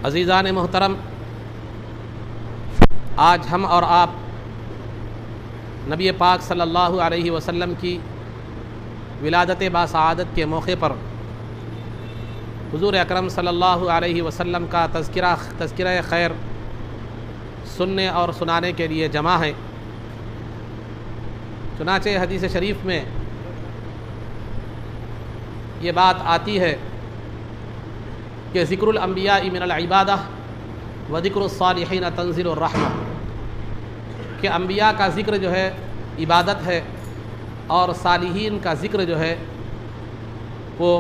عزیزان محترم، آج ہم اور آپ نبی پاک صلی اللہ علیہ وسلم کی ولادت باسعادت کے موقع پر حضور اکرم صلی اللہ علیہ وسلم کا تذکرہ خیر سننے اور سنانے کے لیے جمع ہیں۔ چنانچہ حدیث شریف میں یہ بات آتی ہے کہ ذکر الانبیاء من العبادہ و ذکر الصالحین تنزل الرحمہ، کہ انبیاء کا ذکر جو ہے عبادت ہے اور صالحین کا ذکر جو ہے وہ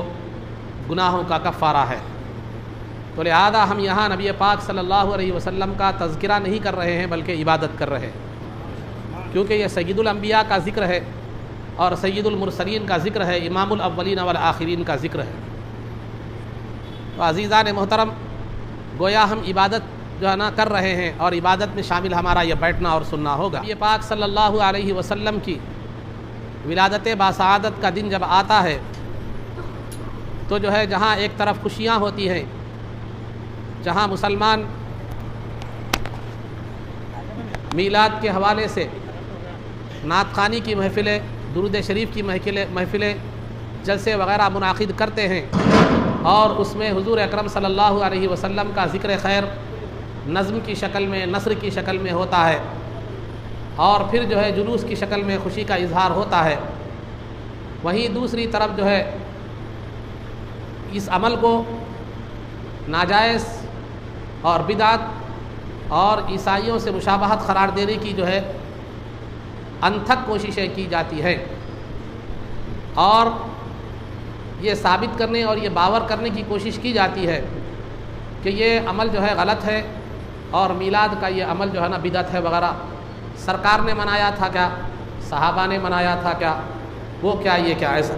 گناہوں کا کفارہ ہے۔ تو لہذا ہم یہاں نبی پاک صلی اللہ علیہ وسلم کا تذکرہ نہیں کر رہے ہیں بلکہ عبادت کر رہے ہیں، کیونکہ یہ سید الانبیاء کا ذکر ہے اور سید المرسلین کا ذکر ہے، امام الاولین والآخرین کا ذکر ہے۔ تو عزیزان محترم، گویا ہم عبادت جو ہے نا کر رہے ہیں اور عبادت میں شامل ہمارا یہ بیٹھنا اور سننا ہوگا۔ نبی پاک صلی اللہ علیہ وسلم کی ولادت باسعادت کا دن جب آتا ہے تو جو ہے جہاں ایک طرف خوشیاں ہوتی ہیں، جہاں مسلمان میلاد کے حوالے سے نعت خوانی کی محفلیں، درود شریف کی محفلیں، جلسے وغیرہ منعقد کرتے ہیں اور اس میں حضور اکرم صلی اللہ علیہ وسلم کا ذکر خیر نظم کی شکل میں، نثر کی شکل میں ہوتا ہے، اور پھر جو ہے جلوس کی شکل میں خوشی کا اظہار ہوتا ہے، وہیں دوسری طرف جو ہے اس عمل کو ناجائز اور بدعت اور عیسائیوں سے مشابہت قرار دینے کی جو ہے انتھک کوششیں کی جاتی ہیں، اور یہ ثابت کرنے اور یہ باور کرنے کی کوشش کی جاتی ہے کہ یہ عمل جو ہے غلط ہے اور میلاد کا یہ عمل جو ہے نا بدعت ہے وغیرہ۔ سرکار نے منایا تھا کیا؟ صحابہ نے منایا تھا کیا؟ وہ کیا یہ کیا ایسا؟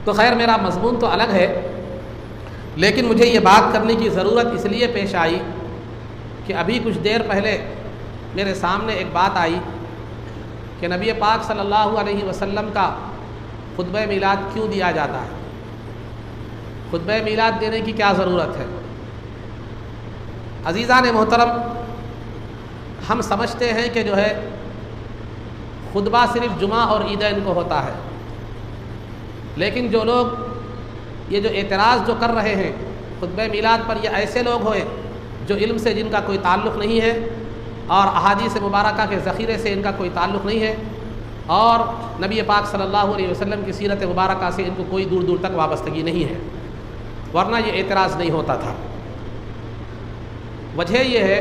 تو خیر میرا مضمون تو الگ ہے، لیکن مجھے یہ بات کرنے کی ضرورت اس لیے پیش آئی کہ ابھی کچھ دیر پہلے میرے سامنے ایک بات آئی کہ نبی پاک صلی اللہ علیہ وسلم کا خطبہ میلاد کیوں دیا جاتا ہے؟ خطبہ میلاد دینے کی کیا ضرورت ہے؟ عزیزان محترم، ہم سمجھتے ہیں کہ جو ہے خطبہ صرف جمعہ اور عیدین کو ہوتا ہے، لیکن جو لوگ یہ جو اعتراض جو کر رہے ہیں خطبہ میلاد پر، یہ ایسے لوگ ہوئے جو علم سے جن کا کوئی تعلق نہیں ہے اور احادیث مبارکہ کے ذخیرے سے ان کا کوئی تعلق نہیں ہے اور نبی پاک صلی اللہ علیہ وسلم کی سیرت مبارکہ سے ان کو کوئی دور دور تک وابستگی نہیں ہے، ورنہ یہ اعتراض نہیں ہوتا تھا۔ وجہ یہ ہے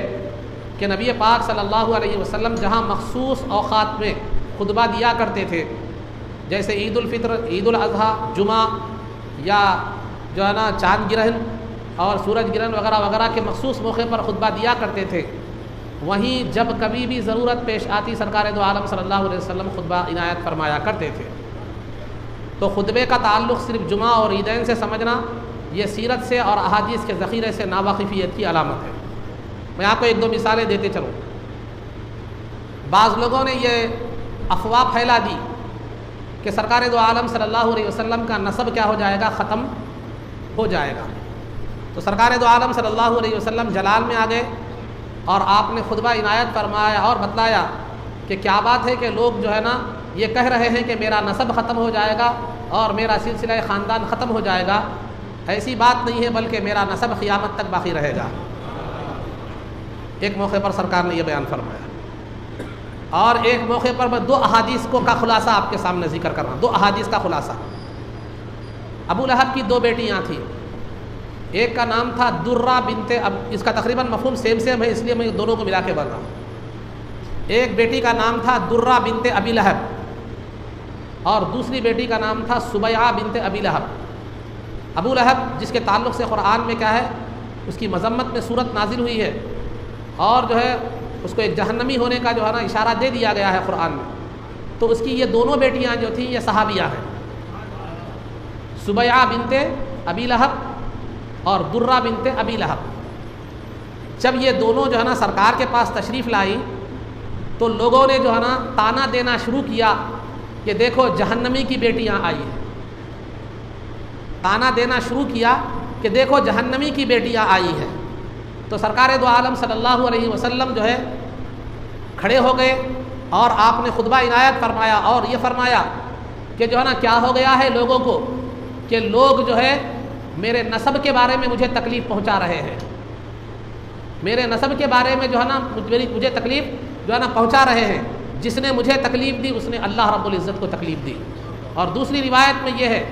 کہ نبی پاک صلی اللہ علیہ وسلم جہاں مخصوص اوقات میں خطبہ دیا کرتے تھے، جیسے عید الفطر، عید الاضحیٰ، جمعہ، یا جو ہے نا چاند گرہن اور سورج گرہن وغیرہ وغیرہ کے مخصوص موقع پر خطبہ دیا کرتے تھے، وہیں جب کبھی بھی ضرورت پیش آتی سرکار دو عالم صلی اللہ علیہ وسلم خطبہ عنایت فرمایا کرتے تھے۔ تو خطبے کا تعلق صرف جمعہ اور عیدین سے سمجھنا یہ سیرت سے اور احادیث کے ذخیرے سے ناواقفیت کی علامت ہے۔ میں آپ کو ایک دو مثالیں دیتے چلوں۔ بعض لوگوں نے یہ افواہ پھیلا دی کہ سرکار دو عالم صلی اللہ علیہ وسلم کا نسب کیا ہو جائے گا؟ ختم ہو جائے گا۔ تو سرکار دو عالم صلی اللہ علیہ وسلم جلال میں آ گئے اور آپ نے خطبہ عنایت فرمایا اور بتلایا کہ کیا بات ہے کہ لوگ جو ہے نا یہ کہہ رہے ہیں کہ میرا نسب ختم ہو جائے گا اور میرا سلسلہ خاندان ختم ہو جائے گا۔ ایسی بات نہیں ہے، بلکہ میرا نسب قیامت تک باقی رہے گا۔ ایک موقع پر سرکار نے یہ بیان فرمایا، اور ایک موقع پر میں دو احادیث کا خلاصہ آپ کے سامنے ذکر کر رہا ہوں، دو احادیث کا خلاصہ۔ ابو لہب کی دو بیٹیاں تھیں، ایک کا نام تھا درہ بنت، اب اس کا تقریباً مفہوم سیم ہے، اس لیے میں دونوں کو ملا کے بول رہا ہوں۔ ایک بیٹی کا نام تھا درہ بنت ابی لہب اور دوسری بیٹی کا نام تھا سبیعہ بنت ابی لہب۔ ابو لہب جس کے تعلق سے قرآن میں کیا ہے، اس کی مذمت میں صورت نازل ہوئی ہے اور جو ہے اس کو ایک جہنمی ہونے کا جو ہے نا اشارہ دے دیا گیا ہے قرآن میں۔ تو اس کی یہ دونوں بیٹیاں جو تھیں یہ صحابیہ ہیں، سبیعہ بنت ابی لہب اور درہ بنت ابی لہب۔ جب یہ دونوں جو ہے نا سرکار کے پاس تشریف لائی تو لوگوں نے جو ہے نا تانا دینا شروع کیا کہ دیکھو جہنمی کی بیٹیاں آئی ہیں، تانا دینا شروع کیا کہ دیکھو جہنمی کی بیٹیاں آئی ہیں، تو سرکار دو عالم صلی اللہ علیہ وسلم جو ہے کھڑے ہو گئے اور آپ نے خطبہ عنایت فرمایا اور یہ فرمایا کہ جو ہے نا کیا ہو گیا ہے لوگوں کو کہ لوگ جو ہے میرے نسب کے بارے میں مجھے تکلیف پہنچا رہے ہیں، میرے نسب کے بارے میں جو ہے نا مجھے تکلیف جو ہے نا پہنچا رہے ہیں، جس نے مجھے تکلیف دی اس نے اللہ رب العزت کو تکلیف دی۔ اور دوسری روایت میں یہ ہے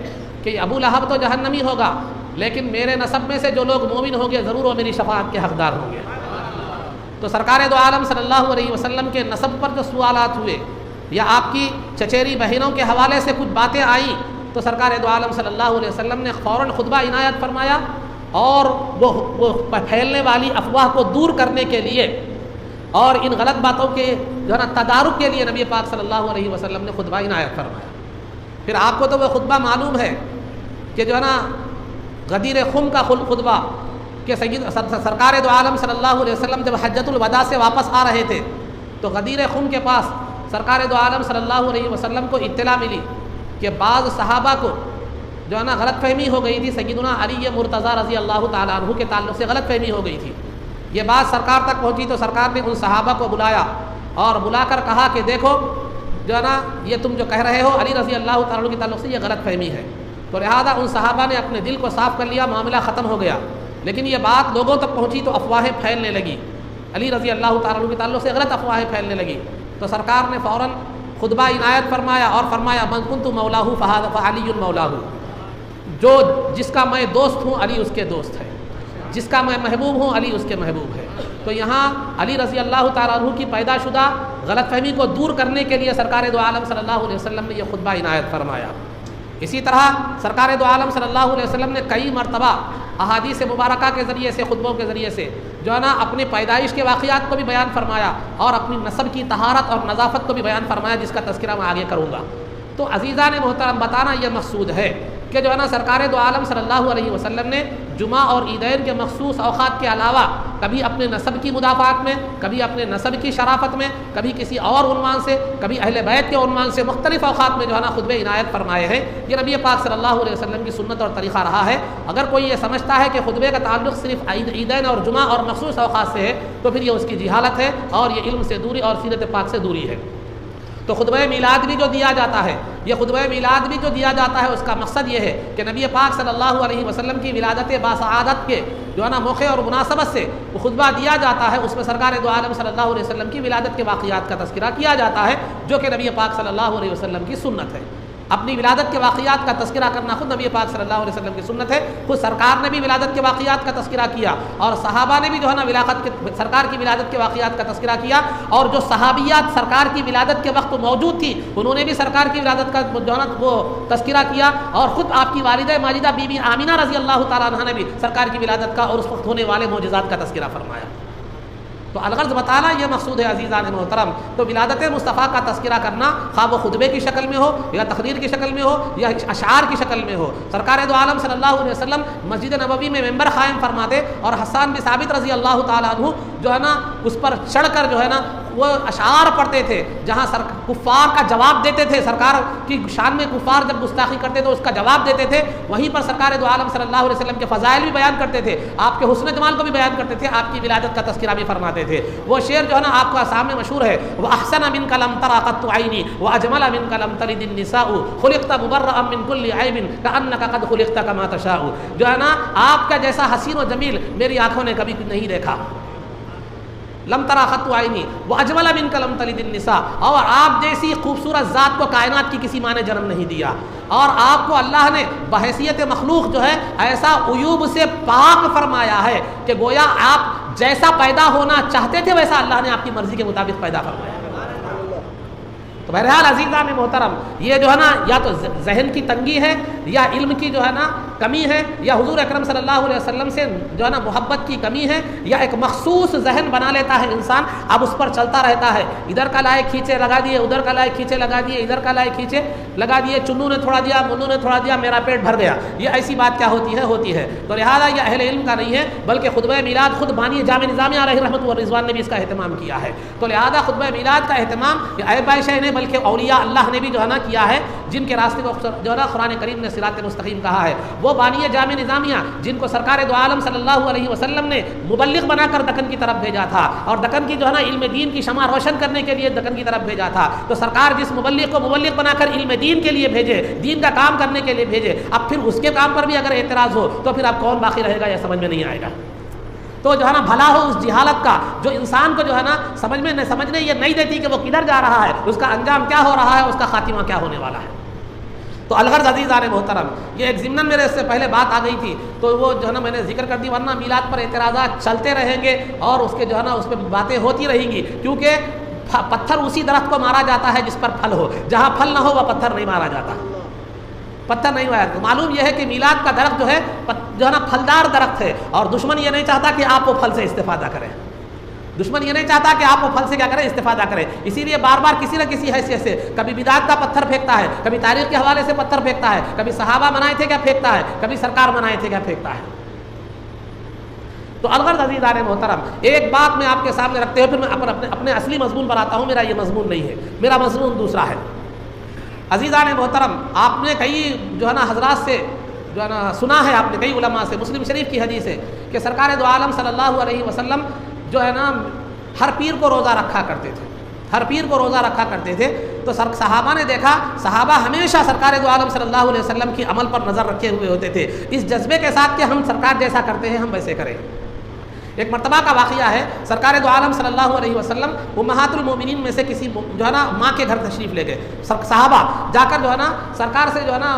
کہ ابو لہب تو جہنمی ہوگا، لیکن میرے نسب میں سے جو لوگ مومن ہوں گے ضرور وہ میری شفاعت کے حقدار ہوں گے۔ تو سرکار دو عالم صلی اللہ علیہ وسلم کے نسب پر جو سوالات ہوئے یا آپ کی چچیری بہنوں کے حوالے سے کچھ باتیں آئیں تو سرکار دو عالم صلی اللہ علیہ وسلم نے فوراً خطبہ عنایت فرمایا اور وہ پھیلنے والی افواہ کو دور کرنے کے لیے اور ان غلط باتوں کے جو ہے نا تدارک کے لیے نبی پاک صلی اللہ علیہ وسلم نے خطبہ عنایت فرمایا۔ پھر آپ کو تو وہ خطبہ معلوم ہے کہ جو ہے نا غدیر خم کا خطبہ کہ سرکار دو عالم صلی اللہ علیہ وسلم جب حجۃ الوداع سے واپس آ رہے تھے تو غدیر خم کے پاس سرکار دو عالم صلی اللہ علیہ وسلم کو اطلاع ملی کہ بعض صحابہ کو جو ہے نا غلط فہمی ہو گئی تھی، سیدنا علی مرتضیٰ رضی اللہ تعالیٰ عنہ کے تعلق سے غلط فہمی ہو گئی تھی۔ یہ بات سرکار تک پہنچی تو سرکار نے ان صحابہ کو بلایا اور بلا کر کہا کہ دیکھو جو ہے نا یہ تم جو کہہ رہے ہو علی رضی اللہ تعالیٰ عنہ کے تعلق سے یہ غلط فہمی ہے۔ تو لہٰذا ان صحابہ نے اپنے دل کو صاف کر لیا، معاملہ ختم ہو گیا۔ لیکن یہ بات لوگوں تک پہنچی تو افواہیں پھیلنے لگی، علی رضی اللہ تعالیٰ عنہ کے تعلق سے غلط افواہیں پھیلنے لگی۔ تو سرکار نے فوراً خطبہ عنایت فرمایا اور فرمایا من کنت مولاہ فعلی مولاہ، جو جس کا میں دوست ہوں علی اس کے دوست ہے، جس کا میں محبوب ہوں علی اس کے محبوب ہے۔ تو یہاں علی رضی اللہ تعالیٰ عنہ کی پیدا شدہ غلط فہمی کو دور کرنے کے لیے سرکار دو عالم صلی اللہ علیہ وسلم نے یہ خطبہ عنایت فرمایا۔ اسی طرح سرکار دو عالم صلی اللہ علیہ وسلم نے کئی مرتبہ احادیث مبارکہ کے ذریعے سے، خطبوں کے ذریعے سے جو ہے نا اپنی پیدائش کے واقعات کو بھی بیان فرمایا اور اپنی نسب کی طہارت اور نظافت کو بھی بیان فرمایا، جس کا تذکرہ میں آگے کروں گا۔ تو عزیزان محترم بتانا یہ مقصود ہے کہ جو ہے نا سرکار دو عالم صلی اللہ علیہ وسلم نے جمعہ اور عیدین کے مخصوص اوقات کے علاوہ کبھی اپنے نسب کی مدافعات میں، کبھی اپنے نسب کی شرافت میں، کبھی کسی اور عنوان سے، کبھی اہل بیت کے عنوان سے مختلف اوقات میں جو ہے نا خطبے عنایت فرمائے ہیں۔ یہ نبی پاک صلی اللہ علیہ وسلم کی سنت اور طریقہ رہا ہے۔ اگر کوئی یہ سمجھتا ہے کہ خطبے کا تعلق صرف عیدین اور جمعہ اور مخصوص اوقات سے ہے تو پھر یہ اس کی جہالت ہے اور یہ علم سے دوری اور سیرت پاک سے دوری ہے۔ تو خطبہ میلاد بھی جو دیا جاتا ہے، یہ خطبہ میلاد بھی جو دیا جاتا ہے اس کا مقصد یہ ہے کہ نبی پاک صلی اللہ علیہ وسلم کی ولادت باسعادت کے جو ہے نا موقع اور مناسبت سے وہ خطبہ دیا جاتا ہے، اس میں سرکار دو عالم صلی اللہ علیہ وسلم کی ولادت کے واقعات کا تذکرہ کیا جاتا ہے، جو کہ نبی پاک صلی اللہ علیہ وسلم کی سنت ہے۔ اپنی ولادت کے واقعات کا تذکرہ کرنا خود نبی پاک صلی اللہ علیہ وسلم کی سنت ہے۔ خود سرکار نے بھی ولادت کے واقعات کا تذکرہ کیا اور صحابہ نے بھی جو ہے نا سرکار کی ولادت کے واقعات کا تذکرہ کیا، اور جو صحابیات سرکار کی ولادت کے وقت موجود تھی انہوں نے بھی سرکار کی ولادت کا جو ہے نا وہ تذکرہ کیا، اور خود آپ کی والدہ ماجدہ بی بی آمینہ رضی اللہ تعالیٰ عنہا نے بھی سرکار کی ولادت کا اور اس وقت ہونے والے معجزات کا تذکرہ فرمایا۔ تو الغرض بتانا یہ مقصود ہے عزیزان محترم۔ تو ولادت مصطفیٰ کا تذکرہ کرنا خواہ وہ خطبے کی شکل میں ہو یا تقریر کی شکل میں ہو یا اشعار کی شکل میں ہو، سرکار دو عالم صلی اللہ علیہ وسلم مسجد نبوی میں ممبر قائم فرماتے اور حسان بن ثابت رضی اللہ تعالیٰ عنہ جو ہے نا اس پر چڑھ کر جو ہے نا وہ اشعار پڑھتے تھے، جہاں کفار کا جواب دیتے تھے، سرکار کی شان میں کفار جب گستاخی کرتے تو اس کا جواب دیتے تھے، وہیں پر سرکار دو عالم صلی اللہ علیہ وسلم کے فضائل بھی بیان کرتے تھے، آپ کے حسن جمال کو بھی بیان کرتے تھے، آپ کی ولادت کا تذکرہ بھی فرماتے تھے۔ وہ شعر جو ہے نا آپ کا سامنے مشہور ہے، وَأَحْسَنَ مِنْكَ لَمْ تَرَ قَطُّ عَيْنِي وَأَجْمَلَ مِنْكَ لَمْ تَلِدِ النِّسَاءُ خُلِقْتَ مُبَرَّأً مِنْ كُلِّ عَيْبٍ كَأَنَّكَ قَدْ خُلِقْتَ كَمَا تَشَاءُ، جو ہے نا آپ کا جیسا حسین و جمیل میری آنکھوں نے کبھی نہیں دیکھا۔ لم ترا خط عینی واجمل منک لم تلد النساء، اور آپ جیسی خوبصورت ذات کو کائنات کی کسی ماں نے جنم نہیں دیا، اور آپ کو اللہ نے بحیثیت مخلوق جو ہے ایسا عیوب سے پاک فرمایا ہے کہ گویا آپ جیسا پیدا ہونا چاہتے تھے ویسا اللہ نے آپ کی مرضی کے مطابق پیدا فرمایا۔ تو بہرحال عزیزان محترم، یہ جو ہے نا یا تو ذہن کی تنگی ہے یا علم کی جو ہے نا کمی ہے، یا حضور اکرم صلی اللہ علیہ وسلم سے جو ہے نا محبت کی کمی ہے، یا ایک مخصوص ذہن بنا لیتا ہے انسان، اب اس پر چلتا رہتا ہے، ادھر کا لائے کھینچے لگا دیے، ادھر کا لائے کھینچے لگا دیے، ادھر کا لائے کھینچے لگا دیے، چنو نے تھوڑا دیا، منو نے تھوڑا دیا، میرا پیٹ بھر گیا۔ یہ ایسی بات کیا ہوتی ہے۔ تو لہٰذا یہ اہل علم کا نہیں ہے، بلکہ خطبہ میلاد خود بانی جامع نظامیہ علیہ رحمۃ و رضوان نے بھی اس کا اہتمام کیا ہے۔ تو لہٰذا خطبہ میلاد کا اہتمام یہ عیب عائشہ نے بلکہ اولیاء اللہ نے بھی جو ہے نا کیا ہے، جن کے راستے کو جو ہے نا قرآن کریم نے صراط مستقیم کہا ہے، وہ بانی جامع نظامیہ جن کو سرکار دو عالم صلی اللہ علیہ وسلم نے مبلغ بنا کر دکن کی طرف بھیجا تھا، اور دکن کی جو ہے نا علم دین کی شمع روشن کرنے کے لیے دکن کی طرف بھیجا تھا، تو سرکار جس مبلغ کو مبلغ بنا کر علم دین کے لیے بھیجے، دین کا کام کرنے کے لیے بھیجے، اب پھر اس کے کام پر بھی اگر اعتراض ہو تو پھر اب کون باقی رہے گا، یہ سمجھ میں نہیں آئے گا۔ تو جو ہے نا بھلا ہو اس جہالت کا جو انسان کو جو ہے نا سمجھنے یہ نہیں دیتی کہ وہ کدھر جا رہا ہے، اس کا انجام کیا ہو رہا ہے، اس کا خاتمہ کیا ہونے والا ہے۔ تو الغرض عزیزان محترم، یہ ایک ضمن میرے اس سے پہلے بات آ گئی تھی تو وہ جو ہے نا میں نے ذکر کر دی، ورنہ میلاد پر اعتراضات چلتے رہیں گے اور اس کے جو ہے نا اس پہ باتیں ہوتی رہیں گی، کیونکہ پتھر اسی درخت کو مارا جاتا ہے جس پر پھل ہو، جہاں پھل نہ ہو وہ پتھر نہیں مارا جاتا، پتھر نہیں مارا جاتا۔ معلوم یہ ہے کہ میلاد کا درخت جو ہے نا پھلدار درخت ہے، اور دشمن یہ نہیں چاہتا کہ آپ وہ پھل سے استفادہ کریں، دشمن یہ نہیں چاہتا کہ آپ وہ پھل سے کیا کریں، استفادہ کریں، اسی لیے بار بار کسی نہ کسی حیثیت سے کبھی بدعت کا پتھر پھینکتا ہے، کبھی تاریخ کے حوالے سے پتھر پھینکتا ہے، کبھی صحابہ منائے تھے کیا پھینکتا ہے، کبھی سرکار منائے تھے کیا پھینکتا ہے۔ تو الغرض عزیزان محترم، ایک بات میں آپ کے سامنے رکھتے ہوئے پھر میں اپنے اصلی مضمون پر آتا ہوں۔ میرا یہ مضمون نہیں ہے، میرا مضمون دوسرا ہے۔ عزیزان محترم، آپ نے کئی جو ہے نا حضرات سے جو ہے نا سنا ہے، آپ نے کئی علماء سے، مسلم شریف کی حدیث ہے کہ سرکار دو عالم صلی اللہ علیہ وسلم جو ہے نا ہر پیر کو روزہ رکھا کرتے تھے، ہر پیر کو روزہ رکھا کرتے تھے۔ تو صحابہ نے دیکھا، صحابہ ہمیشہ سرکار دو عالم صلی اللہ علیہ وسلم کی عمل پر نظر رکھے ہوئے ہوتے تھے، اس جذبے کے ساتھ کہ ہم سرکار جیسا کرتے ہیں ہم ویسے کریں۔ ایک مرتبہ کا واقعہ ہے، سرکار دو عالم صلی اللہ علیہ وسلم امہات المومنین میں سے کسی جو ہے نا ماں کے گھر تشریف لے گئے، صحابہ جا کر جو ہے نا سرکار سے جو ہے نا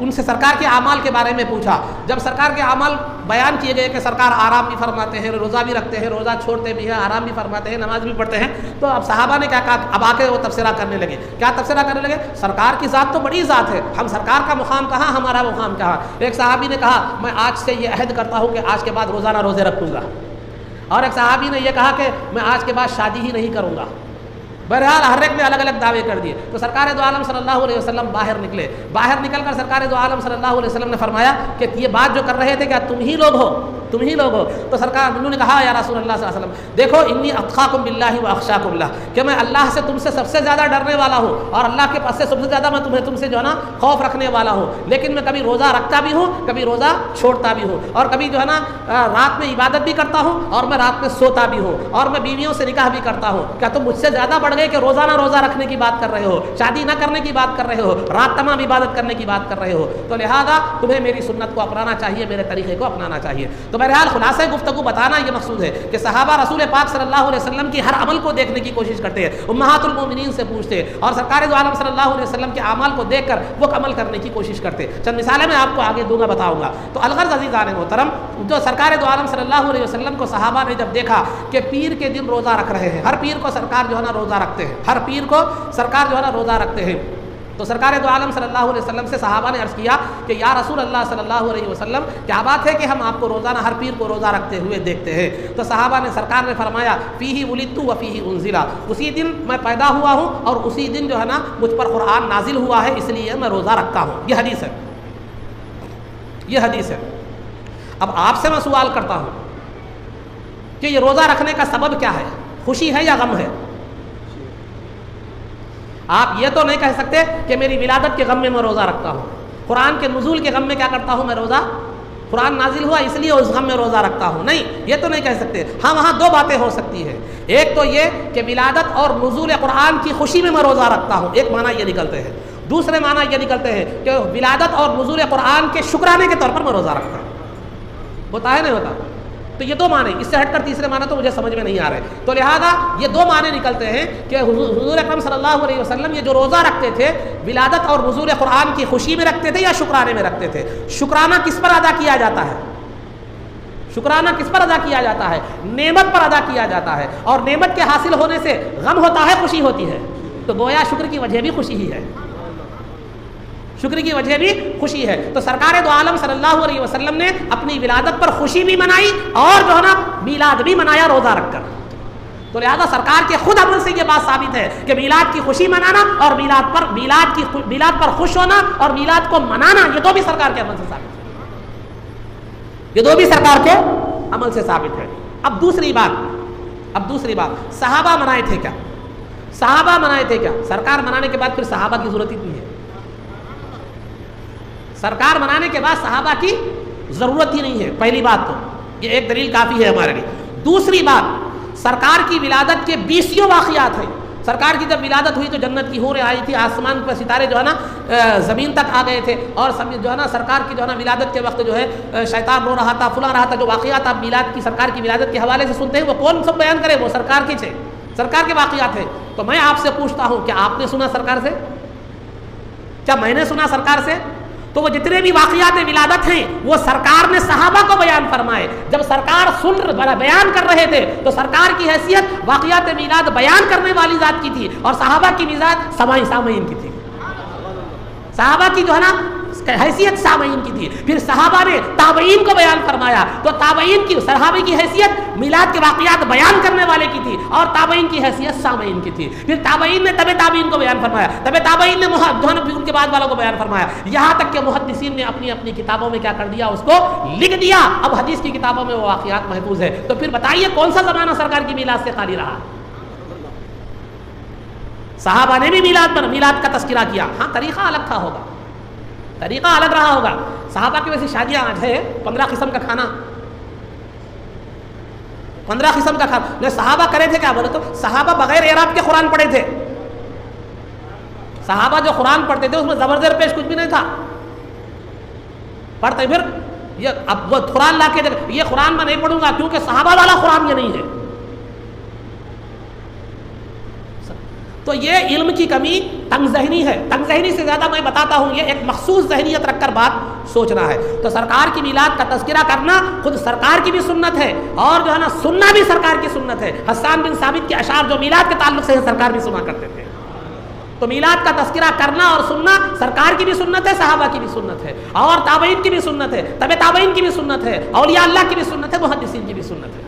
ان سے سرکار کے اعمال کے بارے میں پوچھا۔ جب سرکار کے اعمال بیان کیے گئے کہ سرکار آرام بھی فرماتے ہیں، روزہ بھی رکھتے ہیں، روزہ چھوڑتے بھی ہیں، آرام بھی فرماتے ہیں، نماز بھی پڑھتے ہیں، تو اب صحابہ نے کیا کہا، اب آ کے وہ تبصرہ کرنے لگے۔ کیا تبصرہ کرنے لگے؟ سرکار کی ذات تو بڑی ذات ہے، ہم سرکار کا مقام کہاں، ہمارا مقام کہاں۔ ایک صحابی نے کہا میں آج سے یہ عہد کرتا ہوں کہ آج کے بعد روزانہ روزے رکھوں گا، اور ایک صحابی نے یہ کہا کہ میں آج کے بعد شادی ہی نہیں کروں گا۔ بہرحال ہر ایک نے الگ الگ دعوے کر دیے۔ تو سرکار دو عالم صلی اللہ علیہ وسلم باہر نکلے، باہر نکل کر سرکار دو عالم صلی اللہ علیہ وسلم نے فرمایا کہ یہ بات جو کر رہے تھے کیا تم ہی لوگ ہو، تم ہی لوگ ہو؟ تو سرکار انہوں نے کہا یا رسول اللہ صلی اللہ علیہ وسلم دیکھو انی اتقاکم باللہ و اخشاکم اللہ، کہ میں اللہ سے تم سے سب سے زیادہ ڈرنے والا ہوں، اور اللہ کے پاس سے سب سے زیادہ میں تم سے جو ہے نا خوف رکھنے والا ہوں، لیکن میں کبھی روزہ رکھتا بھی ہوں، کبھی روزہ چھوڑتا بھی ہوں، اور کبھی جو ہے نا رات میں عبادت بھی کرتا ہوں، اور میں رات میں سوتا بھی ہوں، اور میں بیویوں سے نکاح بھی کرتا ہوں۔ کیا تم مجھ سے زیادہ بڑھ گئے کہ روزانہ روزہ رکھنے کی بات کر رہے ہو، شادی نہ کرنے کی بات کر رہے ہو، رات تمام عبادت کرنے کی بات کر رہے ہو؟ تو لہذا تمہیں میری سنت کو اپنانا چاہیے، میرے طریقے کو اپنانا چاہیے۔ تو بہرحال خلاصہ گفتگو بتانا یہ مقصود ہے کہ صحابہ رسول پاک صلی اللہ علیہ وسلم کی ہر عمل کو دیکھنے کی کوشش کرتے ہیں، امہات المومنین سے پوچھتے، اور سرکار دو عالم صلی اللہ علیہ وسلم کے اعمال کو دیکھ کر وہ عمل کرنے کی کوشش کرتے۔ چند مثالیں میں آپ کو آگے دوں گا، بتاؤں گا۔ تو الغرض عزیزان محترم، جو سرکار دو عالم صلی اللہ علیہ وسلم کو صحابہ نے جب دیکھا کہ پیر کے دن روزہ رکھ رہے ہیں، ہر پیر کو سرکار جو ہے نا روزہ رکھتے ہیں، ہر پیر کو سرکار جو ہے نا روزہ رکھتے ہیں، تو سرکار دو عالم صلی اللہ علیہ وسلم سے صحابہ نے عرض کیا کہ یا رسول اللہ صلی اللہ علیہ وسلم کیا بات ہے کہ ہم آپ کو روزانہ ہر پیر کو روزہ رکھتے ہوئے دیکھتے ہیں؟ تو صحابہ نے، سرکار نے فرمایا فیہ ولدت و فیہ انزل، اسی دن میں پیدا ہوا ہوں اور اسی دن جو ہے نا مجھ پر قرآن نازل ہوا ہے، اس لیے میں روزہ رکھتا ہوں۔ یہ حدیث ہے، یہ حدیث ہے۔ اب آپ سے میں سوال کرتا ہوں کہ یہ روزہ رکھنے کا سبب کیا ہے؟ خوشی ہے یا غم ہے؟ آپ یہ تو نہیں کہہ سکتے کہ میری ولادت کے غم میں روزہ رکھتا ہوں، قرآن کے نزول کے غم میں کیا کرتا ہوں میں روزہ، قرآن نازل ہوا اس لیے اس غم میں روزہ رکھتا ہوں، نہیں، یہ تو نہیں کہہ سکتے۔ ہاں وہاں دو باتیں ہو سکتی ہیں، ایک تو یہ کہ ولادت اور نزول قرآن کی خوشی میں روزہ رکھتا ہوں، ایک معنی یہ نکلتے ہیں۔ دوسرے معنی یہ نکلتے ہیں کہ ولادت اور نزول قرآن کے شکرانے کے طور پر میں روزہ رکھتا ہوں۔ ہوتا ہے نہیں ہوتا؟ تو یہ دو معنی، اس سے ہٹ کر تیسرے معنی تو مجھے سمجھ میں نہیں آ رہے۔ تو لہذا یہ دو معنی نکلتے ہیں کہ حضور اکرم صلی اللہ علیہ وسلم یہ جو روزہ رکھتے تھے ولادت اور نزول قرآن کی خوشی میں رکھتے تھے یا شکرانے میں رکھتے تھے؟ شکرانہ کس پر ادا کیا جاتا ہے؟ شکرانہ کس پر ادا کیا جاتا ہے؟ نعمت پر ادا کیا جاتا ہے، اور نعمت کے حاصل ہونے سے غم ہوتا ہے، خوشی ہوتی ہے، تو گویا شکر کی وجہ بھی خوشی ہی ہے، شکر کی وجہ بھی خوشی ہے۔ تو سرکار دو عالم صلی اللہ علیہ وسلم نے اپنی ولادت پر خوشی بھی منائی اور جو ہے نا میلاد بھی منایا روزہ رکھ کر۔ تو لہذا سرکار کے خود عمل سے یہ بات ثابت ہے کہ میلاد کی خوشی منانا اور میلاد پر خوش ہونا اور میلاد کو منانا، یہ دو بھی سرکار کے عمل سے ثابت ہے، یہ دو بھی سرکار کے عمل سے ثابت ہے۔ اب دوسری بات، صحابہ منائے تھے کیا؟ صحابہ منائے تھے کیا؟ سرکار منانے کے بعد پھر صحابہ کی ضرورت ہی نہیں ہے، سرکار بنانے کے بعد صحابہ کی ضرورت ہی نہیں ہے. پہلی بات تو یہ ایک دلیل کافی ہے ہمارے لیے. دوسری بات، سرکار کی ولادت کے 20 واقعات ہیں. سرکار کی جب ولادت ہوئی تو جنت کی حوریں آئی تھی، آسمان پر ستارے جو ہے نا زمین تک آ گئے تھے، اور جو ہے نا سرکار کی جو ہے نا ولادت کے وقت جو ہے شیطان رو رہا تھا، فلاں رہا تھا. جو واقعات آپ میلاد کی، سرکار کی ولادت کے حوالے سے سنتے ہیں وہ کون سب بیان کرے؟ وہ سرکار کے تھے، سرکار کے واقعات ہیں. تو میں آپ سے پوچھتا ہوں، کیا آپ نے سنا سرکار سے؟ کیا میں نے سنا سرکار سے؟ تو وہ جتنے بھی واقعات ولادت ہیں وہ سرکار نے صحابہ کو بیان فرمائے. جب سرکار بیان کر رہے تھے تو سرکار کی حیثیت واقعات میلاد بیان کرنے والی ذات کی تھی، اور صحابہ کی میزات سامعین کی تھی. صحابہ کی جو ہے نا حیثیت سامعین کی تھی. پھر صحابہ نے تابعین کو بیان فرمایا تو تابعین کی، صحابہ کی حیثیت میلاد کے واقعات بیان کرنے والے کی تھی، اور تابعین کی حیثیت سامعین کی تھی. پھر تابعین نے تبع تابعین کو بیان فرمایا، تبع تابعین نے ان کے بعد والوں کو بیان فرمایا، یہاں تک کہ محدثین نے اپنی اپنی کتابوں میں کیا کر دیا؟ اس کو لکھ دیا. اب حدیث کی کتابوں میں وہ واقعات محفوظ ہے. تو پھر بتائیے کون سا زمانہ سرکار کی میلاد سے خالی رہا؟ صحابہ نے بھی میلاد کا تذکرہ کیا. ہاں طریقہ الگ تھا ہوگا، طریقہ الگ رہا ہوگا. صحابہ کی ویسی شادیاں آج ہے 15 قسم کا کھانا، 15 قسم کا کھانا. صحابہ کرے تھے کیا؟ بولے تو صحابہ بغیر اعراب کے قرآن پڑھے تھے. صحابہ جو قرآن پڑھتے تھے اس میں زبر زیر پیش کچھ بھی نہیں تھا. پڑھتے پھر یہ اب وہ قرآن لا کے یہ قرآن میں نہیں پڑھوں گا کیونکہ صحابہ والا قرآن یہ نہیں ہے. تو یہ علم کی کمی تنگ ذہنی ہے. تنگ ذہنی سے زیادہ میں بتاتا ہوں، یہ ایک مخصوص ذہنیت رکھ کر بات سوچنا ہے. تو سرکار کی میلاد کا تذکرہ کرنا خود سرکار کی بھی سنت ہے، اور جو ہے نا سننا بھی سرکار کی سنت ہے. حسان بن ثابت کے اشعار جو میلاد کے تعلق سے سرکار بھی سنا کرتے تھے. تو میلاد کا تذکرہ کرنا اور سننا سرکار کی بھی سنت ہے، صحابہ کی بھی سنت ہے، اور تابعین کی بھی سنت ہے، تبع تابعین کی بھی سنت ہے، اولیاء اللہ کی بھی سنت ہے، محدثین کی بھی سنت ہے.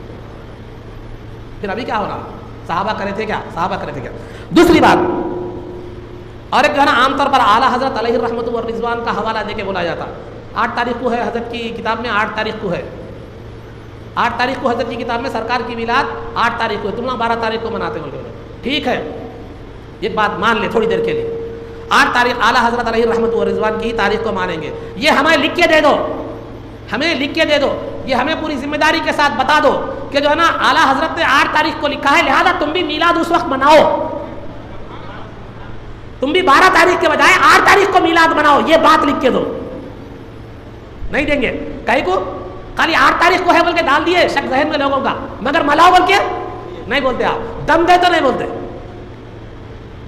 پھر ابھی کیا ہو رہا؟ صحابہ کرے تھے کیا؟ صحابہ کرے تھے کیا؟ دوسری بات، اور ایک جو ہے نا عام طور پر اعلیٰ حضرت علیہ الرحمۃ والرضوان کا حوالہ دے کے بولا جاتا. 8 تاریخ کو ہے حضرت کی کتاب میں، 8 تاریخ کو ہے، 8 تاریخ کو حضرت کی کتاب میں سرکار کی میلاد 8 تاریخ کو ہے. تم لوگ 12 تاریخ کو مناتے ہو. ٹھیک ہے، یہ بات مان لے تھوڑی دیر کے لیے. 8 تاریخ اعلیٰ حضرت علیہ الرحمۃ والرضوان کی تاریخ کو مانیں گے. یہ ہمیں لکھ کے دے دو، ہمیں لکھ کے دے دو، یہ ہمیں پوری ذمہ داری کے ساتھ بتا دو کہ جو ہے نا اعلیٰ حضرت نے 8 تاریخ کو لکھا ہے، لہذا تم بھی میلاد اس وقت مناؤ. تم بھی 12 تاریخ کے بجائے 8 تاریخ کو میلاد مناؤ. یہ بات لکھ کے دو. نہیں دیں گے. کہیں کو خالی 8 تاریخ کو ہے بول کے ڈال دیے شک ذہن میں لوگوں کا، مگر ملاؤ بول کے نہیں بولتے. آپ دم گئے تو نہیں بولتے،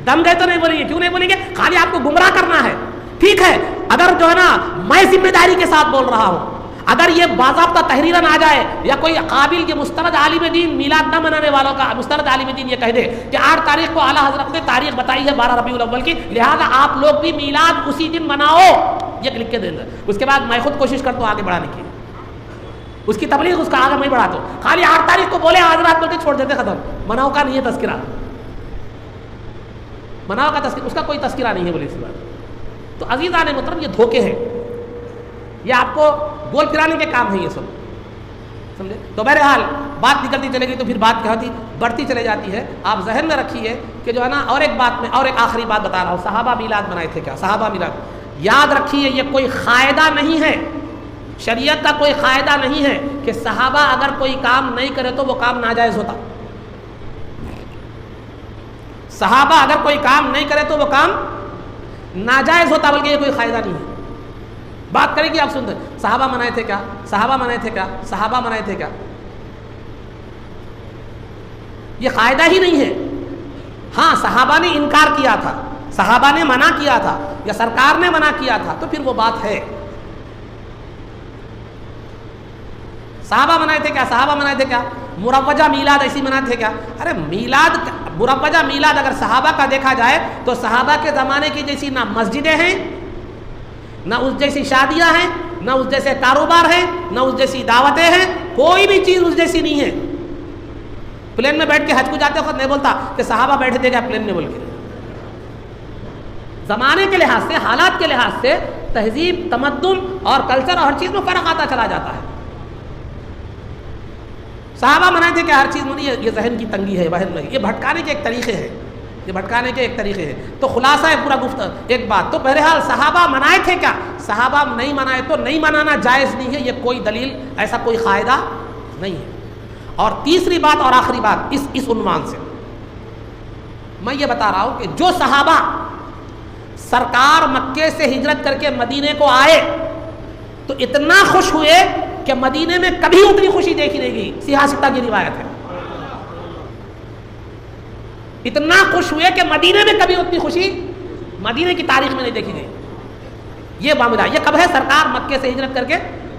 دم گئے تو نہیں بولیں گے. کیوں نہیں بولیں گے؟ خالی آپ کو گمراہ کرنا ہے. ٹھیک ہے، اگر جو ہے نا میں ذمہ داری کے ساتھ بول رہا ہوں، اگر یہ باضابطہ تحریراً آ جائے یا کوئی قابل یہ مستند عالم دین میلاد نہ منانے والوں کا مستند عالم دین یہ کہہ دے کہ 8 تاریخ کو اعلیٰ حضرت نے تاریخ بتائی ہے 12 ربیع الاول کی، لہذا آپ لوگ بھی میلاد اسی دن مناؤ، یہ لکھ کے دیں گے. اس کے بعد میں خود کوشش کرتا ہوں آگے بڑھانے کی، اس کی تبلیغ اس کا آگے میں بڑھاتا ہوں. خالی 8 تاریخ کو بولے حضرات بول کے چھوڑ دیتے، ختم. مناؤ کا نہیں ہے تذکرہ، مناؤ کا تذکرہ، اس کا کوئی تذکرہ نہیں ہے بولے. اس بات تو عزیزان محترم یہ دھوکے ہیں، یہ آپ کو گول پھرانے کے کام ہیں یہ سب، سمجھے. تو بہرحال بات نکلتی چلے گئی تو پھر بات کیا ہوتی بڑھتی چلے جاتی ہے. آپ ذہن میں رکھیے کہ جو ہے نا، اور ایک بات میں اور ایک آخری بات بتا رہا ہوں. صحابہ میلاد منائے تھے کیا؟ صحابہ میلاد یاد رکھیے یہ کوئی قاعدہ نہیں ہے، شریعت کا کوئی قاعدہ نہیں ہے کہ صحابہ اگر کوئی کام نہیں کرے تو وہ کام ناجائز ہوتا. صحابہ اگر کوئی کام نہیں کرے تو وہ کام ناجائز ہوتا، بلکہ یہ کوئی قاعدہ نہیں ہے. بات کریں گے آپ سنتے صحابہ منائے تھے کیا؟ صحابہ منائے تھے کیا؟ صحابہ منائے تھے کیا؟ یہ قاعدہ ہی نہیں ہے. ہاں صحابہ نے انکار کیا تھا، صحابہ نے منع کیا تھا، یا سرکار نے منع کیا تھا تو پھر وہ بات ہے. صحابہ منائے تھے کیا؟ صحابہ منائے تھے کیا؟ مروجہ میلاد ایسی منائے تھے کیا؟ ارے میلاد، مروجہ میلاد اگر صحابہ کا دیکھا جائے تو صحابہ کے زمانے کی جیسی نہ مسجدیں ہیں، نہ اس جیسی شادیاں ہیں، نہ اس جیسے کاروبار ہیں، نہ اس جیسی دعوتیں ہیں، کوئی بھی چیز اس جیسی نہیں ہے. پلین میں بیٹھ کے حج کو جاتے وقت نہیں بولتا کہ صحابہ بیٹھے تھے کیا پلین میں بول کے. زمانے کے لحاظ سے، حالات کے لحاظ سے تہذیب، تمدن اور کلچر اور ہر چیز میں فرق آتا چلا جاتا ہے. صحابہ منائے تھے کہ ہر چیز میں یہ ذہن کی تنگی ہے، وہن میں یہ بھٹکانے کے ایک طریقے ہیں، یہ بھٹکانے کے ایک طریقے ہیں. تو خلاصہ ہے پورا ایک بات. تو بہرحال صحابہ منائے تھے کیا؟ صحابہ نہیں منائے تو نہیں منانا جائز نہیں ہے، یہ کوئی دلیل ایسا کوئی قاعدہ نہیں ہے. اور تیسری بات اور آخری بات اس عنوان سے میں یہ بتا رہا ہوں کہ جو صحابہ سرکار مکے سے ہجرت کر کے مدینے کو آئے تو اتنا خوش ہوئے کہ مدینے میں کبھی اتنی خوشی دیکھی نہیں گئی. سیاہ ستہ کی روایت ہے. اتنا خوش ہوئے کہ مدینے میں کبھی اتنی خوشی مدینے کی تاریخ میں نہیں دیکھی گئی. یہ معاملہ یہ کب ہے؟ سرکار مکے سے ہجرت کر کے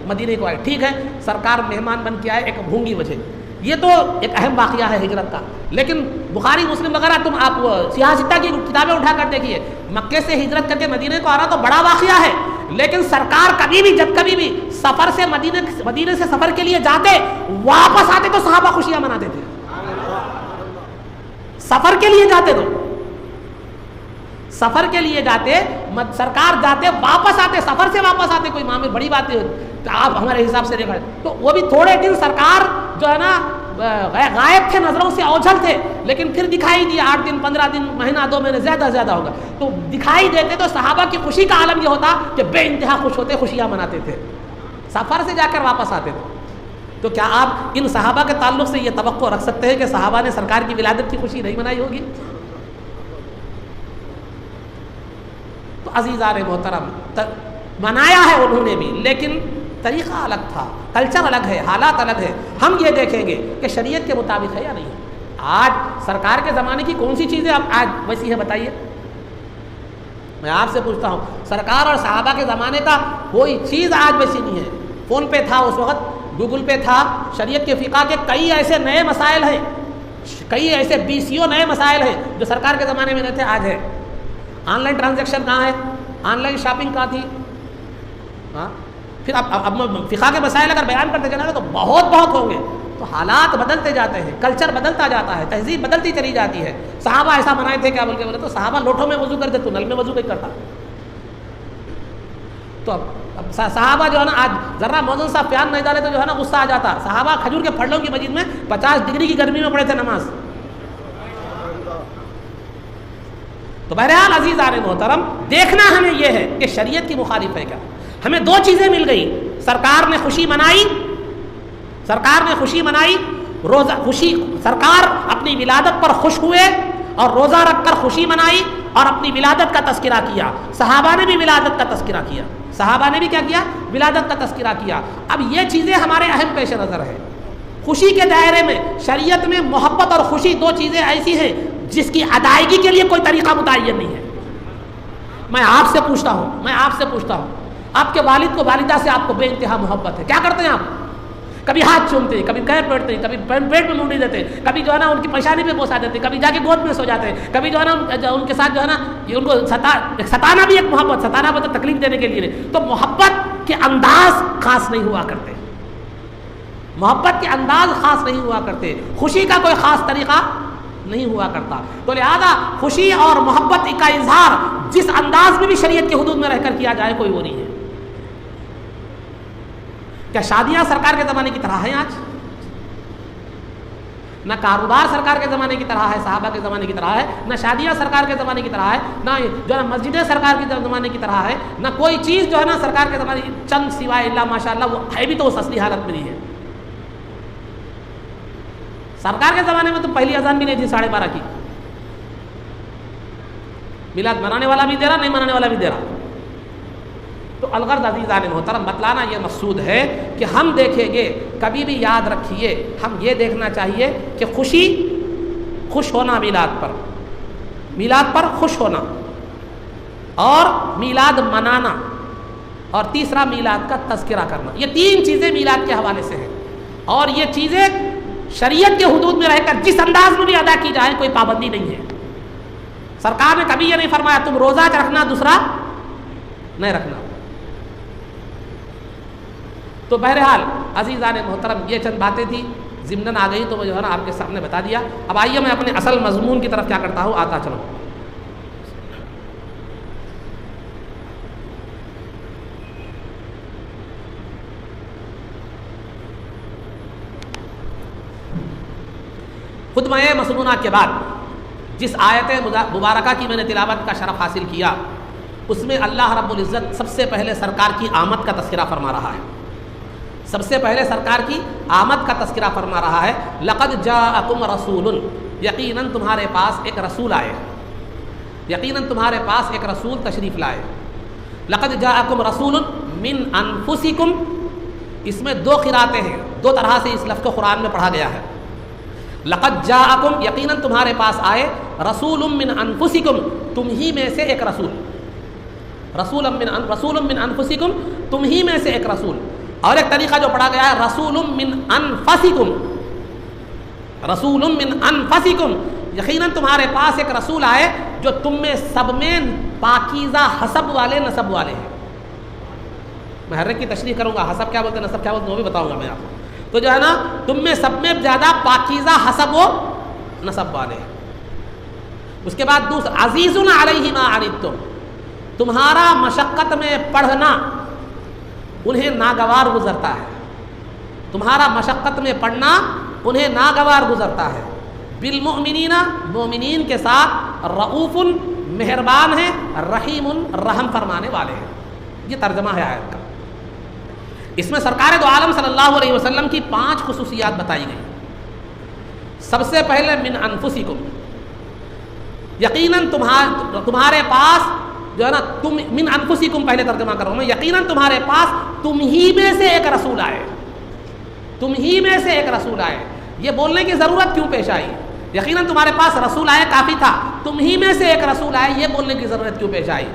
مدینے کو آئے. ٹھیک ہے سرکار مہمان بن کے آئے ایک بھونگی وجہ، یہ تو ایک اہم واقعہ ہے ہجرت کا. لیکن بخاری مسلم وغیرہ تم آپ سیاہ ستہ کی کتابیں اٹھا کر دیکھیے، مکے سے ہجرت کر کے مدینے کو آ رہا تو بڑا واقعہ ہے. لیکن سرکار کبھی بھی جب کبھی بھی سفر سے مدینے سے سفر کے لیے جاتے واپس آتے تو صحابہ خوشیاں مناتے تھے. سفر کے لیے جاتے تو سفر کے لیے جاتے سرکار جاتے واپس آتے، سفر سے واپس آتے کوئی معاملہ بڑی بات ہے آپ ہمارے حساب سے دیکھا تو وہ بھی تھوڑے دن سرکار جو ہے نا غائب تھے، نظروں سے اوجھل تھے، لیکن پھر دکھائی دیا 8 دن 15 دن مہینہ 2 مہینے زیادہ ہوگا تو دکھائی دیتے. تو صحابہ کی خوشی کا عالم یہ ہوتا کہ بے انتہا خوش ہوتے، خوشیاں مناتے تھے، سفر سے جا کر واپس آتے تھے. تو کیا آپ ان صحابہ کے تعلق سے یہ توقع رکھ سکتے ہیں کہ صحابہ نے سرکار کی ولادت کی خوشی نہیں منائی ہوگی؟ تو عزیزان محترم منایا ہے انہوں نے بھی، لیکن طریقہ الگ تھا، کلچر الگ ہے، حالات الگ ہے. ہم یہ دیکھیں گے کہ شریعت کے مطابق ہے یا نہیں. آج سرکار کے زمانے کی کون سی چیزیں اب آج ویسی ہے بتائیے؟ میں آپ سے پوچھتا ہوں سرکار اور صحابہ کے زمانے کا کوئی چیز آج ویسی نہیں ہے. فون پہ تھا اس وقت، گوگل پہ تھا، شریعت کے فقہ کے کئی ایسے نئے مسائل ہیں، کئی ایسے BCO نئے مسائل ہیں جو سرکار کے زمانے میں نہیں تھے آج ہے. آن لائن ٹرانزیکشن کہاں ہے؟ آن لائن شاپنگ کہاں تھی؟ پھر اب فقہ کے مسائل اگر بیان کرتے چلیں تو بہت ہوں گے. تو حالات بدلتے جاتے ہیں، کلچر بدلتا جاتا ہے، تہذیب بدلتی چلی جاتی ہے. صحابہ ایسا منائے تھے کیا بول کے بولے تو صحابہ لوٹوں میں وضو کرتے، تو نل میں وضو نہیں کرتا. تو اب صحابہ جو ہے نا آج ذرا موزن صاحب پیان نہیں ڈالے تو جو ہے نا غصہ آ جاتا. صحابہ کھجور کے پھلوں کی مسجد میں 50 ڈگری کی گرمی میں پڑھے تھے نماز. تو بہرحال عزیزان محترم دیکھنا ہمیں یہ ہے کہ شریعت کی مخالف ہے کیا. ہمیں 2 چیزیں مل گئی. سرکار نے خوشی منائی، روزہ خوشی، سرکار اپنی ولادت پر خوش ہوئے اور روزہ رکھ کر خوشی منائی اور اپنی ولادت کا تذکرہ کیا. صحابہ نے بھی ولادت کا تذکرہ کیا. صحابہ نے بھی کیا کیا؟ ولادت کا تذکرہ کیا. اب یہ چیزیں ہمارے اہم پیش نظر ہے. خوشی کے دائرے میں شریعت میں محبت اور خوشی 2 چیزیں ایسی ہیں جس کی ادائیگی کے لیے کوئی طریقہ متعین نہیں ہے. میں آپ سے پوچھتا ہوں آپ کے والد کو والدہ سے آپ کو بے انتہا محبت ہے، کیا کرتے ہیں آپ؟ کبھی ہاتھ چومتے ہیں، کبھی پیر پڑتے ہیں، کبھی پیٹ میں مونڈی دیتے ہیں، کبھی جو ہے نا ان کی پیشانی پہ بوسا دیتے ہیں، کبھی جا کے گود میں سو جاتے ہیں، کبھی جو ہے نا ان کے ساتھ جو ہے نا ان کو ستانا بھی ایک محبت، ستانا مطلب تکلیف دینے کے لیے نہیں. تو محبت کے انداز خاص نہیں ہوا کرتے، محبت کے انداز خاص نہیں ہوا کرتے، خوشی کا کوئی خاص طریقہ نہیں ہوا کرتا. تو لہذا خوشی اور محبت کا اظہار جس انداز میں بھی شریعت کے حدود میں رہ کر کیا جائے کوئی وہ نہیں ہے. کیا شادیاں سرکار کے زمانے کی طرح ہیں آج؟ نہ کاروبار سرکار کے زمانے کی طرح ہے، صحابہ کے زمانے کی طرح ہے. نہ شادیاں سرکار کے زمانے کی طرح ہے، نہ جو ہے مسجدیں سرکار کے زمانے کی طرح ہے، نہ کوئی چیز جو ہے نا سرکار کے زمانے کی چند سوائے اللہ ماشاءاللہ وہ ہے بھی تو اس اصلی حالت میں نہیں ہے. سرکار کے زمانے میں تو پہلی اذان بھی نہیں تھی 12:30 کی. میلاد منانے والا بھی دے رہا، نہیں منانے والا بھی دے رہا. تو الغرض عزیزان محترم بتلانا یہ مقصود ہے کہ ہم دیکھیں گے، کبھی بھی یاد رکھیے ہم یہ دیکھنا چاہیے کہ خوش ہونا میلاد پر خوش ہونا اور میلاد منانا اور تیسرا میلاد کا تذکرہ کرنا، یہ 3 چیزیں میلاد کے حوالے سے ہیں. اور یہ چیزیں شریعت کے حدود میں رہ کر جس انداز میں بھی ادا کی جائے کوئی پابندی نہیں ہے. سرکار نے کبھی یہ نہیں فرمایا تم روزہ رکھنا دوسرا نہیں رکھنا. تو بہرحال عزیزان محترم یہ چند باتیں تھی، ضمناً آ گئی تو وہ جو ہے نا آپ کے سامنے بتا دیا. اب آئیے میں اپنے اصل مضمون کی طرف کیا کرتا ہوں آتا چلو. خطبہ مسنونہ کے بعد جس آیت مبارکہ کی میں نے تلاوت کا شرف حاصل کیا اس میں اللہ رب العزت سب سے پہلے سرکار کی آمد کا تذکرہ فرما رہا ہے. سب سے پہلے سرکار کی آمد کا تذکرہ فرما رہا ہے. لقد جاءکم رسول، یقیناً تمہارے پاس ایک رسول آئے، یقیناً تمہارے پاس ایک رسول تشریف لائے. لقد جاءکم رسول من انفسکم، اس میں دو قراتیں ہیں، دو طرح سے اس لفظ کو قرآن میں پڑھا گیا ہے. لقد جاءکم، یقیناً تمہارے پاس آئے، رسول من انفسکم، تم ہی میں سے ایک رسول، رسول من انفسکم، تم ہی میں سے ایک رسول. اور ایک طریقہ جو پڑھا گیا ہے رسول من انفسکم، رسول من انفسکم، یقیناً تمہارے پاس ایک رسول آئے جو تم میں سب میں پاکیزہ حسب والے نسب والے ہیں. میں ہر ایک کی تشریح کروں گا، حسب کیا بولتے ہیں، نسب کیا بولتے ہیں، وہ بھی بتاؤں گا میں آپ کو. تو جو ہے نا تم میں سب میں زیادہ پاکیزہ حسب و نسب والے ہیں. اس کے بعد دوسرا عزیز علیہ ما عنتم، تمہارا مشقت میں پڑھنا انہیں ناگوار گزرتا ہے، تمہارا مشقت میں پڑھنا انہیں ناگوار گزرتا ہے. بالمؤمنین، مومنین کے ساتھ رؤوف، مہربان ہے، رحیم، رحم فرمانے والے ہیں. یہ ترجمہ ہے آیت کا. اس میں سرکار دو عالم صلی اللہ علیہ وسلم کی 5 خصوصیات بتائی گئی. سب سے پہلے من انفسکم، یقیناً تمہارے پاس جو ہے نا، تم من انفسکم پہلے ترجمہ کر رہا ہوں میں، یقیناً تمہارے پاس تم ہی میں سے ایک رسول آئے، تم ہی میں سے ایک رسول آئے. یہ بولنے کی ضرورت کیوں پیش آئی؟ یقیناً تمہارے پاس رسول آئے کافی تھا، تم ہی میں سے ایک رسول آئے، یہ بولنے کی ضرورت کیوں پیش آئی؟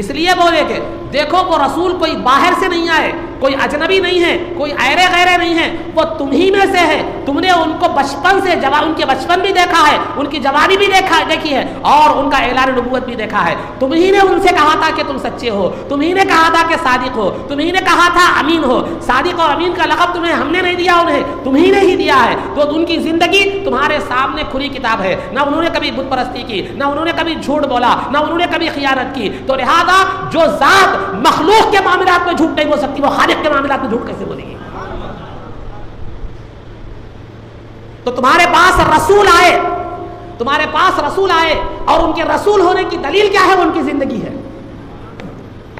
اس لیے بولے کہ دیکھو وہ رسول کوئی باہر سے نہیں آئے، کوئی اجنبی نہیں ہے، کوئی ایرے غیرے نہیں ہے، وہ تم ہی میں سے ہے. تم نے ان کو بچپن سے ان کے بچپن بھی دیکھا ہے، ان کی جوانی بھی دیکھی ہے، اور ان کا اعلان نبوت بھی دیکھا ہے. تم ہی نے ان سے کہا تھا کہ تم سچے ہو، تم ہی نے کہا تھا کہ صادق ہو، تم ہی نے کہا تھا امین ہو. صادق اور امین کا لقب تمہیں ہم نے نہیں دیا، انہیں تم ہی نے ہی دیا ہے. تو ان کی زندگی تمہارے سامنے کھلی کتاب ہے، نہ انہوں نے کبھی بت پرستی کی، نہ انہوں نے کبھی جھوٹ بولا، نہ انہوں نے کبھی خیانت کی. تو لہذا جو ذات مخلوق کے معاملات میں جھوٹ نہیں بول سکتی، وہ خالق کے معاملات میں جھوٹ کیسے بولے گی؟ تو تمہارے پاس رسول آئے، تمہارے پاس رسول آئے، اور ان کے رسول ہونے کی دلیل کیا ہے؟ وہ ان کی زندگی ہے.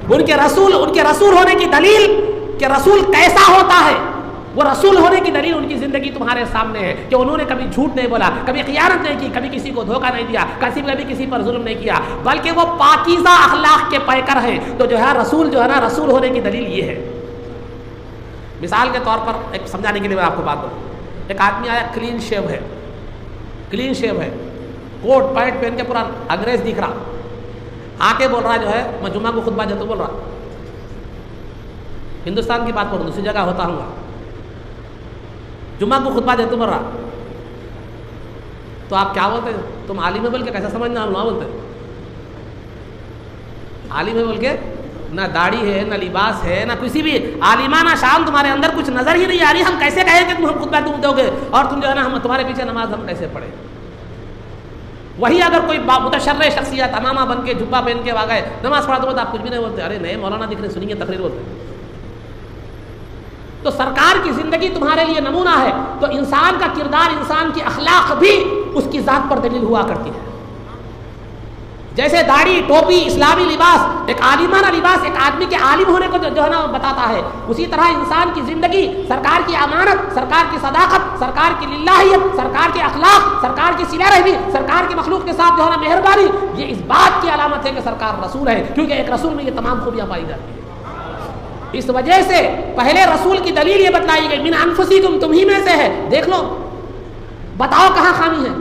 ان کے رسول ہونے کی دلیل کہ رسول کیسا ہوتا ہے، وہ رسول ہونے کی دلیل ان کی زندگی تمہارے سامنے ہے کہ انہوں نے کبھی جھوٹ نہیں بولا، کبھی خیانت نہیں کی، کبھی کسی کو دھوکہ نہیں دیا، کبھی کسی پر ظلم نہیں کیا، بلکہ وہ پاکیزہ اخلاق کے پیکر ہیں. تو جو ہے رسول رسول ہونے کی دلیل یہ ہے. مثال کے طور پر ایک سمجھانے کے لیے میں آپ کو بات کروں. ایک آدمی آیا، کلین شیو ہے، کوٹ پینٹ پہن کے پورا انگریز دکھ رہا، آ کے بول رہا جو ہے میں جمعہ کو خطبہ دیتا بول رہا. ہندوستان کی بات کروں، دوسری جگہ ہوتا ہوں گا، جمعہ کو خطبہ دیتا بول رہا. تو آپ کیا بولتے ہیں؟ تم عالم ہے بول کے کیسا سمجھنا؟ ہم بولتے ہیں عالم ہے بول کے نہ داڑھی ہے، نہ لباس ہے، نہ کسی بھی عالمانہ شان تمہارے اندر کچھ نظر ہی نہیں آ رہی. ہم کیسے کہیں کہ تم ہم خطبہ تم دو گے اور تم جو ہے نا ہم تمہارے پیچھے نماز ہم کیسے پڑھیں؟ وہی اگر کوئی متشرع شخصیت امامہ بن کے جبہ پہن کے آ گئے نماز پڑھا تو آپ کچھ بھی نہیں بولتے، ارے نئے مولانا دکھ رہے سنیں گے تقریر بولتے. تو سرکار کی زندگی تمہارے لیے نمونہ ہے. تو انسان کا کردار، انسان کی اخلاق بھی اس کی ذات پر دلیل ہوا کرتی ہے. جیسے داڑھی، ٹوپی، اسلامی لباس ایک عالمانہ لباس ایک آدمی کے عالم ہونے کو جو ہے نا بتاتا ہے، اسی طرح انسان کی زندگی سرکار کی امانت، سرکار کی صداقت، سرکار کی للہیت، سرکار کے اخلاق، سرکار کی صلہ رحمی، سرکار کے مخلوق کے ساتھ جو ہے نا مہربانی، یہ اس بات کی علامت ہے کہ سرکار رسول ہے، کیونکہ ایک رسول میں یہ تمام خوبیاں پائی جاتی ہیں. اس وجہ سے پہلے رسول کی دلیل یہ بتلائی گئی، من انفسکم، تم ہی میں سے ہے. دیکھ لو، بتاؤ کہاں خامی ہے.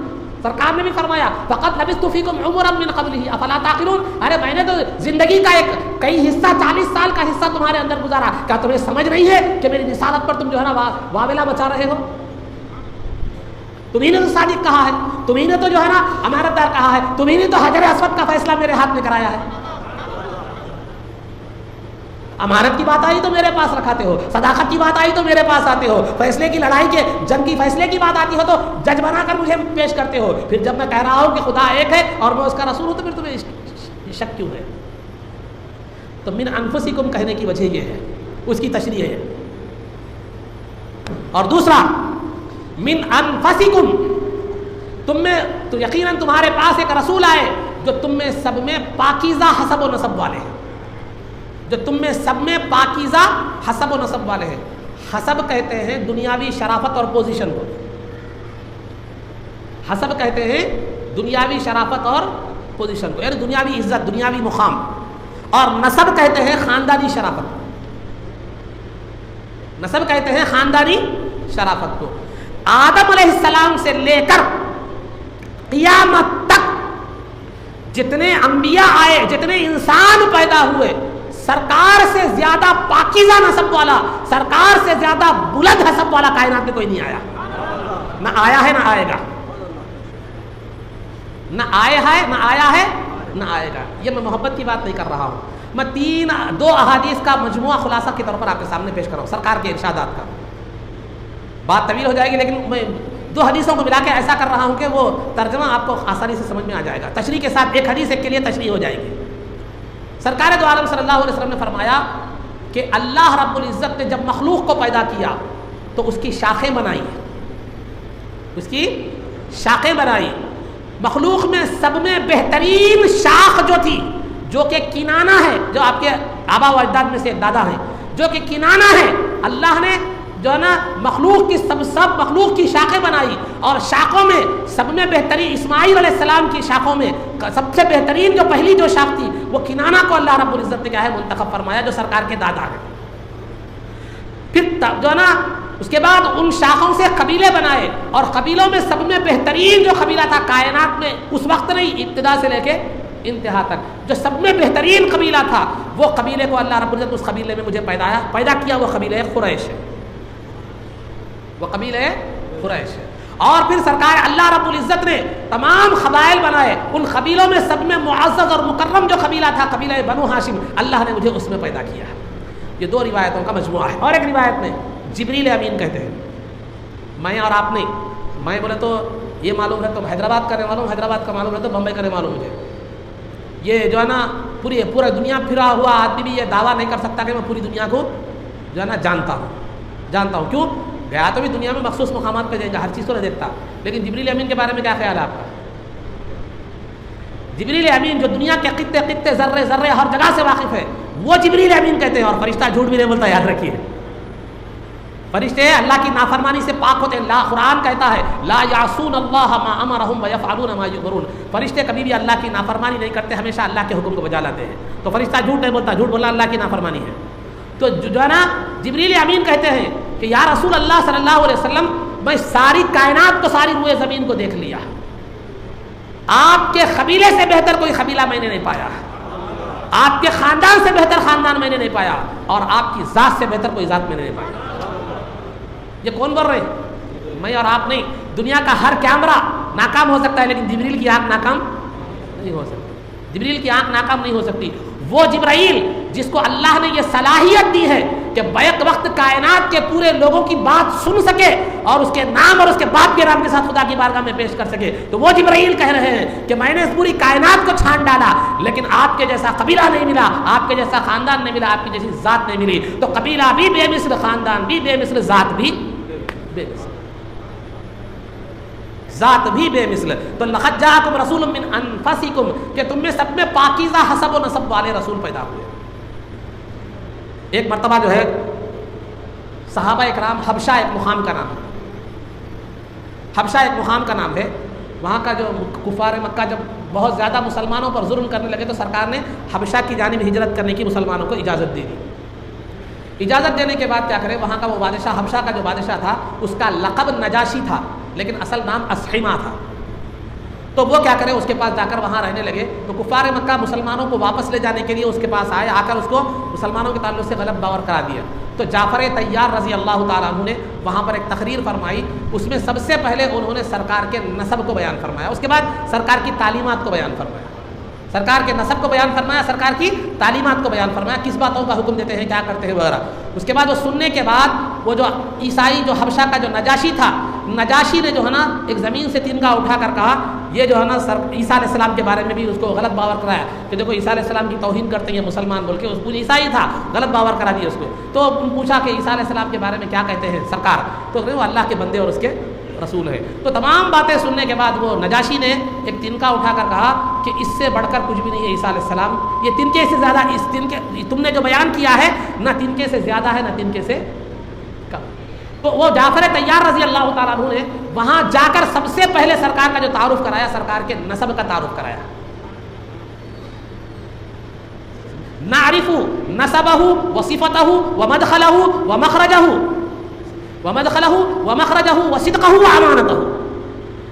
سرکار نے بھی فرمایا فقط لبثت فیکم عمرا من قبلہ افلا تعقلون، ارے میں نے تو زندگی کا ایک کئی حصہ 40 سال کا حصہ تمہارے اندر گزارا، کیا تمہیں سمجھ نہیں ہے کہ میری رسالت پر تم جو ہے نا واویلا بچا رہے ہو؟ تمہیں نے تو صادق کہا ہے، تمہیں نے تو جو ہے نا امانت دار کہا ہے، تمہیں نے تو حجر اسود کا فیصلہ میرے ہاتھ میں کرایا ہے. امانت کی بات آئی تو میرے پاس رکھاتے ہو، صداقت کی بات آئی تو میرے پاس آتے ہو، فیصلے کی لڑائی کے جنگ کی فیصلے کی بات آتی ہو تو جج بنا کر مجھے پیش کرتے ہو. پھر جب میں کہہ رہا ہوں کہ خدا ایک ہے اور میں اس کا رسول ہوں تو پھر تمہیں شک کیوں ہے؟ تو من انفسکم کہنے کی وجہ یہ ہے، اس کی تشریح ہے. اور دوسرا من انفسکم، تم میں تو یقیناً تمہارے پاس ایک رسول آئے جو تم میں سب میں پاکیزہ حسب و نسب والے ہیں، جو تم میں سب میں پاکیزہ حسب و نسب والے ہیں۔ حسب کہتے ہیں دنیاوی شرافت اور پوزیشن کو، حسب کہتے ہیں دنیاوی شرافت اور پوزیشن کو، یعنی دنیاوی عزت، دنیاوی مقام، اور نسب کہتے ہیں خاندانی شرافت، نسب کہتے ہیں خاندانی شرافت کو۔ آدم علیہ السلام سے لے کر قیامت تک جتنے انبیاء آئے، جتنے انسان پیدا ہوئے، سرکار سے زیادہ پاکیزہ نسب والا، سرکار سے زیادہ بلند حسب والا کائنات میں کوئی نہیں آیا، نہ آیا ہے نہ آئے گا، نہ آیا ہے نہ آیا ہے نہ آئے گا۔ یہ میں محبت کی بات نہیں کر رہا ہوں، میں دو احادیث کا مجموعہ خلاصہ کے طور پر آپ کے سامنے پیش کر رہا ہوں، سرکار کے ارشادات کا۔ بات طویل ہو جائے گی، لیکن میں دو حدیثوں کو ملا کے ایسا کر رہا ہوں کہ وہ ترجمہ آپ کو آسانی سے سمجھ میں آ جائے گا، تشریح کے ساتھ ایک حدیث ایک کے لیے تشریح ہو جائے گی۔ سرکار دو عالم صلی اللہ علیہ وسلم نے فرمایا کہ اللہ رب العزت نے جب مخلوق کو پیدا کیا تو اس کی شاخیں بنائی، اس کی شاخیں بنائی۔ مخلوق میں سب میں بہترین شاخ جو تھی، جو کہ کنانہ ہے، جو آپ کے آبا و اجداد میں سے دادا ہیں، جو کہ کنانہ ہے، اللہ نے جو ہے نا مخلوق کی سب مخلوق کی شاخیں بنائی، اور شاخوں میں سب میں بہترین اسماعیل علیہ السلام کی شاخوں میں سب سے بہترین جو پہلی جو شاخ تھی وہ کنانہ کو اللہ رب العزت نے کیا ہے منتخب فرمایا، جو سرکار کے دادا ہے۔ پھر جو ہے نا اس کے بعد ان شاخوں سے قبیلے بنائے، اور قبیلوں میں سب میں بہترین جو قبیلہ تھا کائنات میں اس وقت نہیں، ابتدا سے لے کے انتہا تک جو سب میں بہترین قبیلہ تھا، وہ قبیلے کو اللہ رب العزت اس قبیلے میں مجھے پیدا کیا، وہ قبیلہ قریش ہے، وہ قبیلہ قریش ہے۔ اور پھر سرکار اللہ رب العزت نے تمام قبائل بنائے، ان قبیلوں میں سب میں معزز اور مکرم جو قبیلہ تھا قبیلہ بنو ہاشم، اللہ نے مجھے اس میں پیدا کیا ہے۔ یہ دو روایتوں کا مجموعہ ہے۔ اور ایک روایت میں جبریل امین کہتے ہیں، میں اور آپ نہیں، میں بولے تو یہ معلوم ہے، تو حیدرآباد کا نہیں معلوم، حیدرآباد کا معلوم ہے تو بمبئی کا نہیں معلوم مجھے۔ یہ جو ہے نا پورا دنیا پھرا ہوا آدمی بھی یہ دعویٰ نہیں کر سکتا کہ میں پوری دنیا کو جو ہے نا جانتا ہوں۔ کیوں؟ گیا تو بھی دنیا میں مخصوص مقامات پہ جائیں گا، ہر چیز کو نہیں دیکھتا، لیکن جبریل امین کے بارے میں کیا خیال ہے آپ کا؟ جبریل امین جو دنیا کے خطے ذرے ہر جگہ سے واقف ہے، وہ جبریل امین کہتے ہیں۔ اور فرشتہ جھوٹ بھی نہیں بولتا، یاد رکھیے، فرشتے اللہ کی نافرمانی سے پاک ہوتے ہیں۔ قرآن کہتا ہے لا یعصون اللہ ما امرهم ویفعلون ما یؤمرون، فرشتے کبھی بھی اللہ کی نافرمانی نہیں کرتے، ہمیشہ اللہ کے حکم کو بجا لاتے ہیں۔ تو فرشتہ جھوٹ نہیں بولتا، جھوٹ بولنا اللہ کی نافرمانی ہے۔ تو جو ہے نا جبریل امین کہتے ہیں کہ یا رسول اللہ صلی اللہ علیہ وسلم، میں ساری کائنات کو، ساری روئے زمین کو دیکھ لیا، آپ کے قبیلے سے بہتر کوئی قبیلہ میں نے نہیں پایا، آپ کے خاندان سے بہتر خاندان میں نے نہیں پایا، اور آپ کی ذات سے بہتر کوئی ذات میں نے نہیں پایا۔ یہ کون بول رہے ہیں؟ میں اور آپ نہیں۔ دنیا کا ہر کیمرہ ناکام ہو سکتا ہے، لیکن جبریل کی آنکھ ناکام نہیں ہو سکتی، جبریل کی آنکھ ناکام نہیں ہو سکتی۔ وہ جبرائیل جس کو اللہ نے یہ صلاحیت دی ہے کہ بیک وقت کائنات کے پورے لوگوں کی بات سن سکے اور اس کے نام اور اس کے باپ کے نام کے ساتھ خدا کی بارگاہ میں پیش کر سکے، تو وہ جبرائیل کہہ رہے ہیں کہ میں نے اس پوری کائنات کو چھان ڈالا، لیکن آپ کے جیسا قبیلہ نہیں ملا، آپ کے جیسا خاندان نہیں ملا، آپ کی جیسی ذات نہیں ملی۔ تو قبیلہ بھی بے مثل، خاندان بھی بے مثل، ذات بھی بے مثل، ذات بھی بے مثل۔ تو لقد جاءکم رسول من انفسکم، کہ تم میں سب میں پاکیزہ حسب و نسب والے رسول پیدا ہوئے۔ ایک مرتبہ جو ہے صحابہ اکرام، حبشہ ایک مقام کا نام ہے، حبشہ ایک مقام کا نام ہے، وہاں کا جو کفار مکہ جب بہت زیادہ مسلمانوں پر ظلم کرنے لگے تو سرکار نے حبشہ کی جانب ہجرت کرنے کی مسلمانوں کو اجازت دے دی۔ اجازت دینے کے بعد کیا کرے، وہاں کا وہ بادشاہ، حبشہ کا جو بادشاہ تھا، اس کا لقب نجاشی تھا، لیکن اصل نام اسحمہ تھا۔ تو وہ کیا کرے، اس کے پاس جا کر وہاں رہنے لگے۔ تو کفار مکہ مسلمانوں کو واپس لے جانے کے لیے اس کے پاس آئے، آ کر اس کو مسلمانوں کے تعلق سے غلط باور کرا دیا۔ تو جعفر طیار رضی اللہ تعالیٰ عنہ نے وہاں پر ایک تقریر فرمائی، اس میں سب سے پہلے انہوں نے سرکار کے نسب کو بیان فرمایا، اس کے بعد سرکار کی تعلیمات کو بیان فرمایا، سرکار کے نسب کو بیان فرمایا، سرکار کی تعلیمات کو بیان فرمایا، کس باتوں کا حکم دیتے ہیں، کیا کرتے ہیں وغیرہ۔ اس کے بعد وہ سننے کے بعد وہ جو عیسائی جو حبشہ کا جو نجاشی تھا، نجاشی نے جو ہے نا ایک زمین سے تنگا اٹھا کر کہا، یہ جو ہے نا عیسیٰ علیہ السلام کے بارے میں بھی اس کو غلط باور کرایا کہ دیکھو عیسیٰ علیہ السلام کی توہین کرتے ہیں مسلمان بول کے، اس پوری عیسائی تھا، غلط باور کرا دیا اس کو۔ تو پوچھا کہ عیسیٰ علیہ السلام کے بارے میں کیا کہتے ہیں سرکار، تو وہ اللہ کے بندے اور اس کے رسول ہے. تو تمام باتیں سننے کے بعد وہ نجاشی نے ایک تنکا اٹھا کر کہا کہ اس سے بڑھ کر کچھ بھی نہیں ہے عیسیٰ علیہ السلام, یہ تنکے سے زیادہ, اس تنکے تم نے جو بیان کیا ہے نہ تنکے سے زیادہ ہے نہ تنکے سے کم. تو وہ جعفر طیار رضی اللہ تعالیٰ عنہ نے وہاں جا کر سب سے پہلے سرکار کا جو تعارف کرایا, سرکار کے نسب کا تعارف کرایا. نعرف نسبہ وصفتہ ومدخلہ ومخرجہ وصدقہ وامانتہ.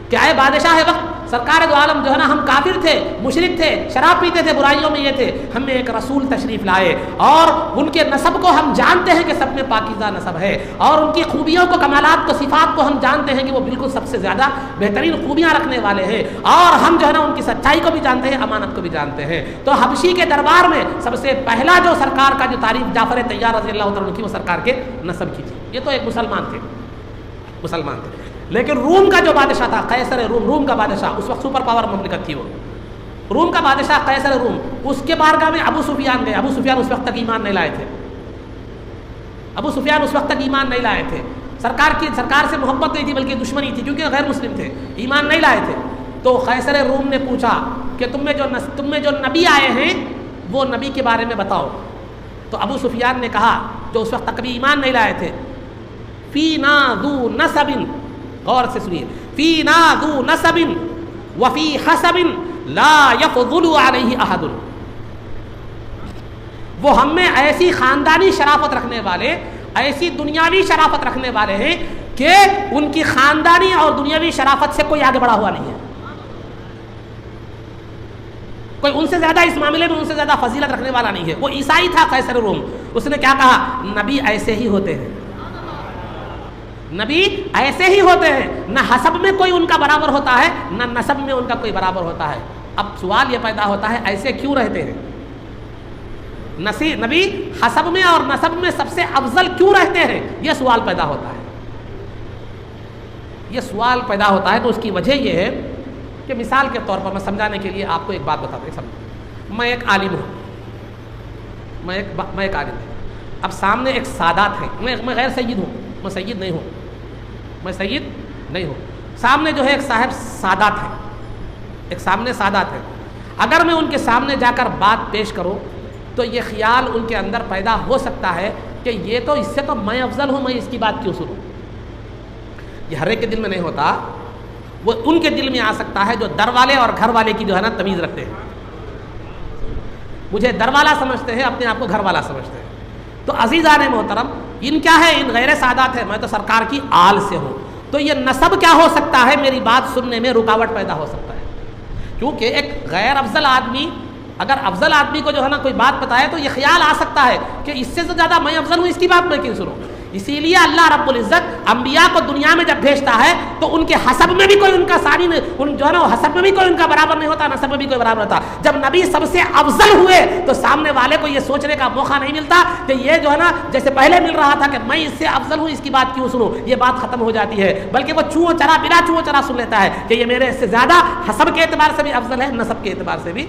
کیا ہے بادشاہ وقت سرکار دو عالم جو ہے نا, ہم کافر تھے, مشرک تھے, شراب پیتے تھے, برائیوں میں یہ تھے, ہم میں ایک رسول تشریف لائے اور ان کے نسب کو ہم جانتے ہیں کہ سب میں پاکیزہ نسب ہے, اور ان کی خوبیوں کو, کمالات کو, صفات کو ہم جانتے ہیں کہ وہ بالکل سب سے زیادہ بہترین خوبیاں رکھنے والے ہیں, اور ہم جو ہے نا ان کی سچائی کو بھی جانتے ہیں, امانت کو بھی جانتے ہیں. تو حبشی کے دربار میں سب سے پہلا جو سرکار کا جو تعریف جعفر طیار رضی اللہ تعالیٰ عنہ کی, وہ سرکار کے نسب کی تھی. یہ تو ایک مسلمان تھے. لیکن روم کا جو بادشاہ تھا, قیصر روم, روم کا بادشاہ, اس وقت سپر پاور مملکت تھی وہ, روم کا بادشاہ قیصر روم, اس کے بارگاہ میں ابو سفیان گئے. ابو سفیان اس وقت تک ایمان نہیں لائے تھے. سرکار سے محبت نہیں تھی بلکہ دشمنی تھی, کیونکہ غیر مسلم تھے, ایمان نہیں لائے تھے. تو قیصر روم نے پوچھا کہ تم میں جو نبی آئے ہیں وہ نبی کے بارے میں بتاؤ. تو ابو سفیان نے کہا, جو اس وقت تک بھی ایمان نہیں لائے تھے, فینا ذو نسب, غور سے سنیے, فینا ذو نسب وفی حسب لا یفضل علیہ احد. وہ ہم میں ایسی خاندانی شرافت رکھنے والے, ایسی دنیاوی شرافت رکھنے والے ہیں کہ ان کی خاندانی اور دنیاوی شرافت سے کوئی آگے بڑھا ہوا نہیں ہے. کوئی ان سے زیادہ اس معاملے میں ان سے زیادہ فضیلت رکھنے والا نہیں ہے. وہ عیسائی تھا قیصر روم, اس نے کیا کہا, نبی ایسے ہی ہوتے ہیں, نبی ایسے ہی ہوتے ہیں, نہ حسب میں کوئی ان کا برابر ہوتا ہے نہ نسب میں ان کا کوئی برابر ہوتا ہے. اب سوال یہ پیدا ہوتا ہے, ایسے کیوں رہتے ہیں؟ نبی حسب میں اور نسب میں سب سے افضل کیوں رہتے ہیں؟ یہ سوال پیدا ہوتا ہے. تو اس کی وجہ یہ ہے کہ مثال کے طور پر میں سمجھانے کے لیے آپ کو ایک بات بتا دوں. میں ایک عالم ہوں, میں ایک عالم ہوں. اب سامنے ایک سادات ہے, میں غیر سید ہوں, میں سید نہیں ہوں. سامنے جو ہے ایک صاحب سادات ہے, ایک سامنے سادات ہے. اگر میں ان کے سامنے جا کر بات پیش کروں تو یہ خیال ان کے اندر پیدا ہو سکتا ہے کہ یہ تو اس سے تو میں افضل ہوں, میں اس کی بات کیوں سنوں. یہ ہر ایک کے دل میں نہیں ہوتا, وہ ان کے دل میں آ سکتا ہے جو در والے اور گھر والے کی جو ہے نا تمیز رکھتے ہیں. مجھے در والا سمجھتے ہیں, اپنے آپ کو گھر والا سمجھتے ہیں. تو عزیزان محترم, ان کیا ہے, ان غیر سادات ہے, میں تو سرکار کی آل سے ہوں. تو یہ نسب کیا ہو سکتا ہے, میری بات سننے میں رکاوٹ پیدا ہو سکتا ہے. کیونکہ ایک غیر افضل آدمی اگر افضل آدمی کو جو ہے نا کوئی بات بتائے تو یہ خیال آ سکتا ہے کہ اس سے زیادہ میں افضل ہوں, اس کی بات میں کیوں سنوں. اسی لیے اللہ رب العزت انبیاء کو دنیا میں جب بھیجتا ہے تو ان کے حسب میں بھی کوئی ان کا ثانی نہیں, جو ہے نا حسب میں بھی کوئی ان کا برابر نہیں ہوتا, نسب میں بھی کوئی برابر ہوتا. جب نبی سب سے افضل ہوئے تو سامنے والے کو یہ سوچنے کا موقع نہیں ملتا کہ یہ جو ہے نا جیسے پہلے مل رہا تھا کہ میں اس سے افضل ہوں, اس کی بات کیوں سنوں. یہ بات ختم ہو جاتی ہے, بلکہ وہ چوں چرا بلا چوں چرا سن لیتا ہے کہ یہ میرے سے زیادہ حسب کے اعتبار سے بھی افضل ہے, نسب کے اعتبار سے بھی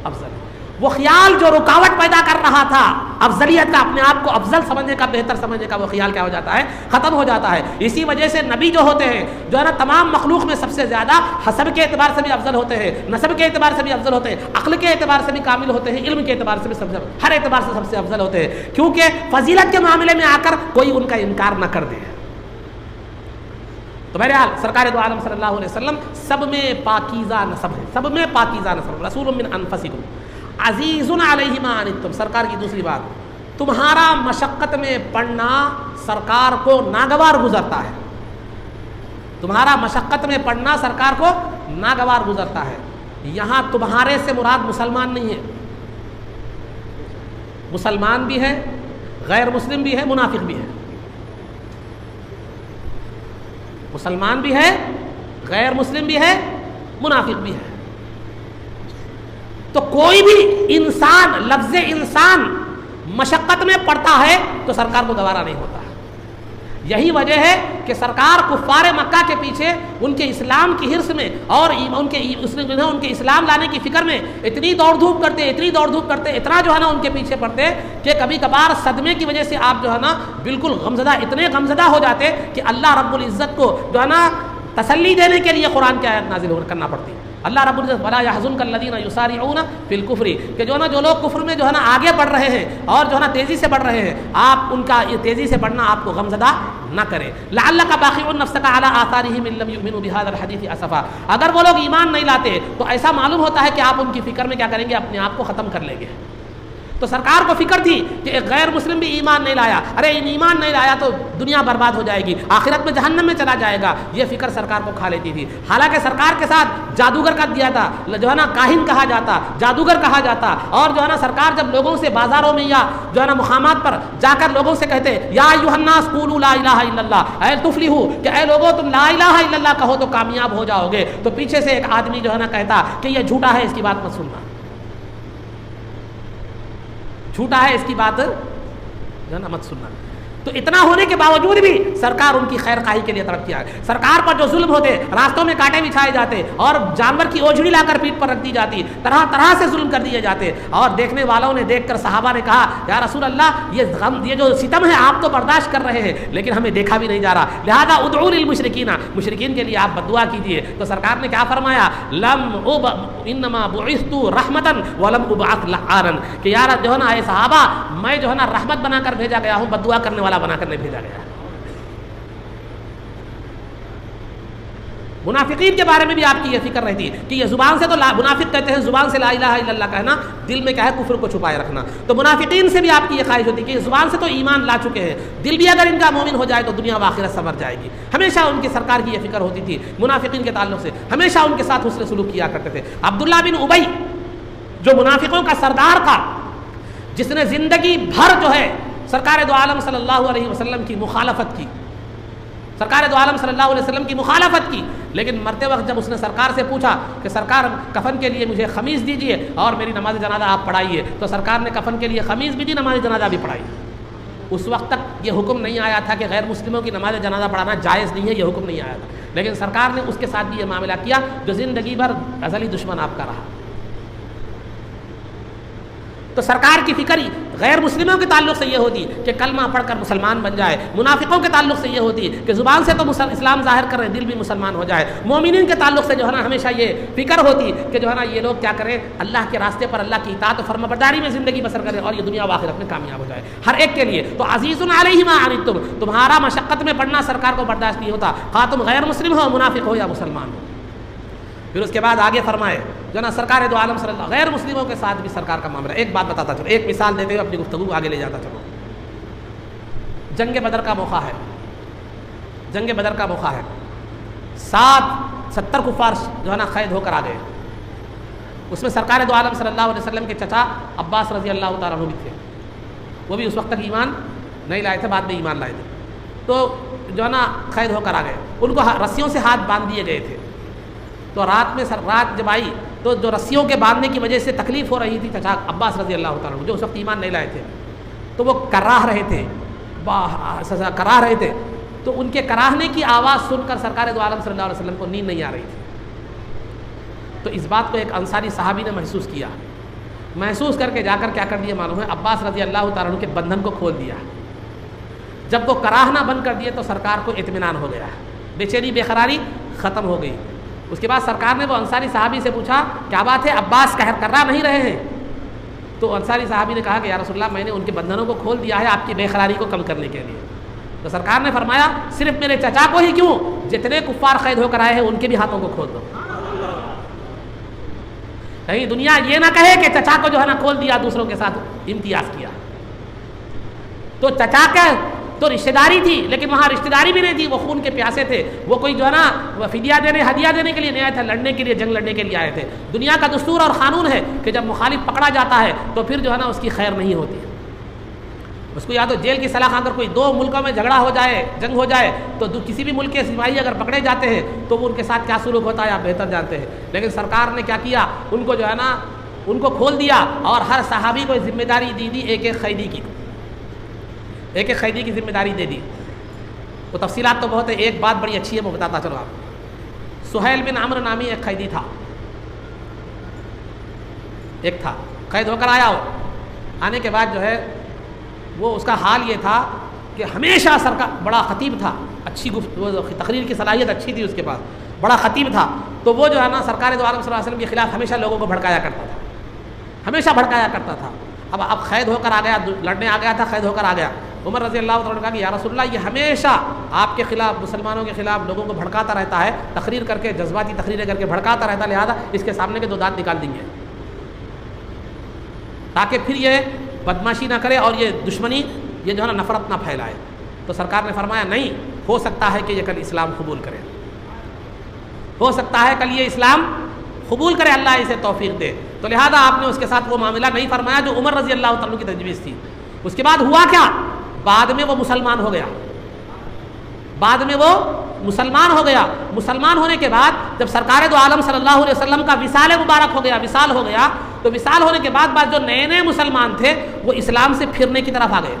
افضل ہے. وہ خیال جو رکاوٹ پیدا کر رہا تھا افضلیت کا, اپنے آپ کو افضل سمجھنے کا, بہتر سمجھنے کا, وہ خیال کیا ہو جاتا ہے, ختم ہو جاتا ہے. اسی وجہ سے نبی جو ہوتے ہیں جو ہے نا تمام مخلوق میں سب سے زیادہ حسب کے اعتبار سے بھی افضل ہوتے ہیں, نسب کے اعتبار سے بھی افضل ہوتے ہیں, عقل کے اعتبار سے بھی کامل ہوتے ہیں, علم کے اعتبار سے بھی ہر اعتبار سے سب سے افضل ہوتے ہیں. کیونکہ فضیلت کے معاملے میں آ کر کوئی ان کا انکار نہ کر دے. تو بہرحال سرکار دو عالم صلی اللہ علیہ وسلم سب میں پاکیزہ نسب ہے, سب میں پاکیزہ نسب. رسول من انفسکم عزیز علیہ ما عنتم. سرکار کی دوسری بات, تمہارا مشقت میں پڑنا سرکار کو ناگوار گزرتا ہے. تمہارا مشقت میں پڑنا سرکار کو ناگوار گزرتا ہے. یہاں تمہارے سے مراد مسلمان نہیں ہے, مسلمان بھی ہے, غیر مسلم بھی ہے, منافق بھی ہے. مسلمان بھی ہے, غیر مسلم بھی ہے, منافق بھی ہے. تو کوئی بھی انسان, لفظ انسان مشقت میں پڑتا ہے تو سرکار کو گوارا نہیں ہوتا. یہی وجہ ہے کہ سرکار کفار مکہ کے پیچھے ان کے اسلام کی حرص میں اور ان کے اسلام لانے کی فکر میں اتنی دوڑ دھوپ کرتے اتنا جو ہے نا ان کے پیچھے پڑتے کہ کبھی کبھار صدمے کی وجہ سے آپ جو ہے نا بالکل اتنے غمزدہ ہو جاتے کہ اللہ رب العزت کو جو ہے نا تسلی دینے کے لیے قرآن کی آیت نازل کرنا پڑتی. اللہ رب العزت ولا يحزنك الذين يسارعون في الكفر کہ جو ہے نا جو لوگ کفر میں جو ہے نا آگے بڑھ رہے ہیں اور جو ہے نا تیزی سے بڑھ رہے ہیں، آپ ان کا یہ تیزی سے بڑھنا آپ کو غمزدہ نہ کرے. لعلك باخع نفسك على آثارهم ان لم يؤمنوا بهذا الحديث اسفا. اگر وہ لوگ ایمان نہیں لاتے تو ایسا معلوم ہوتا ہے کہ آپ ان کی فکر میں کیا کریں گے، اپنے آپ کو ختم کر لیں گے. تو سرکار کو فکر تھی کہ ایک غیر مسلم بھی ایمان نہیں لایا، ارے ایمان نہیں لایا تو دنیا برباد ہو جائے گی، آخرت میں جہنم میں چلا جائے گا، یہ فکر سرکار کو کھا لیتی تھی. حالانکہ سرکار کے ساتھ جادوگر کا دیا تھا، جو ہے نا کاہن کہا جاتا، جادوگر کہا جاتا. اور جو ہے نا سرکار جب لوگوں سے بازاروں میں یا جو ہے نا مقامات پر جا کر لوگوں سے کہتے یا ایھا الناس قولوا لا الہ الا اللہ اے تفلحوا، کہ اے لوگوں تم لا الہ الا اللہ کہو تو کامیاب ہو جاؤ گے، تو پیچھے سے ایک آدمی جو ہے نا کہتا کہ یہ جھوٹا ہے، اس کی بات مت سننا، جھوٹا ہے، اس کی بات جو ہے نا مت سننا. تو اتنا ہونے کے باوجود بھی سرکار ان کی خیر خواہی کے لیے تڑپ کیا. سرکار پر جو ظلم ہوتے، راستوں میں کانٹے بچھائے جاتے اور جانور کی اوجھڑی لا کر پیٹ پر رکھ دی جاتی، طرح طرح سے ظلم کر دیے جاتے. اور دیکھنے والوں نے دیکھ کر صحابہ نے کہا یا رسول اللہ یہ جو ستم ہے آپ تو برداشت کر رہے ہیں لیکن ہمیں دیکھا بھی نہیں جا رہا، لہذا ادعوا للمشرکین، مشرکین کے لیے آپ بد دعا کیجیے. تو سرکار نے کیا فرمایا، انما بعثت رحمتا ولم ابعث لعانا، کہ یار جو ہے نا اے صحابہ میں جو ہے نا رحمت بنا کر بھیجا گیا ہوں، بد دعا کرنے والا بنا کر نہیں بھیجا گیا. منافقین کے بارے میں بھی آپ کی یہ فکر رہتی ہے کہ یہ زبان سے تو منافق کہتے ہیں، زبان سے لا الہ الا اللہ کہنا، دل میں کیا ہے کفر کو چھپائے رکھنا. تو منافقین سے بھی آپ کی یہ خواہش ہوتی ہے کہ زبان سے تو ایمان لا چکے ہیں، دل بھی اگر ان کا مومن ہو جائے تو دنیا و آخرت سنور جائے گی. ہمیشہ ان کی سرکار کی یہ فکر ہوتی تھی منافقین کے تعلق سے، ہمیشہ ان کے ساتھ حسن سلوک کیا کرتے تھے. عبداللہ بن ابی جو منافقوں کا سردار تھا، جس نے زندگی بھر جو ہے سرکار دو عالم صلی اللہ علیہ وسلم کی مخالفت کی، سرکار دو عالم صلی اللہ علیہ وسلم کی مخالفت کی، لیکن مرتے وقت جب اس نے سرکار سے پوچھا کہ سرکار کفن کے لیے مجھے خمیس دیجئے اور میری نماز جنازہ آپ پڑھائیے، تو سرکار نے کفن کے لیے خمیس بھی دی، نماز جنازہ بھی پڑھائی. اس وقت تک یہ حکم نہیں آیا تھا کہ غیر مسلموں کی نماز جنازہ پڑھانا جائز نہیں ہے، یہ حکم نہیں آیا تھا، لیکن سرکار نے اس کے ساتھ بھی یہ معاملہ کیا جو زندگی بھر ازلی دشمن آپ کا رہا. تو سرکار کی فکر غیر مسلموں کے تعلق سے یہ ہوتی کہ کلمہ پڑھ کر مسلمان بن جائے، منافقوں کے تعلق سے یہ ہوتی کہ زبان سے تو اسلام ظاہر کر رہے دل بھی مسلمان ہو جائے. مومنین کے تعلق سے جو ہے نا ہمیشہ یہ فکر ہوتی کہ جو ہے نا یہ لوگ کیا کریں، اللہ کے راستے پر اللہ کی اطاعت و فرما برداری میں زندگی بسر کریں اور یہ دنیا و آخرت میں کامیاب ہو جائے ہر ایک کے لیے. تو عزیز علیہ ما عنتم، تمہارا مشقت میں پڑنا سرکار کو برداشت نہیں ہوتا، خواہ تم غیر مسلم ہو، منافق ہو یا مسلمان ہو. پھر اس کے بعد آگے فرمائے جو نا سرکار دو عالم صلی اللہ غیر مسلموں کے ساتھ بھی سرکار کا معاملہ. ایک بات بتاتا چلو، ایک مثال دیتے ہوئے اپنی گفتگو کو آگے لے جاتا چلو. جنگ بدر کا موقع ہے، جنگ بدر کا موقع ہے، 70 کفار جو ہے نا قید ہو کر آ گئے. اس میں سرکار دو عالم صلی اللہ علیہ وسلم کے چچا عباس رضی اللہ تعالیٰ عنہ بھی تھے، وہ بھی اس وقت تک ایمان نہیں لائے تھے، بعد میں ایمان لائے تھے. تو جو ہے نا قید ہو کر آ گئے، ان کو رسیوں سے ہاتھ باندھ دیے گئے تھے. تو رات جب آئی تو جو رسیوں کے باندھنے کی وجہ سے تکلیف ہو رہی تھی چچا عباس رضی اللہ تعالیٰ عنہ جو اس وقت ایمان نہیں لائے تھے، تو وہ کراہ رہے تھے. تو ان کے کراہنے کی آواز سن کر سرکار دو عالم صلی اللہ علیہ وسلم کو نیند نہیں آ رہی تھی. تو اس بات کو ایک انصاری صحابی نے محسوس کیا، محسوس کر کے جا کر کیا کر دیا معلوم ہے، عباس رضی اللہ تعالیٰ عنہ کے بندھن کو کھول دیا. جب وہ کراہنا بند کر دیے تو سرکار کو اطمینان ہو گیا، بے چینی بے قراری ختم ہو گئی. اس کے بعد سرکار نے وہ انصاری صحابی سے پوچھا کیا بات ہے، عباس قہر کرا نہیں رہے ہیں؟ تو انصاری صحابی نے کہا کہ یا رسول اللہ میں نے ان کے بندھنوں کو کھول دیا ہے آپ کی بے قراری کو کم کرنے کے لیے. تو سرکار نے فرمایا صرف میرے چچا کو ہی کیوں، جتنے کفار قید ہو کر آئے ہیں ان کے بھی ہاتھوں کو کھول دو. کہیں دنیا یہ نہ کہے کہ چچا کو جو ہے نا کھول دیا، دوسروں کے ساتھ امتیاز کیا. تو چچا کا تو رشتہ داری تھی، لیکن وہاں رشتہ داری بھی نہیں تھی، وہ خون کے پیاسے تھے، وہ کوئی جو ہے نا فدیہ دینے ہدیہ دینے کے لیے نہیں آئے تھے، لڑنے کے لیے جنگ لڑنے کے لیے آئے تھے. دنیا کا دستور اور قانون ہے کہ جب مخالف پکڑا جاتا ہے تو پھر جو ہے نا اس کی خیر نہیں ہوتی. اس کو یا تو جیل کی سلاخ، اگر کوئی دو ملکوں میں جھگڑا ہو جائے، جنگ ہو جائے تو کسی بھی ملک کے سپاہی اگر پکڑے جاتے ہیں تو وہ ان کے ساتھ کیا سلوک ہوتا ہے آپ بہتر جانتے ہیں. لیکن سرکار نے کیا کیا، ان کو جو ہے نا ان کو کھول دیا اور ہر صحابی کو ذمہ داری دی ایک ایک قیدی کی ذمہ داری دے دی. وہ تفصیلات تو بہت ہے، ایک بات بڑی اچھی ہے وہ بتاتا چلو آپ. سہیل بن عمرو نامی ایک قیدی تھا، قید ہو کر آیا. وہ آنے کے بعد جو ہے وہ اس کا حال یہ تھا کہ ہمیشہ سرکار، بڑا خطیب تھا، اچھی تقریر کی صلاحیت اچھی تھی اس کے پاس، بڑا خطیب تھا. تو وہ جو ہے نا سرکار دو عالم صلی اللہ علیہ وسلم کے خلاف ہمیشہ لوگوں کو بھڑکایا کرتا تھا. اب قید ہو کر آ گیا، لڑنے آ گیا تھا، قید ہو کر آ گیا. عمر رضی اللہ عنہ نے کہا کہ یا رسول اللہ، یہ ہمیشہ آپ کے خلاف، مسلمانوں کے خلاف لوگوں کو بھڑکاتا رہتا ہے، تقریر کر کے، جذباتی تقریریں کر کے بھڑکاتا رہتا ہے، لہٰذا اس کے سامنے کے 2 دانت نکال دیں گے تاکہ پھر یہ بدماشی نہ کرے اور یہ دشمنی، یہ جو ہے نا نفرت نہ پھیلائے. تو سرکار نے فرمایا نہیں، ہو سکتا ہے کہ یہ کل اسلام قبول کرے، ہو سکتا ہے کل یہ اسلام قبول کرے، اللہ اسے توفیق دے. تو لہذا آپ نے اس کے ساتھ وہ معاملہ نہیں فرمایا جو عمر رضی اللہ عنہ کی تجویز تھی. اس کے بعد ہوا کیا؟ بعد میں وہ مسلمان ہو گیا. مسلمان ہونے کے بعد جب سرکار دو عالم صلی اللہ علیہ وسلم کا وصال مبارک ہو گیا، تو وصال ہونے کے بعد جو نئے مسلمان تھے وہ اسلام سے پھرنے کی طرف آ گئے.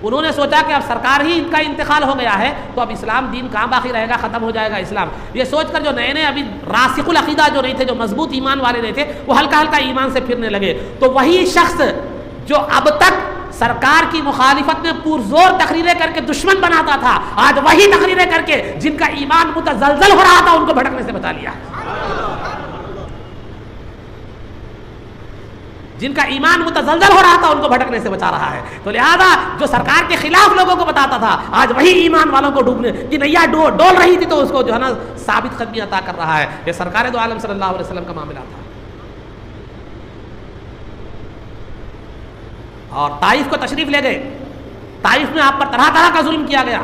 انہوں نے سوچا کہ اب سرکار ہی ان کا انتقال ہو گیا ہے تو اب اسلام دین کہاں باقی رہے گا، ختم ہو جائے گا اسلام. یہ سوچ کر جو نئے ابھی راسخ العقیدہ جو نہیں تھے، جو مضبوط ایمان والے نہیں تھے، وہ ہلکا ہلکا ایمان سے پھرنے لگے. تو وہی شخص جو اب تک سرکار کی مخالفت میں پرزور تقریریں کر کے دشمن بناتا تھا، آج وہی تقریریں کر کے جن کا ایمان متزلزل ہو رہا تھا ان کو بھٹکنے سے بچا لیا. جن کا ایمان متزلزل ہو رہا تھا ان کو بھٹکنے سے بچا رہا ہے. تو لہذا جو سرکار کے خلاف لوگوں کو بتاتا تھا، آج وہی ایمان والوں کو ڈوبنے کی نیا ڈول رہی تھی تو اس کو جو ہے نا ثابت قدمی عطا کر رہا ہے. یہ سرکار دو عالم صلی اللہ علیہ وسلم کا معاملہ تھا. اور طائف کو تشریف لے گئے. طائف میں آپ پر طرح طرح کا ظلم کیا گیا،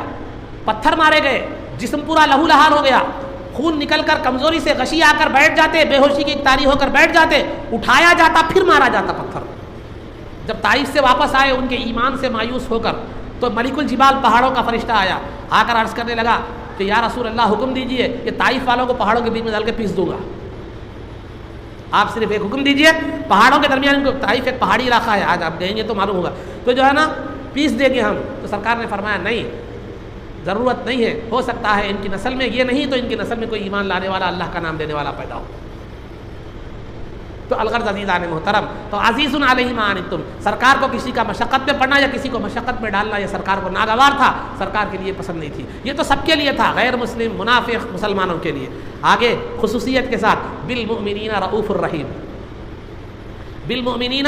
پتھر مارے گئے، جسم پورا لہو لہال ہو گیا، خون نکل کر کمزوری سے غشی آ کر بیٹھ جاتے، بے ہوشی کی طاری ہو کر بیٹھ جاتے، اٹھایا جاتا پھر مارا جاتا پتھر. جب طائف سے واپس آئے ان کے ایمان سے مایوس ہو کر، تو ملک الجبال پہاڑوں کا فرشتہ آیا، آ کر عرض کرنے لگا کہ یا رسول اللہ حکم دیجئے، یہ طائف والوں کو پہاڑوں کے بیچ میں ڈال کے پیس دوں گا. آپ صرف ایک حکم دیجئے، پہاڑوں کے درمیان ان کو، طائف ایک پہاڑی علاقہ ہے، آج آپ گئیں گے تو معلوم ہوگا، تو جو ہے نا پیس دیں گے ہم. تو سرکار نے فرمایا نہیں، ضرورت نہیں ہے، ہو سکتا ہے ان کی نسل میں یہ نہیں تو ان کی نسل میں کوئی ایمان لانے والا، اللہ کا نام لینے والا پیدا ہو. تو الغرض عزیزان محترم، تو عزیز علیہ ما عنتم، سرکار کو کسی کا مشقت میں پڑنا یا کسی کو مشقت میں ڈالنا یہ سرکار کو ناگوار تھا، سرکار کے لیے پسند نہیں تھی. یہ تو سب کے لیے تھا، غیر مسلم، منافق، مسلمانوں کے لیے. آگے خصوصیت کے ساتھ بالمؤمنین رؤوف الرحیم، بالمؤمنین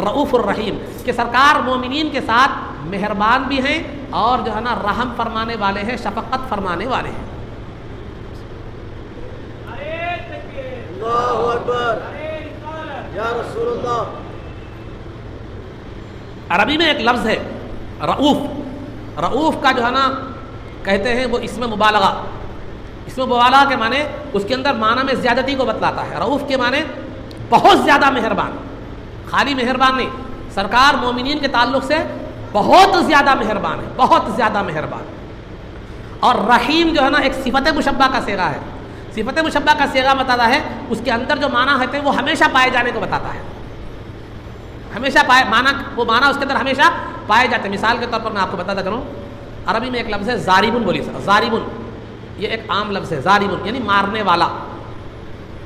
رؤوف الرحیم، کہ سرکار مومنین کے ساتھ مہربان بھی ہیں اور جو ہے نا رحم فرمانے والے ہیں، شفقت فرمانے والے ہیں. اللہ اکبر یا رسول اللہ. عربی میں ایک لفظ ہے رؤوف. رؤوف کا جو ہے نا کہتے ہیں وہ اسم مبالغہ. اسم مبالغہ کے معنی اس کے اندر معنی میں زیادتی کو بتلاتا ہے. رؤوف کے معنی بہت زیادہ مہربان، خالی مہربان نہیں، سرکار مومنین کے تعلق سے بہت زیادہ مہربان ہے، بہت زیادہ مہربان. اور رحیم جو ہے نا ایک صفت مشبہ کا صیغہ ہے. صفت مشبہ کا صیغہ بتاتا ہے اس کے اندر جو معنی ہوتے ہیں وہ ہمیشہ پائے جانے کو بتاتا ہے. ہمیشہ پائے معنی، وہ معنی اس کے اندر ہمیشہ پائے جاتے ہیں. مثال کے طور پر میں آپ کو بتاتا کروں، عربی میں ایک لفظ ہے زاربن. بولیے سر، زاربن یہ ایک عام لفظ ہے. زاربن یعنی مارنے والا.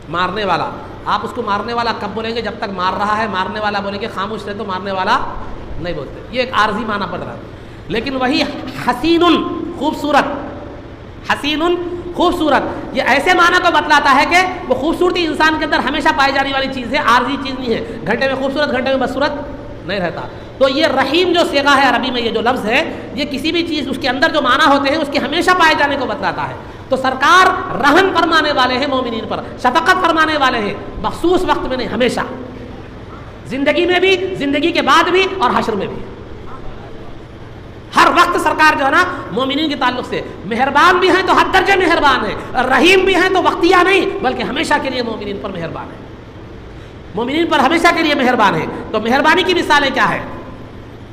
مارنے والا، آپ اس کو مارنے والا کب بولیں گے؟ جب تک مار رہا ہے. مارنے والا بولیں گے خاموش رہے تو مارنے والا نہیں بولتے. یہ ایک عارضی معنی پڑ رہا ہے. لیکن وہی حسین، خوبصورت، حسین خوبصورت، یہ ایسے معنی کو بتلاتا ہے کہ وہ خوبصورتی انسان کے اندر ہمیشہ پائی جانے والی چیز ہے، عارضی چیز نہیں ہے. گھنٹے میں خوبصورت، گھنٹے میں بدصورت نہیں رہتا. تو یہ رحیم جو صیغہ ہے عربی میں، یہ جو لفظ ہے، یہ کسی بھی چیز اس کے اندر جو معنی ہوتے ہیں اس کے ہمیشہ پائے جانے کو بتلاتا ہے. تو سرکار رحم فرمانے والے ہیں مومنین پر، شفقت فرمانے والے ہیں، مخصوص وقت میں نہیں، ہمیشہ، زندگی میں بھی، زندگی کے بعد بھی اور حشر میں بھی. ہر وقت سرکار جو ہے نا مومنین کے تعلق سے مہربان بھی ہیں تو حد درجے مہربان ہیں، رحیم بھی ہیں تو وقتیہ نہیں بلکہ ہمیشہ کے لیے مومنین پر مہربان ہے. مومنین پر ہمیشہ کے لیے مہربان ہے. تو مہربانی کی مثالیں کیا ہے،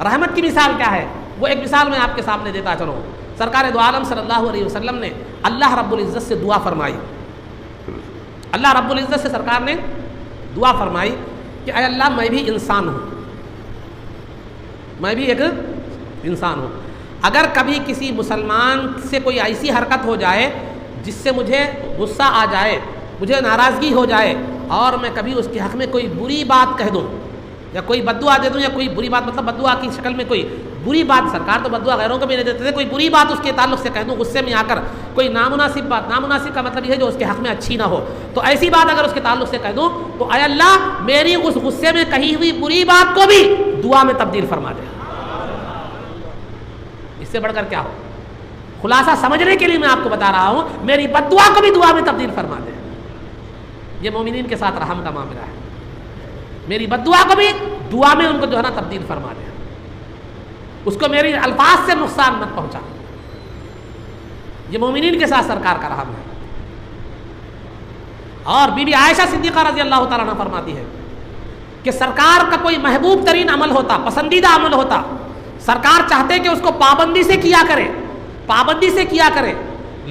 رحمت کی مثال کیا ہے، وہ ایک مثال میں آپ کے سامنے دیتا چلوں. سرکار دو عالم صلی اللہ علیہ وسلم نے اللہ رب العزت سے دعا فرمائی. اللہ رب العزت سے سرکار نے دعا فرمائی کہ اے اللہ میں بھی انسان ہوں، میں بھی ایک انسان ہوں، اگر کبھی کسی مسلمان سے کوئی ایسی حرکت ہو جائے جس سے مجھے غصہ آ جائے، مجھے ناراضگی ہو جائے، اور میں کبھی اس کے حق میں کوئی بری بات کہہ دوں یا کوئی بد دعا دے دوں، یا کوئی بری بات مطلب بد دعا کی شکل میں کوئی بری بات، سرکار تو بد دعا غیروں کو بھی نہیں دیتے تھے، کوئی بری بات اس کے تعلق سے کہہ دوں غصے میں آ کر، کوئی نامناسب بات، نامناسب کا مطلب یہ ہے جو اس کے حق میں اچھی نہ ہو، تو ایسی بات اگر اس کے تعلق سے کہہ دوں تو اے اللہ میری اس غصے میں کہی ہوئی بری بات کو بھی دعا میں تبدیل فرما دے۔ اس سے بڑھ کر کیا ہو؟ خلاصہ سمجھنے کے لیے میں آپ کو بتا رہا ہوں، میری بد دعا کو بھی دعا میں تبدیل فرما دے۔ یہ مومنین کے ساتھ رحم کا معاملہ ہے، میری بد دعا کو بھی دعا میں ان کو جو ہے نا تبدیل فرما دے، اس کو میری الفاظ سے نقصان مت پہنچا۔ یہ مومنین کے ساتھ سرکار کا رحم ہے۔ اور بی بی عائشہ صدیقہ رضی اللہ تعالیٰ عنہ فرماتی ہے کہ سرکار کا کوئی محبوب ترین عمل ہوتا، پسندیدہ عمل ہوتا، سرکار چاہتے کہ اس کو پابندی سے کیا کرے، پابندی سے کیا کرے،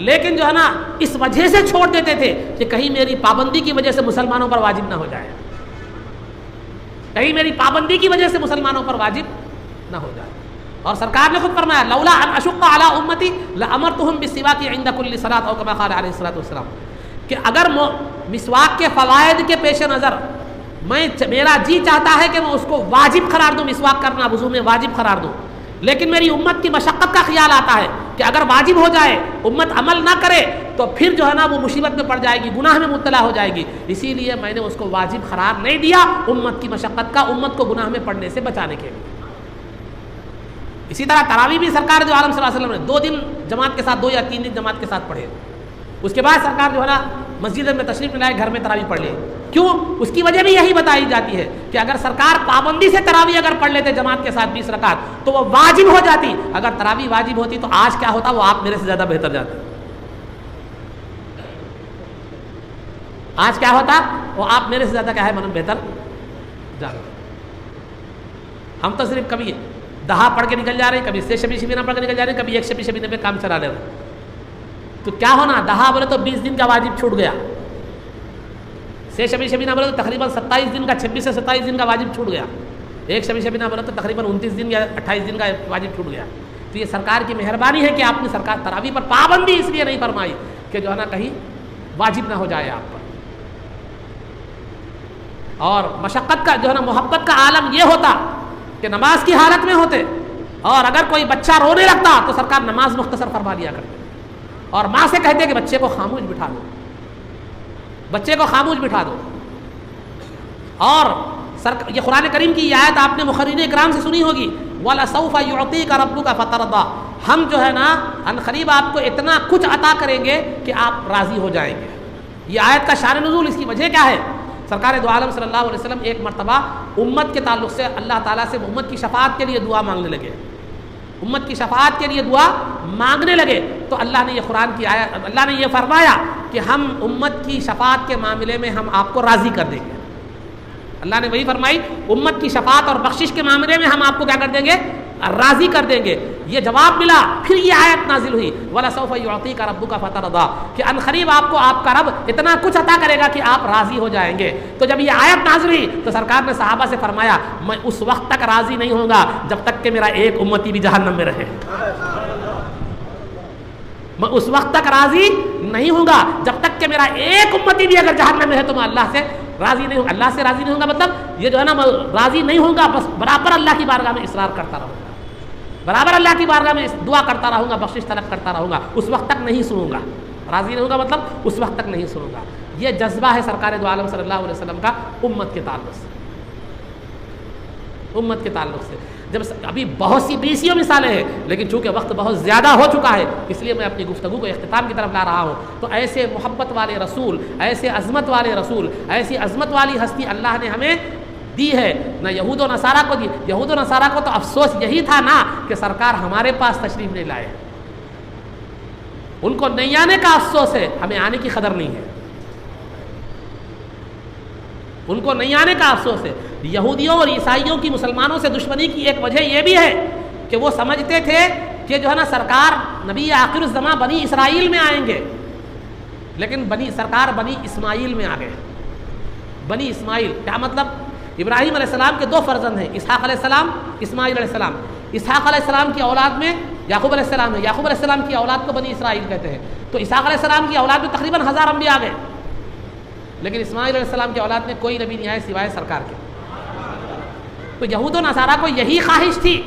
لیکن جو ہے نا اس وجہ سے چھوڑ دیتے تھے کہ کہیں میری پابندی کی وجہ سے مسلمانوں پر واجب نہ ہو جائے، کہیں میری پابندی کی وجہ سے مسلمانوں پر واجب نہ ہو جائے۔ اور سرکار نے خود فرمایا لولا ان اشق علی امتی لامرتهم بالسواک عند كل صلاۃ او كما قال علیہ الصلوۃ والسلام، کہ اگر مسواک کے فوائد کے پیش نظر میرا جی چاہتا ہے کہ میں اس کو واجب قرار دوں، مسواک کرنا وضو میں واجب قرار دوں، لیکن میری امت کی مشقت کا خیال آتا ہے کہ اگر واجب ہو جائے امت عمل نہ کرے تو پھر جو ہے نا وہ مصیبت میں پڑ جائے گی، گناہ میں مبتلا ہو جائے گی، اسی لیے میں نے اس کو واجب قرار نہیں دیا امت کی مشقت کا، امت کو گناہ میں پڑنے سے بچانے کے لیے۔ اسی طرح تراویح بھی سرکار جو عالم صلی اللہ علیہ وسلم نے 2 دن جماعت کے ساتھ، 2 یا 3 دن جماعت کے ساتھ پڑھے، اس کے بعد سرکار جو ہے نا مسجد میں تشریف لائے، گھر میں تراویح پڑھ لیے۔ کیوں؟ اس کی وجہ بھی یہی بتائی جاتی ہے کہ اگر سرکار پابندی سے تراویح اگر پڑھ لیتے جماعت کے ساتھ 20 رکعت تو وہ واجب ہو جاتی، اگر تراویح واجب ہوتی تو آج کیا ہوتا، وہ آپ میرے سے زیادہ بہتر جاتے، آج کیا ہوتا، وہ آپ میرے سے زیادہ کیا ہے من بہتر جاتے۔ ہم تو صرف کبھی 10 پڑھ کے نکل جا رہے ہیں، کبھی 6 شبی شبینہ پڑھ کے نکل جا رہے ہیں، کبھی 1 شبی شبینہ پہ کام چلا لے رہے ہیں، تو کیا ہونا 10 بولے تو 20 دن کا واجب چھوٹ گیا، 6 شبی شبینہ بولے تو تقریباً 27 دن کا، 26 سے 27 دن کا واجب چھوٹ گیا، 1 شبی شبینہ بولے تو تقریباً 29 دن یا 28 دن کا واجب چھوٹ گیا۔ تو یہ سرکار کی مہربانی ہے کہ آپ نے سرکار تراویح پر پابندی اس لیے نہیں فرمائی کہ جو ہے نا کہیں واجب نہ ہو جائے آپ پر۔ اور مشقت کا جو ہے نا محبت کا عالم یہ ہوتا کہ نماز کی حالت میں ہوتے، اور اگر کوئی بچہ رونے لگتا تو سرکار نماز مختصر فرما دیا کرتے، اور ماں سے کہتے کہ بچے کو خاموش بٹھا دو، بچے کو خاموش بٹھا دو۔ اور یہ قرآن کریم کی آیت آپ نے مقررین اکرام سے سنی ہوگی، وَلَسَوْفَ يُعْطِيكَ رَبُّكَ فَتَرْضَىٰ، ہم جو ہے نا عنقریب آپ کو اتنا کچھ عطا کریں گے کہ آپ راضی ہو جائیں گے۔ یہ آیت کا شان نزول اس کی وجہ کیا ہے؟ سرکار دو عالم صلی اللہ علیہ وسلم ایک مرتبہ امت کے تعلق سے اللہ تعالیٰ سے امت کی شفاعت کے لیے دعا مانگنے لگے، امت کی شفاعت کے لیے دعا مانگنے لگے، تو اللہ نے یہ قرآن کی آیت، اللہ نے یہ فرمایا کہ ہم امت کی شفاعت کے معاملے میں ہم آپ کو راضی کر دیں گے۔ اللہ نے وہی فرمائی، امت کی شفاعت اور بخشش کے معاملے میں ہم آپ کو کیا کر دیں گے، راضی کر دیں گے۔ یہ جواب ملا، پھر یہ آیت نازل ہوئی، وَلَسَوْفَ يُعْطِيكَ رَبُّكَ فَتَرْضَىٰ، کہ ان قریب آپ کو آپ کا رب اتنا کچھ عطا کرے گا کہ آپ راضی ہو جائیں گے۔ تو جب یہ آیت نازل ہوئی تو سرکار نے صحابہ سے فرمایا میں اس وقت تک راضی نہیں ہوں گا جب تک کہ میرا ایک امتی بھی جہنم میں رہے، میں اس وقت تک راضی نہیں ہوں گا جب تک کہ میرا ایک امتی بھی اگر جہنم میں ہے تو میں اللہ سے راضی نہیں ہوں گا۔ اللہ سے راضی نہیں ہوں گا مطلب یہ جو ہے نا میں راضی نہیں ہوں گا، بس برابر اللہ کی بارگاہ میں اصرار کرتا رہوں گا، برابر اللہ کی بارگاہ میں دعا کرتا رہوں گا، بخشش طلب کرتا رہوں گا، اس وقت تک نہیں سنوں گا۔ راضی نہیں ہوں گا مطلب اس وقت تک نہیں سنوں گا۔ یہ جذبہ ہے سرکار دو عالم صلی اللہ علیہ وسلم کا امت کے تعلق سے، امت کے تعلق سے۔ جب ابھی بہت سی 20 مثالیں ہیں، لیکن چونکہ وقت بہت زیادہ ہو چکا ہے اس لیے میں اپنی گفتگو کو اختتام کی طرف لا رہا ہوں۔ تو ایسے محبت والے رسول، ایسے عظمت والے رسول، ایسی عظمت والی ہستی اللہ نے ہمیں دی ہے، نہ یہود و نصارہ کو دی۔ یہود و نصارہ کو تو افسوس یہی تھا نا کہ سرکار ہمارے پاس تشریف نہیں لائے، ان کو نہیں آنے کا افسوس ہے، ہمیں آنے کی قدر نہیں ہے، ان کو نہیں آنے کا افسوس ہے۔ یہودیوں اور عیسائیوں کی مسلمانوں سے دشمنی کی ایک وجہ یہ بھی ہے کہ وہ سمجھتے تھے کہ جو ہے نا سرکار نبی آخر الزماں بنی اسرائیل میں آئیں گے، لیکن سرکار بنی اسماعیل میں آ گئے۔ بنی اسماعیل کیا مطلب؟ ابراہیم علیہ السلام کے 2 فرزند ہیں، اسحاق علیہ السلام، اسماعیل علیہ السلام۔ اسحاق علیہ السلام کی اولاد میں یعقوب علیہ السلام ہے، یعقوب علیہ السلام کی اولاد کو بنی اسرائیل کہتے ہیں. تو اسحاق علیہ السلام کی اولاد میں تقریباً 1000 انبیاء آ گئے، لیکن اسماعیل علیہ السلام کی اولاد میں کوئی نبی نہیں آئے سوائے سرکار کے. تو یہود و نصارہ کو یہی خواہش تھی،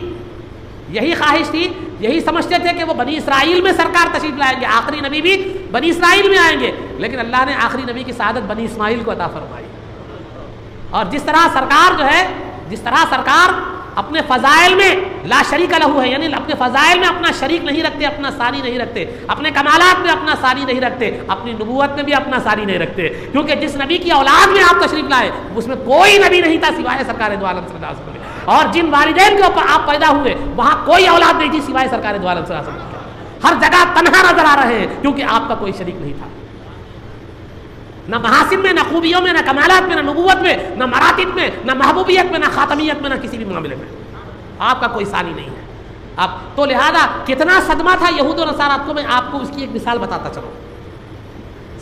یہی سمجھتے تھے کہ وہ بنی اسرائیل میں سرکار تشریف لائیں گے، آخری نبی بھی بنی اسرائیل میں آئیں گے. لیکن اللہ نے آخری نبی کی سعادت بنی اسماعیل کو عطا فرمائی. اور جس طرح سرکار اپنے فضائل میں لا شریک لہ ہے، یعنی اپنے فضائل میں اپنا شریک نہیں رکھتے، اپنا ثانی نہیں رکھتے، اپنے کمالات میں اپنا ثانی نہیں رکھتے، اپنی نبوت میں بھی اپنا ثانی نہیں رکھتے، کیونکہ جس نبی کی اولاد میں آپ تشریف لائے اس میں کوئی نبی نہیں تھا سوائے سرکار دو عالم صلی اللہ علیہ وسلم. اور جن والدین کے اوپر آپ پیدا ہوئے وہاں کوئی اولاد نہیں تھی سوائے سرکار دو عالم صلی اللہ علیہ وسلم. ہر جگہ تنہا نظر آ رہے ہیں کیونکہ آپ کا کوئی شریک نہیں تھا، نہ محاسن میں، نہ خوبیوں میں، نہ کمالات میں، نہ نبوت میں، نہ مراتب میں، نہ محبوبیت میں، نہ خاتمیت میں، نہ کسی بھی معاملے میں آپ کا کوئی ثانی نہیں ہے. اب تو لہذا کتنا صدمہ تھا یہود و نصارہ کو. میں آپ کو اس کی ایک مثال بتاتا چلوں.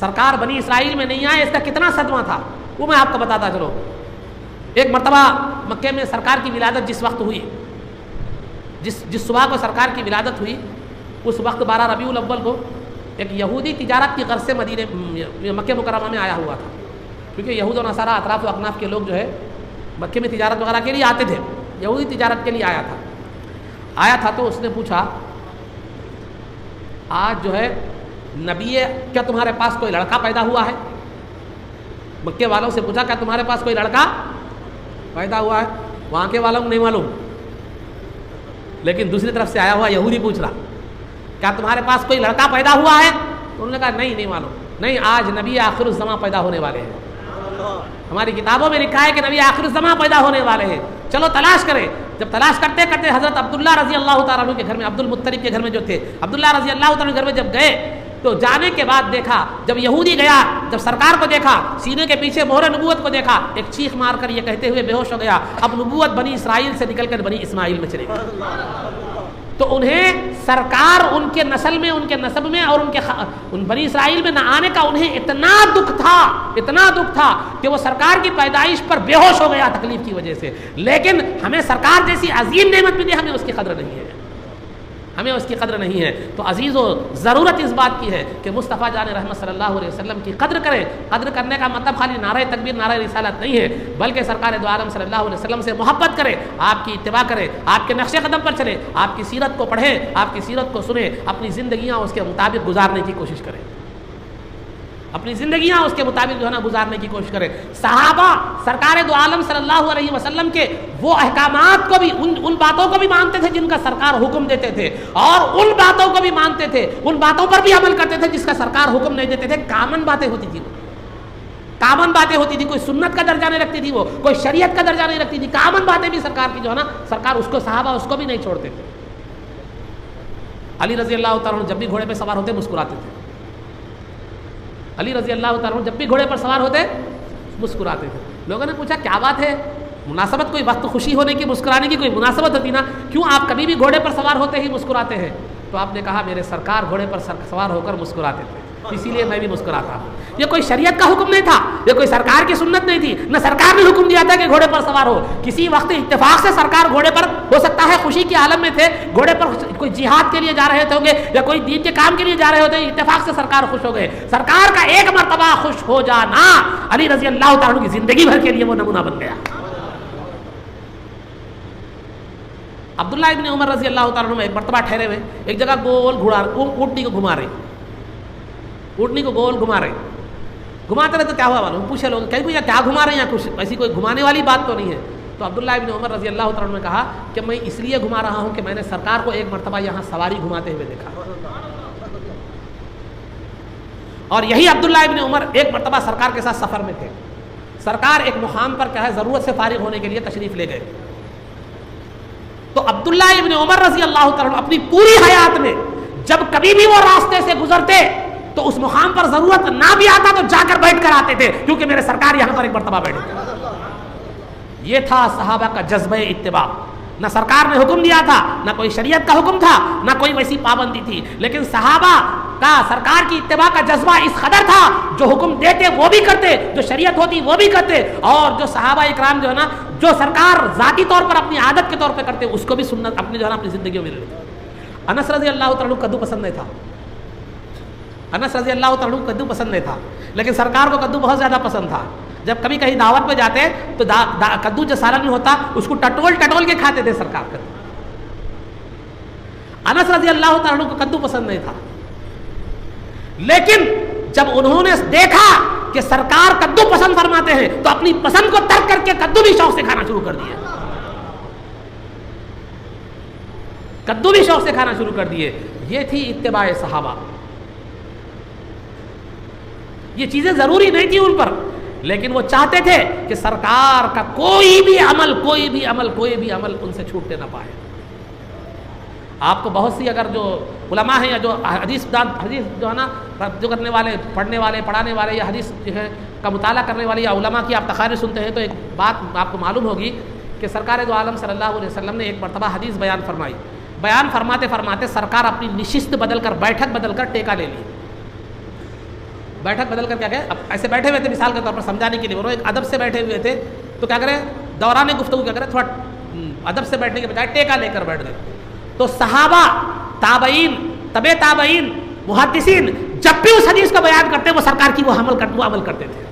سرکار بنی اسرائیل میں نہیں آئے، اس کا کتنا صدمہ تھا وہ میں آپ کو بتاتا چلوں. ایک مرتبہ مکے میں سرکار کی ولادت جس وقت ہوئی، جس صبح کو سرکار کی ولادت ہوئی، اس وقت 12 ربیع الاول کو ایک یہودی تجارت کی غرض سے مکہ مکرمہ میں آیا ہوا تھا. کیونکہ یہود و نصارہ اطراف و اکناف کے لوگ جو ہے مکے میں تجارت وغیرہ کے لیے آتے تھے. یہودی تجارت کے لیے آیا تھا تو اس نے پوچھا آج جو ہے نبی کیا تمہارے پاس کوئی لڑکا پیدا ہوا ہے؟ مکے والوں سے پوچھا کیا تمہارے پاس کوئی لڑکا پیدا ہوا ہے؟ وہاں کے والوں کو نہیں معلوم، لیکن دوسری طرف سے آیا ہوا یہودی پوچھ رہا کیا تمہارے پاس کوئی لڑکا پیدا ہوا ہے؟ تو انہوں نے کہا نہیں معلوم. نہیں، آج نبی آخر الزمان پیدا ہونے والے ہیں. ہماری کتابوں میں لکھا ہے کہ نبی آخر الزمان پیدا ہونے والے ہیں، چلو تلاش کریں. جب تلاش کرتے کرتے حضرت عبداللہ رضی اللہ تعالیٰ عنہ کے گھر میں، عبد المطلب کے گھر میں جو تھے، عبداللہ رضی اللہ تعالیٰ عنہ کے گھر میں جب گئے تو جانے کے بعد دیکھا، جب یہودی گیا، جب سرکار کو دیکھا، سینے کے پیچھے مہر نبوت کو دیکھا، ایک چیخ مار کر یہ کہتے ہوئے بے ہوش ہو گیا اب نبوت بنی اسرائیل سے نکل کر بنی اسماعیل میں چلے گئی. تو انہیں سرکار ان کے نسل میں، ان کے نسب میں اور ان بنی اسرائیل میں نہ آنے کا انہیں اتنا دکھ تھا کہ وہ سرکار کی پیدائش پر بے ہوش ہو گیا تکلیف کی وجہ سے. لیکن ہمیں سرکار جیسی عظیم نعمت ملی، ہمیں اس کی قدر نہیں ہے. تو عزیزو، ضرورت اس بات کی ہے کہ مصطفیٰ جان رحمت صلی اللہ علیہ وسلم کی قدر کریں. قدر کرنے کا مطلب خالی نعرہ تکبیر، نعرہ رسالت نہیں ہے، بلکہ سرکار دو عالم صلی اللہ علیہ وسلم سے محبت کریں، آپ کی اتباع کریں، آپ کے نقش قدم پر چلیں، آپ کی سیرت کو پڑھیں، آپ کی سیرت کو سنیں، اپنی زندگیاں اس کے مطابق گزارنے کی کوشش کریں، گزارنے کی کوشش کریں. صحابہ سرکار دو عالم صلی اللہ علیہ وسلم کے وہ احکامات کو بھی، ان باتوں کو بھی مانتے تھے جن کا سرکار حکم دیتے تھے، اور ان باتوں کو بھی مانتے تھے، ان باتوں پر بھی عمل کرتے تھے جس کا سرکار حکم نہیں دیتے تھے. کامن باتیں ہوتی تھی، کوئی سنت کا درجہ نہیں رکھتی تھی، وہ کوئی شریعت کا درجہ نہیں رکھتی تھی. کامن باتیں بھی سرکار کی جو ہے نا، سرکار اس کو، صحابہ اس کو بھی نہیں چھوڑتے تھے. علی رضی اللہ تعالیٰ جب بھی گھوڑے پہ سوار ہوتے مسکراتے تھے. علی رضی اللہ تعالیٰ جب بھی گھوڑے پر سوار ہوتے مسکراتے تھے. لوگوں نے پوچھا کیا بات ہے، مناسبت کوئی وقت خوشی ہونے کی، مسکرانے کی کوئی مناسبت ہوتی نا، کیوں آپ کبھی بھی گھوڑے پر سوار ہوتے ہی مسکراتے ہیں؟ تو آپ نے کہا میرے سرکار گھوڑے پر سوار ہو کر مسکراتے تھے، اسی لیے میں بھی مسکراتا ہوں. یہ کوئی شریعت کا حکم نہیں تھا، یہ کوئی سرکار کی سنت نہیں تھی، نہ سرکار نے حکم دیا تھا کہ گھوڑے پر سوار ہو. کسی وقت اتفاق سے سرکار گھوڑے پر، ہو سکتا ہے خوشی کے عالم میں تھے، گھوڑے پر کوئی جہاد کے لیے جا رہے ہوں گے یا کوئی دین کے کام کے لیے جا رہے ہوتے ہیں، اتفاق سے سرکار خوش ہو گئے. سرکار کا ایک مرتبہ خوش ہو جانا علی رضی اللہ تعالیٰ کی زندگی بھر کے لیے وہ نمونہ بن گیا. عبداللہ ابن عمر رضی اللہ تعالیٰ عنہ ایک مرتبہ ٹھہرے ہوئے ایک جگہ گول اونٹنی کو گھما رہے، گھماتے رہے. تو کیا ہوا معلوم، پوچھے لوگ کہیں بھیا کیا گھما رہے ہیں، کچھ ایسی کوئی گھمانے والی بات تو نہیں ہے. تو عبداللہ ابن عمر رضی اللہ تعالیٰ عنہ نے کہا کہ میں اس لیے گھما رہا ہوں کہ میں نے سرکار کو ایک مرتبہ یہاں سواری گھماتے ہوئے دیکھا. اور یہی عبداللہ ابن عمر ایک مرتبہ سرکار کے ساتھ سفر میں تھے. سرکار ایک مقام پر کیا ہے ضرورت سے فارغ ہونے کے لیے تشریف لے گئے. تو عبداللہ ابن عمر رضی اللہ تعالیٰ اپنی پوری حیات میں جب کبھی بھی وہ راستے سے گزرتے تو اس مقام پر ضرورت نہ بھی آتا تو جا کر بیٹھ کر آتے تھے، کیونکہ میرے سرکار یہاں پر ایک مرتبہ بیٹھے تھے. یہ تھا صحابہ کا جذبہ اتباع. نہ سرکار نے حکم دیا تھا، نہ کوئی شریعت کا حکم تھا، نہ کوئی ویسی پابندی تھی، لیکن صحابہ کا سرکار کی اتباع کا جذبہ اس قدر تھا، جو حکم دیتے وہ بھی کرتے، جو شریعت ہوتی وہ بھی کرتے، اور جو صحابہ اکرام جو ہے نا، جو سرکار ذاتی طور پر اپنی عادت کے طور پہ کرتے، اس کو بھی سنت اپنی جو ہے نا اپنی زندگیوں میں لیتے. انس رضی اللہ تعالیٰ عنہ کدو پسند نہیں تھا، انس رضی اللہ تعالیٰ عنہ کدو پسند نہیں تھا، لیکن سرکار کو کدو بہت زیادہ پسند تھا. جب کبھی کہیں دعوت پہ جاتے تو کدو جو سالن میں ہوتا اس کو ٹٹول ٹٹول کے کھاتے تھے سرکار. کدو انس رضی اللہ تعالیٰ عنہ کو کدو پسند نہیں تھا، لیکن جب انہوں نے دیکھا کہ سرکار کدو پسند فرماتے ہیں تو اپنی پسند کو ترک کر کے کدو بھی شوق سے کھانا شروع کر دیے. کدو بھی شوق سے کھانا شروع کر دیے. یہ تھی اتباع صحابہ. یہ چیزیں ضروری نہیں تھی ان پر، لیکن وہ چاہتے تھے کہ سرکار کا کوئی بھی عمل ان سے چھوٹنے نہ پائے. آپ کو بہت سی اگر جو علماء ہیں یا جو حدیث جو ہے نا جو کرنے والے پڑھنے والے پڑھانے والے یا حدیث جو ہے کا مطالعہ کرنے والے یا علماء کی آپ تقاریر سنتے ہیں تو ایک بات آپ کو معلوم ہوگی کہ سرکار دو عالم صلی اللہ علیہ وسلم نے ایک مرتبہ حدیث بیان فرمائی. بیان فرماتے فرماتے سرکار اپنی نشست بدل کر بیٹھک بدل کر ٹیکا لے لی. بیٹھک بدل کر کیا کہ اب ایسے بیٹھے ہوئے تھے مثال کے طور پر سمجھانے کے لیے، وہ ایک ادب سے بیٹھے ہوئے تھے تو کیا کریں دوران گفتگو کیا کریں تھوڑا ادب سے بیٹھنے کے بجائے ٹیکا لے کر بیٹھ گئے. تو صحابہ تابعین طبع تابعین محدثین جب بھی اس حدیث کو بیان کرتے وہ سرکار کی وہ عمل کرتے تھے.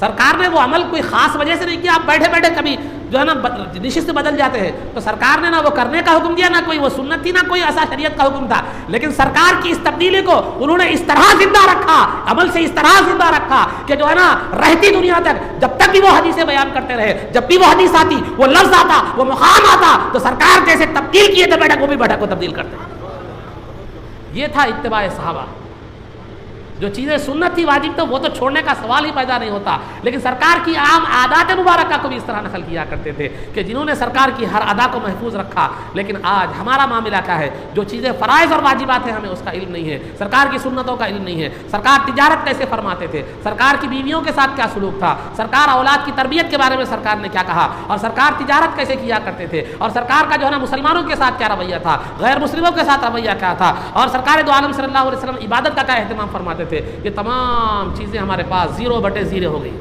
سرکار نے وہ عمل کوئی خاص وجہ سے نہیں کیا. آپ بیٹھے بیٹھے کبھی جو ہے نا نشست بدل جاتے ہیں تو سرکار نے نہ وہ کرنے کا حکم دیا، نہ کوئی وہ سنت تھی، نہ کوئی ایسا شریعت کا حکم تھا، لیکن سرکار کی اس تبدیلی کو انہوں نے اس طرح زندہ رکھا، عمل سے اس طرح زندہ رکھا کہ جو ہے نا رہتی دنیا تک جب تک بھی وہ حدیثیں بیان کرتے رہے، جب بھی وہ حدیث آتی، وہ لفظ آتا، وہ مقام آتا تو سرکار جیسے تبدیل کیے تھے بیٹھک، وہ بھی بیٹھک کو تبدیل کرتے. یہ تھا اتباع صحابہ. جو چیزیں سنت تھی واجب تو وہ تو چھوڑنے کا سوال ہی پیدا نہیں ہوتا، لیکن سرکار کی عام عادات مبارکہ کو بھی اس طرح نقل کیا کرتے تھے کہ جنہوں نے سرکار کی ہر ادا کو محفوظ رکھا. لیکن آج ہمارا معاملہ کیا ہے؟ جو چیزیں فرائض اور واجبات ہیں ہمیں اس کا علم نہیں ہے، سرکار کی سنتوں کا علم نہیں ہے. سرکار تجارت کیسے فرماتے تھے، سرکار کی بیویوں کے ساتھ کیا سلوک تھا، سرکار اولاد کی تربیت کے بارے میں سرکار نے کیا کہا، اور سرکار تجارت کیسے کیا کرتے تھے، اور سرکار کا جو ہے نا مسلمانوں کے ساتھ کیا رویہ تھا، غیر مسلموں کے ساتھ رویہ کیا تھا، اور سرکار دو عالم صلی اللہ علیہ وسلم عبادت کا کیا اہتمام فرماتے تھے. یہ تمام چیزیں ہمارے پاس 0/0 ہو گئی.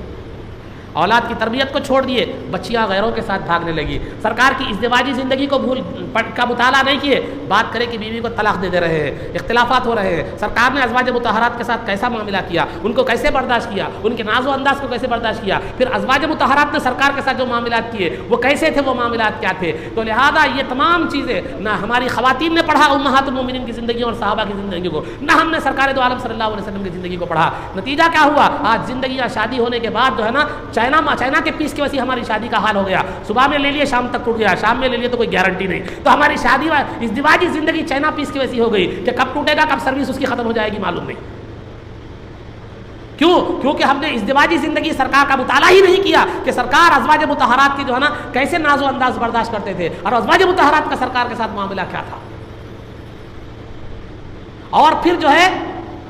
اولاد کی تربیت کو چھوڑ دیے، بچیاں غیروں کے ساتھ بھاگنے لگی. سرکار کی ازدواجی زندگی کو کا مطالعہ نہیں کیے، بات کرے کہ بیوی کو طلاق دے رہے ہیں، اختلافات ہو رہے ہیں. سرکار نے ازواج مطہرات کے ساتھ کیسا معاملہ کیا، ان کو کیسے برداشت کیا، ان کے ناز و انداز کو کیسے برداشت کیا. پھر ازواج مطہرات نے سرکار کے ساتھ جو معاملات کیے وہ کیسے تھے، وہ معاملات کیا تھے. تو لہذا یہ تمام چیزیں نہ ہماری خواتین نے پڑھا امہات المومنین کی زندگی اور صحابہ کی زندگی کو، نہ ہم نے سرکار دو عالم صلی اللہ علیہ وسلم کی زندگی کو پڑھا. نتیجہ کیا ہوا؟ آج زندگیاں شادی ہونے کے بعد جو ہے نا چائنا کے پیس کی وجہ سے ہماری شادی کا حال ہو گیا. صبح میں لے لیے شام تک ٹوٹ گیا، شام میں لے لیے تو کوئی گارنٹی نہیں. تو ہماری شادی ازدواجی زندگی چائنا پیس کی وجہ سے ہو گئی کہ کب ٹوٹے گا، کب سروس اس کی ختم ہو جائے گی معلوم نہیں. کیونکہ ہم نے ازدواجی زندگی سرکار کا مطالعہ ہی نہیں کیا کہ سرکار ازواج مطہرات کی جو ہے نا کیسے ناز و انداز برداشت کرتے تھے، اور ازواج مطہرات کا سرکار کے ساتھ معاملہ کیا تھا. اور پھر جو ہے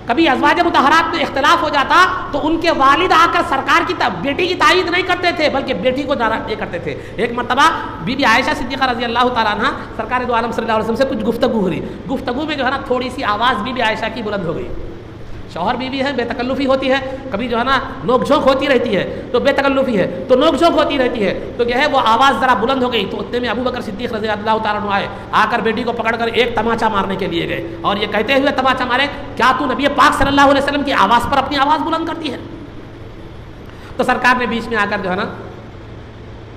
کبھی ازواج مطہرات میں اختلاف ہو جاتا تو ان کے والد آ کر سرکار کی بیٹی کی تائید نہیں کرتے تھے بلکہ بیٹی کو یہ کرتے تھے. ایک مرتبہ بی بی عائشہ صدیقہ رضی اللہ تعالیٰ عنہ سرکار دو عالم صلی اللہ علیہ وسلم سے کچھ گفتگو ہوئی. گفتگو میں جو ہے نا تھوڑی سی آواز بی بی عائشہ کی بلند ہو گئی. شوہر بیوی ہے، بے تکلفی ہوتی ہے، کبھی جو ہے نا نوک جھونک ہوتی رہتی ہے تو بے تکلفی ہے، تو نوک جھونک ہوتی رہتی ہے تو کیا ہے وہ آواز ذرا بلند ہو گئی. تو اتنے میں ابو بکر صدیق رضی اللہ تعالیٰ عنہ آئے، آ کر بیٹی کو پکڑ کر ایک تماچا مارنے کے لیے گئے اور یہ کہتے ہوئے تماچا مارے، کیا تو نبی پاک صلی اللہ علیہ وسلم کی آواز پر اپنی آواز بلند کرتی ہے؟ تو سرکار نے بیچ میں آ کر جو ہے نا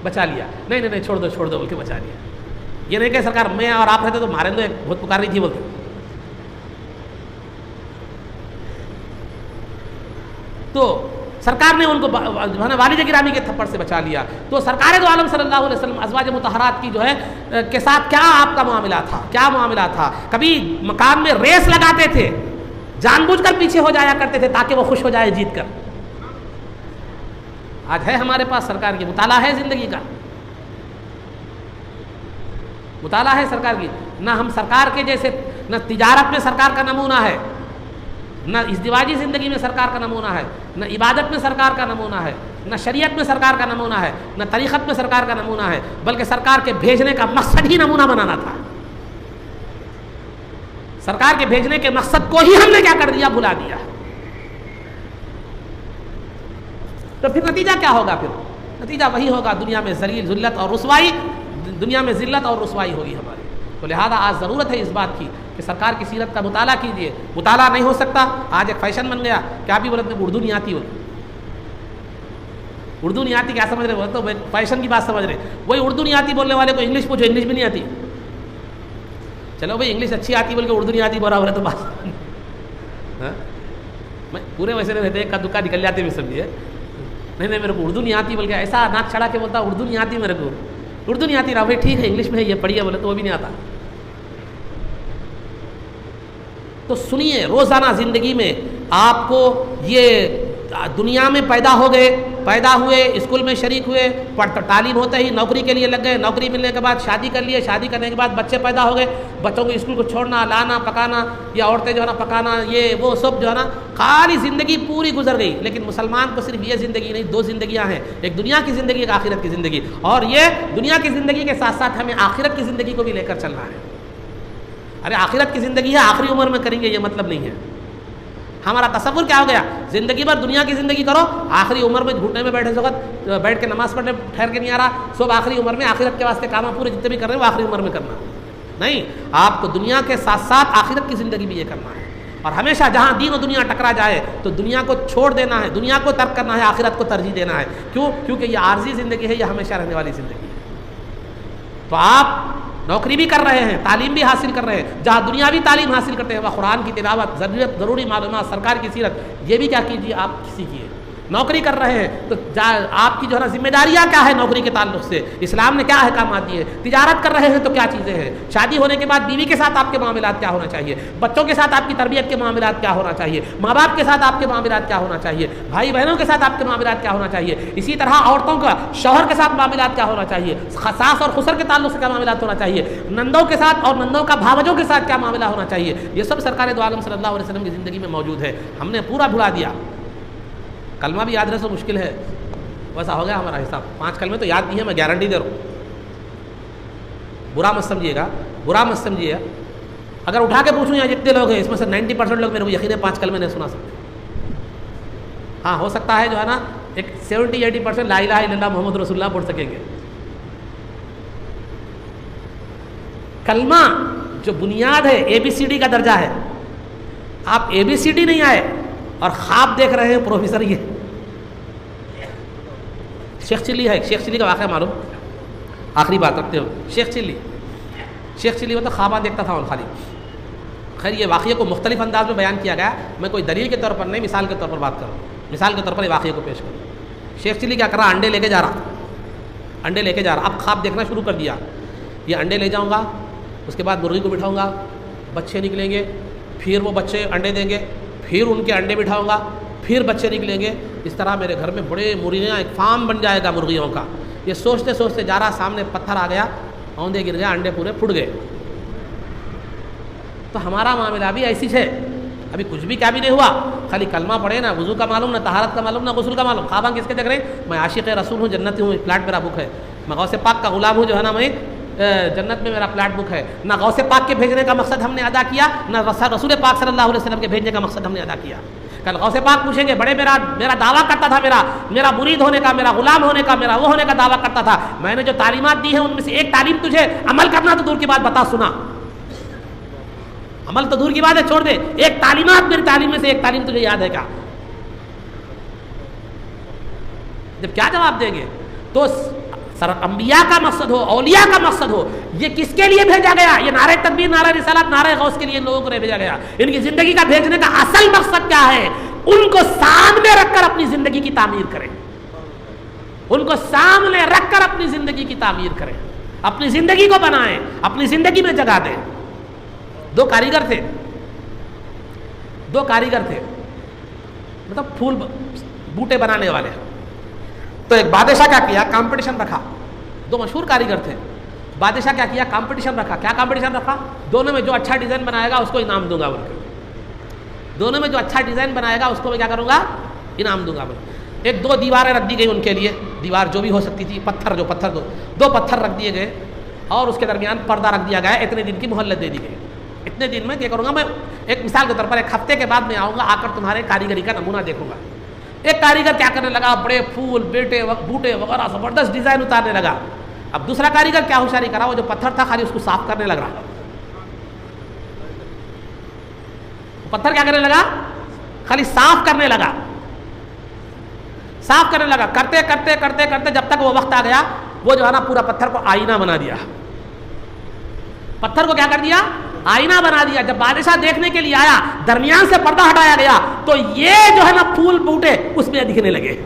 بچا لیا. نہیں چھوڑ دو بول کے بچا لیا. یہ نہیں کہ سرکار میں اور آپ رہتے تو مارے دو، بہت پکار رہی تھی بولتے. تو سرکار نے ان کو والد گرامی کے تھپڑ سے بچا لیا. تو سرکار دو عالم صلی اللہ علیہ وسلم ازواج مطہرات کی جو ہے کے ساتھ کیا آپ کا معاملہ تھا، کیا معاملہ تھا. کبھی مکان میں ریس لگاتے تھے، جان بوجھ کر پیچھے ہو جایا کرتے تھے تاکہ وہ خوش ہو جائے جیت کر. آج ہے ہمارے پاس سرکار کی مطالعہ ہے زندگی کا، مطالعہ ہے سرکار کی. نہ ہم سرکار کے جیسے، نہ تجارت میں سرکار کا نمونہ ہے، نہ ازدواجی زندگی میں سرکار کا نمونہ ہے، نہ عبادت میں سرکار کا نمونہ ہے، نہ شریعت میں سرکار کا نمونہ ہے، نہ طریقت میں سرکار کا نمونہ ہے، بلکہ سرکار کے بھیجنے کا مقصد ہی نمونہ بنانا تھا. سرکار کے بھیجنے کے مقصد کو ہی ہم نے کیا کر دیا، بھلا دیا. تو پھر نتیجہ کیا ہوگا؟ پھر نتیجہ وہی ہوگا، دنیا میں ذلیل ذلت اور رسوائی، دنیا میں ذلت اور رسوائی ہوگی ہماری. تو لہٰذا آج ضرورت ہے اس بات کی کہ سرکار کی سیرت کا مطالعہ کیجیے. مطالعہ نہیں ہو سکتا, آج ایک فیشن بن گیا کہ آپ بھی بولتے ہیں اردو نہیں آتی, اردو نہیں آتی, کیا سمجھ رہے ہو؟ تو فیشن کی بات سمجھ رہے. وہی اردو نہیں آتی بولنے والے کو انگلش پوچھو, انگلش بھی نہیں آتی. چلو بھائی انگلش اچھی آتی بول کے اردو نہیں آتی برابر ہے تو بات. میں پورے ویسے نہیں رہتے, ایک کا دکا نکل جاتے بھی سمجھیے. نہیں میرے کو اردو نہیں آتی بول کے ایسا ناک چڑھا کے بولتا اردو نہیں آتی میرے کو, اردو نہیں آتی. رہا بھائی ٹھیک ہے انگلش میں یہ پڑھیے بولے تو وہ بھی نہیں آتا. تو سنیے, روزانہ زندگی میں آپ کو یہ دنیا میں پیدا ہوئے, اسکول میں شریک ہوئے, تعلیم ہوتے ہی نوکری کے لیے لگ گئے, نوکری ملنے کے بعد شادی کر لیے, شادی کرنے کے بعد بچے پیدا ہو گئے, بچوں کو اسکول کو چھوڑنا, لانا, پکانا, یا عورتیں جو ہے نا پکانا, یہ وہ سب جو ہے نا خالی زندگی پوری گزر گئی. لیکن مسلمان کو صرف یہ زندگی نہیں, دو زندگیاں ہیں, ایک دنیا کی زندگی, ایک آخرت کی زندگی. اور یہ دنیا کی زندگی کے ساتھ ساتھ ہمیں آخرت کی زندگی کو بھی لے کر چلنا ہے. ارے آخرت کی زندگی ہے, آخری عمر میں کریں گے یہ مطلب نہیں ہے. ہمارا تصور کیا ہو گیا, زندگی بھر دنیا کی زندگی کرو, آخری عمر میں گھٹنے میں بیٹھے وقت بیٹھ کے نماز پڑھنے ٹھہر کے نہیں آ رہا, سب آخری عمر میں آخرت کے واسطے کام پورے جتنے بھی کر رہے ہیں وہ آخری عمر میں کرنا نہیں. آپ کو دنیا کے ساتھ ساتھ آخرت کی زندگی بھی یہ کرنا ہے. اور ہمیشہ جہاں دین و دنیا ٹکرا جائے تو دنیا کو چھوڑ دینا ہے, دنیا کو ترک کرنا ہے, آخرت کو ترجیح دینا ہے. کیوں؟ کیونکہ یہ عارضی زندگی ہے, یہ ہمیشہ رہنے والی زندگی ہے. تو آپ نوکری بھی کر رہے ہیں, تعلیم بھی حاصل کر رہے ہیں, جہاں دنیاوی تعلیم حاصل کرتے ہیں وہ قرآن کی تلاوت, ضروری معلومات, سرکار کی سیرت, یہ بھی کیا کیجیے آپ سیکھیے. نوکری کر رہے ہیں تو آپ کی جو ہے نا ذمہ داریاں کیا ہے نوکری کے تعلق سے, اسلام نے کیا احکامات دیے. تجارت کر رہے ہیں تو کیا چیزیں ہیں, شادی ہونے کے بعد بیوی کے ساتھ آپ کے معاملات کیا ہونا چاہیے, بچوں کے ساتھ آپ کی تربیت کے معاملات کیا ہونا چاہیے, ماں باپ کے ساتھ آپ کے معاملات کیا ہونا چاہیے, بھائی بہنوں کے ساتھ آپ کے معاملات کیا ہونا چاہیے. اسی طرح عورتوں کا شوہر کے ساتھ معاملات کیا ہونا چاہیے, ساس اور خسر کے تعلق سے کیا معاملات ہونا چاہیے, نندوں کے ساتھ اور نندوں کا بھاوجوں کے ساتھ کیا معاملہ ہونا چاہیے. یہ سب سرکار دو عالم صلی اللہ علیہ وسلم کی زندگی میں موجود ہے. ہم نے پورا بھلا دیا. کلمہ بھی یاد رہے تو مشکل ہے, ویسا ہو گیا ہمارا حساب. 5 کلمے تو یاد نہیں ہے, میں گارنٹی دے رہا ہوں. برا مت سمجھیے گا, برا مت سمجھیے. اگر اٹھا کے پوچھوں یہاں جتنے لوگ ہیں اس میں سے 90% لوگ میرے کو یقین ہے 5 کلمے نہیں سنا سکتے. ہاں ہو سکتا ہے جو ہے نا ایک 70-80% لا الہ الا اللہ محمد رسول اللہ پڑھ سکیں گے. کلمہ جو بنیاد ہے, ABCD کا درجہ ہے. آپ ABCD نہیں آئے اور خواب دیکھ رہے ہیں پروفیسر. یہ شیخ چلی ہے, شیخ چلی کا واقعہ معلوم, آخری بات رکھتے ہو. شیخ چلی وہ تو خواباں دیکھتا تھا خالی. خیر یہ واقعے کو مختلف انداز میں بیان کیا گیا, میں کوئی دلیل کے طور پر نہیں, مثال کے طور پر بات کروں. مثال کے طور پر یہ واقعے کو پیش کروں. شیخ چلی کیا کر رہا, انڈے لے کے جا رہا. اب خواب دیکھنا شروع کر دیا, یہ انڈے لے جاؤں گا, اس کے بعد مرغی کو بٹھاؤں گا, بچے نکلیں گے, پھر وہ بچے انڈے دیں گے, پھر ان کے انڈے بٹھاؤں گا, پھر بچے نکلیں گے. اس طرح میرے گھر میں بڑے مرغیاں, ایک فارم بن جائے گا مرغیوں کا. یہ سوچتے سوچتے جا رہا, سامنے پتھر آ گیا, اوندے گر گیا, انڈے پورے پھٹ گئے. تو ہمارا معاملہ بھی ایسی ہے, ابھی کچھ بھی کیا بھی نہیں ہوا, خالی کلمہ پڑھے, نہ وضو کا معلوم, نہ طہارت کا معلوم, نہ غسل کا معلوم. خواباں کس کے دیکھ رہے ہیں, میں عاشق رسول ہوں, جنتی ہوں, پلاٹ میرا بک ہے. میں غوث پاک کا غلام ہوں جو ہے نا, میں جنت میں میرا پلاٹ بک ہے. نہ غوث پاک کے بھیجنے کا مقصد ہم نے ادا کیا, نہ رسول پاک صلی اللہ علیہ وسلم کے بھیجنے کا مقصد ہم نے ادا کیا. کل غوث پاک پوچھیں گے, بڑے میرا دعویٰ کرتا تھا, میرا مرید ہونے کا, میرا غلام ہونے کا, میرا وہ ہونے کا دعویٰ کرتا تھا. میں نے جو تعلیمات دی ہیں ان میں سے ایک تعلیم تجھے عمل کرنا تو دور کی بات, بتا سنا. عمل تو دور کی بات ہے, چھوڑ دے. ایک تعلیمات, میری تعلیم میں سے ایک تعلیم تجھے یاد ہے کیا؟ جب کیا جواب دیں گے؟ تو انبیاء کا مقصد ہو, اولیاء کا مقصد ہو, یہ کس کے لیے بھیجا گیا؟ یہ نعرہ تکبیر, نعرہ رسالت, نعرہ غوث کے لیے ان لوگوں کو نہیں بھیجا گیا. ان کی زندگی کا بھیجنے کا اصل مقصد کیا ہے؟ ان کو سامنے رکھ کر اپنی زندگی کی تعمیر کریں. ان کو سامنے رکھ کر اپنی زندگی کی تعمیر کریں, اپنی زندگی کو بنائیں, اپنی زندگی میں جگہ دیں. 2 کاریگر تھے, مطلب پھول بوٹے بنانے والے. تو ایک بادشاہ کیا کیا, کمپٹیشن رکھا. 2 مشہور کاریگر تھے. بادشاہ کیا کیا, کمپٹیشن رکھا. کیا کمپٹیشن رکھا؟ دونوں میں جو اچھا ڈیزائن بنائے گا اس کو انعام دوں گا بول کے. دونوں میں جو اچھا ڈیزائن بنائے گا اس کو میں کیا کروں گا, انعام دوں گا بول. ایک 2 دیواریں رکھ دی گئی ان کے لیے, دیوار جو بھی ہو سکتی تھی, پتھر 2 پتھر رکھ دیے گئے, اور اس کے درمیان پردہ رکھ دیا گیا. اتنے دن کی مہلت دے دی گئی. اتنے دن میں کیا کروں گا میں, ایک مثال کے طور پر 1 ہفتے کے بعد میں آؤں گا, آ کر تمہارے کاریگری کا نمونہ دیکھوں گا. ایک کاریگر کیا کرنے لگا, بڑے پھول بوٹے وغیرہ زبردست ڈیزائن اتارنے لگا. اب دوسرا کاریگر کیا ہوشیاری کرا, وہ جو پتھر تھا خالی اس کو صاف کرنے لگ رہا. پتھر کیا کرنے لگا؟ خالی صاف کرنے لگا، صاف کرنے لگا، کرتے کرتے کرتے کرتے جب تک وہ وقت آ گیا وہ جو ہے نا پورا پتھر کو آئینہ بنا دیا، پتھر کو کیا کر دیا؟ آئینہ بنا دیا۔ جب بادشاہ دیکھنے کے لیے آیا درمیان سے پردہ ہٹایا گیا تو یہ جو ہے نا پھول بوٹے اس میں دکھنے لگے،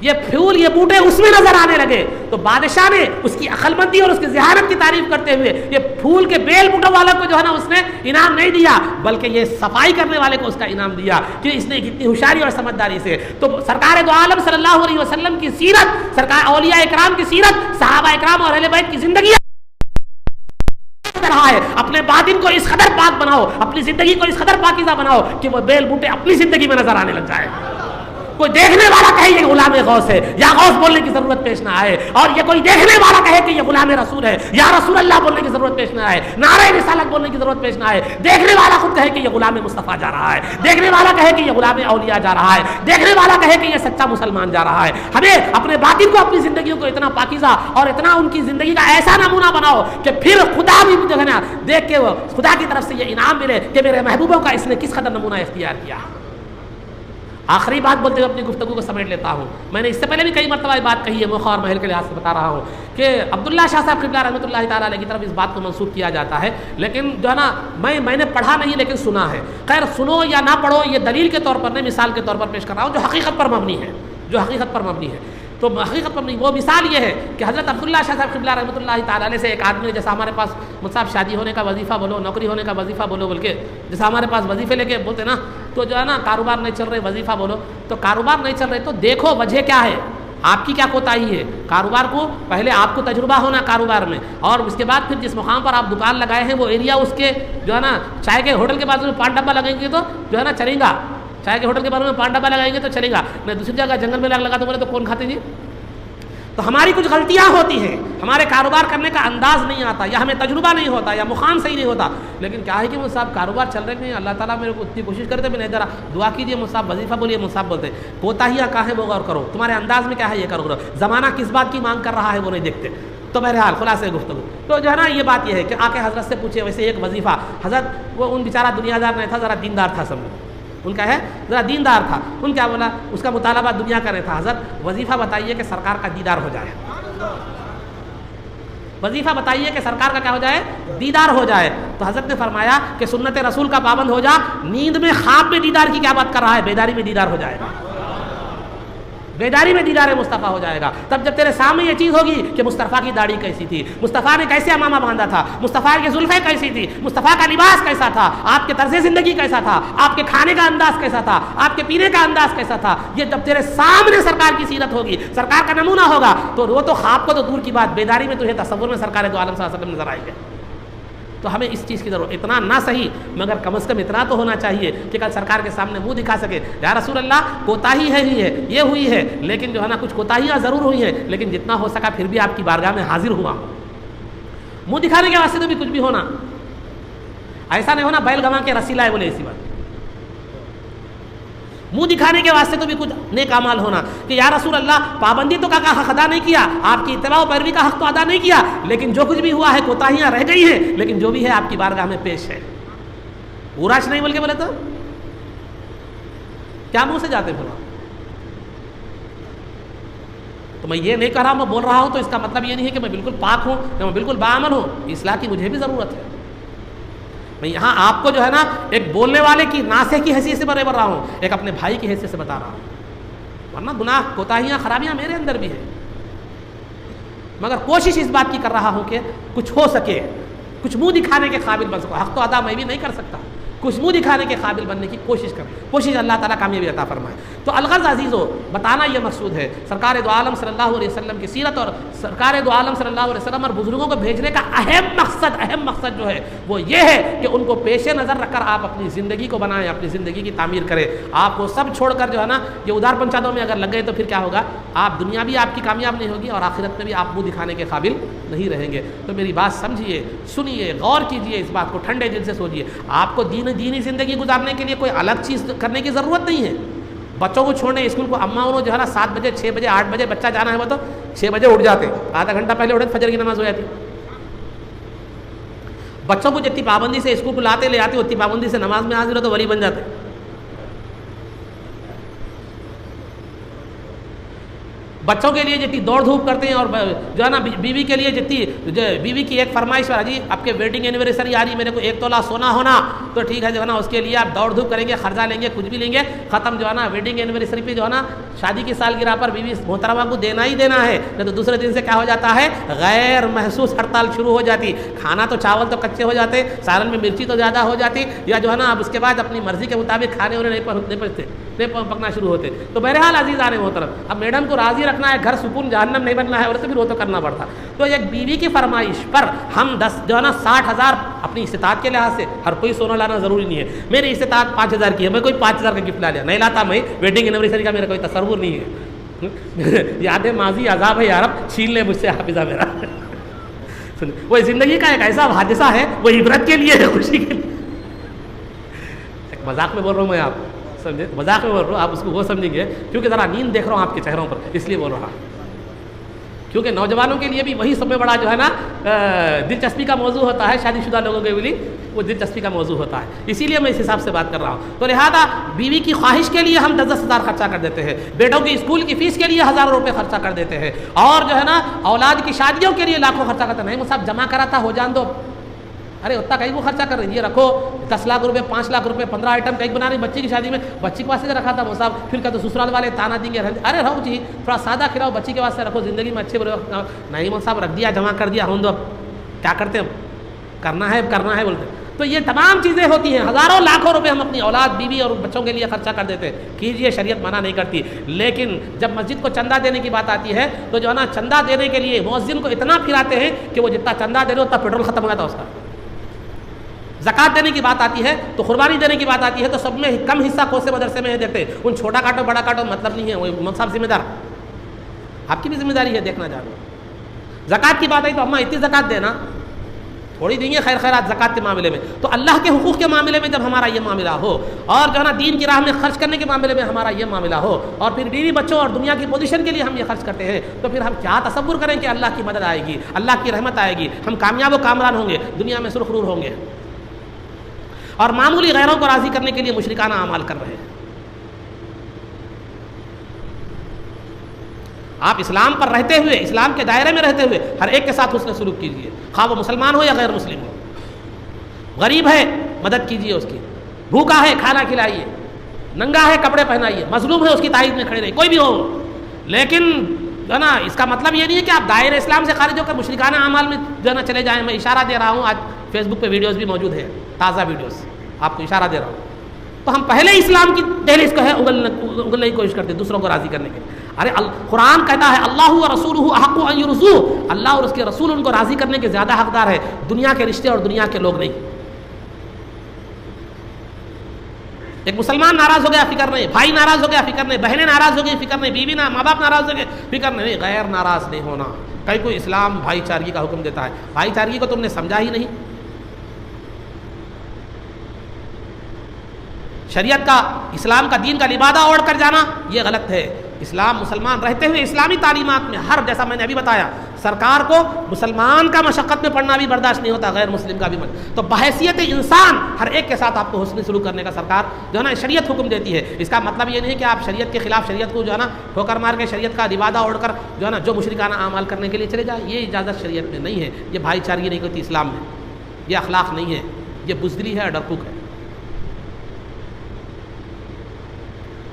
یہ پھول یہ بوٹے اس میں نظر آنے لگے۔ تو بادشاہ نے اس کی عقل مندی اور اس کی ذہانت کی تعریف کرتے ہوئے یہ پھول کے بیل بوٹوں والا کو جو ہے نا اس نے انعام نہیں دیا، بلکہ یہ صفائی کرنے والے کو اس کا انعام دیا کہ اس نے کتنی ہوشیاری اور سمجھداری سے۔ تو سرکار دو عالم صلی اللہ علیہ وسلم کی سیرت، سرکار اولیاء اکرام کی سیرت، صحابہ اکرام اور اہل بیت کی زندگی رہا ہے۔ اپنے باطن کو اس قدر پاک بناؤ، اپنی زندگی کو اس قدر پاکیزہ بناؤ کہ وہ بیل بوٹے اپنی زندگی میں نظر آنے لگ جائے۔ کوئی دیکھنے والا کہے یہ غلام غوث ہے، یا غوث بولنے کی ضرورت پیش نہ آئے، اور یہ کوئی دیکھنے والا کہے کہ یہ غلام رسول ہے، یا رسول اللہ بولنے کی ضرورت پیش نہ آئے، نعرہ رسالت بولنے کی ضرورت پیش نہ آئے۔ دیکھنے والا خود کہے کہ یہ غلام مصطفیٰ جا رہا ہے، دیکھنے والا کہے کہ یہ غلام اولیاء جا رہا ہے، دیکھنے والا کہے کہ یہ سچا مسلمان جا رہا ہے۔ ہمیں اپنے باطن کو، اپنی زندگیوں کو اتنا پاکیزہ اور اتنا ان کی زندگی کا ایسا نمونہ بناؤ کہ پھر خدا بھی جو ہے نا دیکھ کے خدا کی طرف سے یہ انعام ملے کہ میرے محبوبوں کا اس نے کس قدر نمونہ اختیار کیا۔ آخری بات بولتے ہوئے اپنی گفتگو کو سمیٹ لیتا ہوں۔ میں نے اس سے پہلے بھی کئی مرتبہ یہ بات کہی ہے، موقع اور محل کے لحاظ سے بتا رہا ہوں کہ عبداللہ شاہ صاحب قبلہ رحمۃ اللہ تعالیٰ علیہ کی طرف اس بات کو منسوب کیا جاتا ہے، لیکن جو ہے نا میں نے پڑھا نہیں لیکن سنا ہے۔ خیر سنو یا نہ پڑھو، یہ دلیل کے طور پر نہیں، مثال کے طور پر پیش کر رہا ہوں جو حقیقت پر مبنی ہے، جو حقیقت پر مبنی ہے۔ تو حقیقت پر نہیں، وہ مثال یہ ہے کہ حضرت عبداللہ شاہ صاحب قبلہ رحمۃ اللہ تعالیٰ علیہ سے ایک آدمی نے، جیسا ہمارے پاس مصعب شادی ہونے کا وظیفہ بولو، نوکری ہونے کا وظیفہ بولو بول کے جیسا ہمارے پاس وظیفے لے کے بولتے نا، تو جو ہے نا کاروبار نہیں چل رہے وظیفہ بولو، تو کاروبار نہیں چل رہے تو دیکھو وجہ کیا ہے، آپ کی کیا کوتاہی ہے۔ کاروبار کو پہلے آپ کو تجربہ ہونا کاروبار میں، اور اس کے بعد پھر جس مقام پر آپ دکان لگائے ہیں وہ ایریا اس کے جو ہے نا چائے کے ہوٹل کے بازو میں 5 ڈبہ لگائیں گے تو جو ہے نا چلے گا، چائے کے ہوٹل کے بازو میں 5 ڈبہ لگائیں گے تو چلے گا، نہیں دوسری جگہ جنگل میں لگا تو بولے تو کون کھاتے جی۔ تو ہماری کچھ غلطیاں ہوتی ہیں، ہمارے کاروبار کرنے کا انداز نہیں آتا، یا ہمیں تجربہ نہیں ہوتا، یا مقام صحیح نہیں ہوتا۔ لیکن کیا ہے کہ مصعب کاروبار چل رہے نہیں، اللہ تعالیٰ میرے کو اتنی کوشش کرتے میں نہیں ذرا دعا کیجیے مصعب وظیفہ بولیے، مصعب بولتے ہیں کوتاہیاں کہاں ہے وہ غور کرو، تمہارے انداز میں کیا ہے یہ کرو، زمانہ کس بات کی مانگ کر رہا ہے وہ نہیں دیکھتے۔ تو بہرحال خلاصے گفتگو تو جو ہے نا یہ بات یہ ہے کہ آ کے حضرت سے پوچھے، ویسے ایک وظیفہ حضرت وہ ان بیچارہ دنیا دار نہیں تھا، ذرا دیندار تھا، سمجھو ان کا ہے ذرا دیندار تھا، ان کیا بولا اس کا مطالبہ دنیا کا نہیں تھا، حضرت وظیفہ بتائیے کہ سرکار کا دیدار ہو جائے، وظیفہ بتائیے کہ سرکار کا کیا ہو جائے، دیدار ہو جائے۔ تو حضرت نے فرمایا کہ سنت رسول کا پابند ہو جا، نیند میں خواب میں دیدار کی کیا بات کر رہا ہے، بیداری میں دیدار ہو جائے گا، بیداری میں دیدار مصطفیٰ ہو جائے گا۔ تب جب تیرے سامنے یہ چیز ہوگی کہ مصطفیٰ کی داڑھی کیسی تھی، مصطفیٰ نے کیسے امامہ باندھا تھا، مصطفیٰ کی زلفیں کیسی تھی، مصطفیٰ کا لباس کیسا تھا، آپ کے طرز زندگی کیسا تھا، آپ کے کھانے کا انداز کیسا تھا، آپ کے پینے کا انداز کیسا تھا، یہ جب تیرے سامنے سرکار کی سیرت ہوگی، سرکار کا نمونہ ہوگا، تو وہ تو خواب کو تو دور کی بات، بیداری میں تجھے تصور میں سرکار دو عالم صلی اللہ علیہ وسلم نظر آئے گا۔ تو ہمیں اس چیز کی ضرورت، اتنا نہ صحیح مگر کم از کم اتنا تو ہونا چاہیے کہ کل سرکار کے سامنے منہ دکھا سکے، یا رسول اللہ کوتاہی ہے ہی ہے، یہ ہوئی ہے، لیکن جو ہے نا کچھ کوتاہیاں ضرور ہوئی ہیں، لیکن جتنا ہو سکا پھر بھی آپ کی بارگاہ میں حاضر ہوا۔ منہ دکھانے کے واسطے تو بھی کچھ بھی ہونا، ایسا نہیں ہونا بیل گواں کے رسی لائے بولے ایسی بات، منہ دکھانے کے واسطے تو بھی کچھ نیک اعمال ہونا کہ یا رسول اللہ پابندی تو کا حق ادا نہیں کیا، آپ کی اتباع و پیروی کا حق تو ادا نہیں کیا، لیکن جو کچھ بھی ہوا ہے کوتاہیاں رہ گئی ہیں، لیکن جو بھی ہے آپ کی بارگاہ میں پیش ہے۔ پوراش نہیں بول کے بولے تو کیا منہ سے جاتے پھر؟ تو میں یہ نہیں کہہ رہا ہوں، میں بول رہا ہوں تو اس کا مطلب یہ نہیں ہے کہ میں بالکل پاک ہوں یا میں بالکل باعمل ہوں، اصلاح کی مجھے بھی ضرورت ہے۔ میں یہاں آپ کو جو ہے نا ایک بولنے والے کی ناصح کی حیثیت سے بڑے بڑھ رہا ہوں، ایک اپنے بھائی کی حیثیت سے بتا رہا ہوں، ورنہ گناہ کوتاہیاں خرابیاں میرے اندر بھی ہیں، مگر کوشش اس بات کی کر رہا ہوں کہ کچھ ہو سکے، کچھ منہ دکھانے کے قابل بن سکو، حق تو ادا میں بھی نہیں کر سکتا، کچھ منہ دکھانے کے قابل بننے کی کوشش کریں، کوشش اللہ تعالیٰ کامیابی عطا فرمائے۔ تو الغرض عزیزو بتانا یہ مقصود ہے، سرکار دو عالم صلی اللہ علیہ وسلم کی سیرت اور سرکار دو عالم صلی اللہ علیہ وسلم اور بزرگوں کو بھیجنے کا اہم مقصد جو ہے وہ یہ ہے کہ ان کو پیش نظر رکھ کر آپ اپنی زندگی کو بنائیں، اپنی زندگی کی تعمیر کریں۔ آپ وہ سب چھوڑ کر جو ہے نا یہ ادار پنچایتوں میں اگر لگ گئے تو پھر کیا ہوگا، آپ دنیا بھی آپ کی کامیاب نہیں ہوگی اور آخرت میں بھی آپ منہ دکھانے کے قابل نہیں رہیں گے۔ تو میری بات سمجھیے، سنیے، غور کیجیے، اس بات کو ٹھنڈے دل سے سوچیے۔ آپ کو دینی زندگی گزارنے کے لیے کوئی الگ چیز کرنے کی ضرورت نہیں ہے۔ بچوں کو چھوڑنے اسکول کو، اماں انہوں جو ہے نا 7 بجے 6 بجے 8 بجے بچہ جانا ہے وہ تو 6 بجے اٹھ جاتے، آدھا گھنٹہ پہلے اٹھے فجر کی نماز ہو جاتی۔ بچوں کو جتنی پابندی سے اسکول کو لاتے لے آتے اتنی پابندی سے نماز میں حاضر ہو تو ولی بن جاتے. بچوں کے لیے جتنی دوڑ دھوپ کرتے ہیں اور جو ہے نا بیوی کے لیے جتنی بیوی کی ایک فرمائش ہے جی آپ کے ویڈنگ اینیورسری آ رہی میرے کو 1 تولہ سونا ہونا تو ٹھیک ہے جو ہے نا اس کے لیے آپ دوڑ دھوپ کریں گے خرچہ لیں گے کچھ بھی لیں گے ختم جو ہے نا ویڈنگ اینیورسری پہ جو ہے نا شادی کی سالگرہ پر بیوی محترمہ کو دینا ہی دینا ہے. نہیں تو دوسرے دن سے کیا ہو جاتا ہے غیر محسوس ہڑتال شروع ہو جاتی. کھانا تو چاول تو کچے ہو جاتے سالن میں مرچی تو زیادہ ہو جاتی یا جو ہے نا اب اس کے بعد اپنی مرضی کے مطابق کھانے انہیں نہیں پکنا شروع ہوتے. تو بہرحال عزیزان محترم اب میڈم کو راضی رکھنا ہے گھر سکون جہنم نہیں بننا ہے اور تو پھر وہ تو کرنا پڑتا. تو ایک بیوی کی فرمائش پر ہم 10 جو ہے نا 60,000 اپنی استطاعت کے لحاظ سے ہر کوئی سونا لانا ضروری نہیں ہے. میری استطاعت 5,000 کی ہے میں کوئی 5,000 کا گفٹ لا لیا نہیں لاتا میں ویڈنگ اینیورسری کا میرا کوئی تصور نہیں ہے. یاد ماضی عذاب ہے یارب چھین لے مجھ سے حافظہ میرا. وہ زندگی کا ایک ایسا حادثہ ہے وہ عبرت کے لیے ہے خوشی کے لیے. ایک مذاق میں بول رہا ہوں میں آپ سمجھے مذاق میں بول رہا ہوں آپ اس کو وہ سمجھیں گے کیونکہ ذرا نیند دیکھ رہا ہوں آپ کے چہروں پر اس لیے بول رہا ہوں. کیونکہ نوجوانوں کے لیے بھی وہی سب میں بڑا جو ہے نا دلچسپی کا موضوع ہوتا ہے. شادی شدہ لوگوں کے لیے وہ دلچسپی کا موضوع ہوتا ہے اسی لیے میں اس حساب سے بات کر رہا ہوں. تو لہٰذا بیوی کی خواہش کے لیے ہم 10,000 خرچہ کر دیتے ہیں. بیٹوں کی اسکول کی فیس کے لیے ہزاروں روپے خرچہ کر دیتے ہیں اور جو ہے نا اولاد کی شادیوں کے لیے لاکھوں خرچہ کرتے ہیں. نہیں صاحب جمع کرا تھا ہو جان دو. ارے اتنا کہیں وہ خرچہ کر رہے ہیں یہ رکھو 10 لاکھ روپے 5 لاکھ روپے 15 آئٹم کیک بنا رہی بچی کی شادی میں بچی کے واسطے سے رکھا تھا وہ صاحب پھر کہتے سسرال والے تانا دیں گے. ارے رہو جی تھوڑا سادہ کھلاؤ بچی کے واسطے رکھو زندگی میں اچھے برے نہیں وہ صاحب رکھ دیا جمع کر دیا ہوں دو اب کیا کرتے ہیں کرنا ہے بولتے. تو یہ تمام چیزیں ہوتی ہیں ہزاروں لاکھوں روپے ہم اپنی اولاد بیوی اور بچوں کے لیے خرچہ کر دیتے ہیں. کیجیے شریعت منع نہیں کرتی لیکن جب مسجد کو چندہ دینے کی بات آتی ہے تو جو ہے نا چندہ دینے کے لیے مؤذن کو اتنا پھراتے ہیں کہ وہ جتنا چندہ دے رہے اتنا پیٹرول ختم ہو جاتا اس کا. زکات دینے کی بات آتی ہے تو قربانی دینے کی بات آتی ہے تو سب میں کم حصہ کون سے مدرسے میں ہے دیتے ہیں. ان چھوٹا کاٹو بڑا کاٹو مطلب نہیں ہے وہ صاحب ذمہ دار آپ کی بھی ذمہ داری ہے دیکھنا جانو. زکات کی بات آئی تو اماں اتنی زکات دینا تھوڑی دیں گے خیرات زکات کے معاملے میں. تو اللہ کے حقوق کے معاملے میں جب ہمارا یہ معاملہ ہو اور جو ہے نا دین کی راہ میں خرچ کرنے کے معاملے میں ہمارا یہ معاملہ ہو اور پھر بیوی بچوں اور دنیا کی پوزیشن کے لیے ہم یہ خرچ کرتے ہیں تو پھر ہم کیا تصور کریں کہ اللہ کی مدد آئے گی اللہ کی رحمت آئے گی ہم کامیاب و کامران ہوں گے دنیا میں سرخرور ہوں گے اور معمولی غیروں کو راضی کرنے کے لیے مشرکانہ اعمال کر رہے ہیں. آپ اسلام پر رہتے ہوئے اسلام کے دائرے میں رہتے ہوئے ہر ایک کے ساتھ حسن سلوک کیجیے خواہ وہ مسلمان ہو یا غیر مسلم ہو. غریب ہے مدد کیجیے اس کی بھوکا ہے کھانا کھلائیے ننگا ہے کپڑے پہنائیے مظلوم ہے اس کی تائید میں کھڑے رہیے کوئی بھی ہو. لیکن جو ہے نا اس کا مطلب یہ نہیں ہے کہ آپ دائرہ اسلام سے خارج ہو کر مشرکانہ اعمال میں جو ہے نا چلے جائیں. میں اشارہ دے رہا ہوں آج فیس بک پہ ویڈیوز بھی موجود ہیں تازہ ویڈیوز آپ کو اشارہ دے رہا ہوں. تو ہم پہلے اسلام کی دہلیز کو ہے اگلنے کی کوشش کرتے دوسروں کو راضی کرنے کے لیے. ارے قرآن کہتا ہے اللہ و رسولہ احق ان یرضوہ اللہ اور اس کے رسول ان کو راضی کرنے کے زیادہ حقدار ہے دنیا کے رشتے اور دنیا کے لوگ نہیں. ایک مسلمان ناراض ہو گیا فکر نہیں بھائی ناراض ہو گیا فکر نہیں بہنیں ناراض ہو گئی فکر نہیں بیوی ماں باپ ناراض ہو گئے فکر نہیں. غیر ناراض نہیں ہونا. کہیں کوئی اسلام بھائی چارگی کا حکم دیتا ہے بھائی چارگی کو تم نے سمجھا ہی نہیں. شریعت کا اسلام کا دین کا لبادہ اوڑھ کر جانا یہ غلط ہے. اسلام مسلمان رہتے ہوئے اسلامی تعلیمات میں ہر جیسا میں نے ابھی بتایا سرکار کو مسلمان کا مشقت میں پڑھنا بھی برداشت نہیں ہوتا غیر مسلم کا بھی تو بحیثیت انسان ہر ایک کے ساتھ آپ کو حسن سلوک کرنے کا سرکار جو ہے نا شریعت حکم دیتی ہے. اس کا مطلب یہ نہیں کہ آپ شریعت کے خلاف شریعت کو جو ہے نا ٹھوکر مار کے شریعت کا لبادہ اوڑھ کر جو ہے نا جو مشرکانہ اعمال کرنے کے لیے چلے جائیں. یہ اجازت شریعت میں نہیں ہے. یہ بھائی چارگی نہیں ہوتی اسلام میں. یہ اخلاق نہیں ہے. یہ بزدلی ہے ڈرپوک ہے.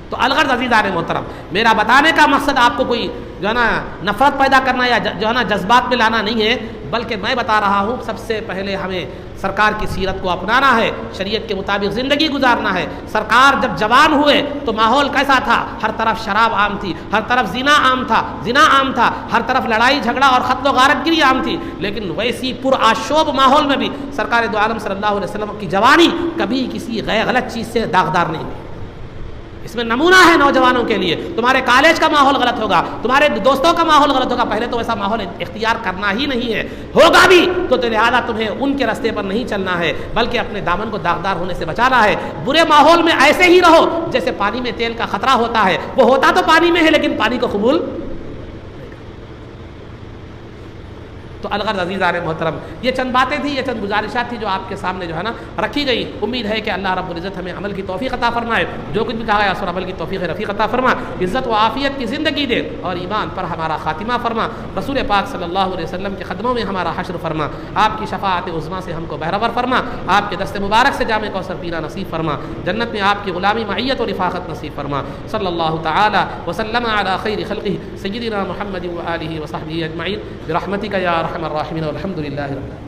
تو الغرض عزیزان محترم میرا بتانے کا مقصد آپ کو کوئی جو ہے نا نفرت پیدا کرنا یا جو ہے نا جذبات میں لانا نہیں ہے بلکہ میں بتا رہا ہوں سب سے پہلے ہمیں سرکار کی سیرت کو اپنانا ہے شریعت کے مطابق زندگی گزارنا ہے. سرکار جب جوان ہوئے تو ماحول کیسا تھا ہر طرف شراب عام تھی ہر طرف زنا عام تھا ہر طرف لڑائی جھگڑا اور قتل و غارت گری عام تھی. لیکن ویسی پرآشوب ماحول میں بھی سرکار دو عالم صلی اللہ علیہ وسلم کی جوانی کبھی کسی غلط چیز سے داغدار نہیں ہوئی. اس میں نمونہ ہے نوجوانوں کے لیے. تمہارے کالج کا ماحول غلط ہوگا تمہارے دوستوں کا ماحول غلط ہوگا پہلے تو ایسا ماحول اختیار کرنا ہی نہیں ہے. ہوگا بھی تو لہٰذا تمہیں ان کے راستے پر نہیں چلنا ہے بلکہ اپنے دامن کو داغدار ہونے سے بچانا ہے. برے ماحول میں ایسے ہی رہو جیسے پانی میں تیل کا خطرہ ہوتا ہے. وہ ہوتا تو پانی میں ہے لیکن پانی کو قبول. تو تو الغرض عزیزان محترم یہ چند باتیں تھیں، یہ چند گزارشات تھیں جو آپ کے سامنے جو ہے نا رکھی گئی. امید ہے کہ اللہ رب العزت ہمیں عمل کی توفیق عطا فرمائے، جو کچھ بھی کہا گیا اس پر عمل کی توفیق رفیق عطا فرما، عزت و عافیت کی زندگی دے اور ایمان پر ہمارا خاتمہ فرما، رسول پاک صلی اللہ علیہ وسلم کے قدموں میں ہمارا حشر فرما، آپ کی شفاعت عظمیٰ سے ہم کو بہرور فرما، آپ کے دست مبارک سے جام کوثر پینا نصیب فرما، جنت میں آپ کی غلامی معیت و رفاقت نصیب فرما. صلی اللہ تعالی وسلم علی خیر خلقہ سیدنا محمد و آلہ و صحبہ اجمعین برحمتک یا ارحم الراحمین والحمد للہ رب العالمین.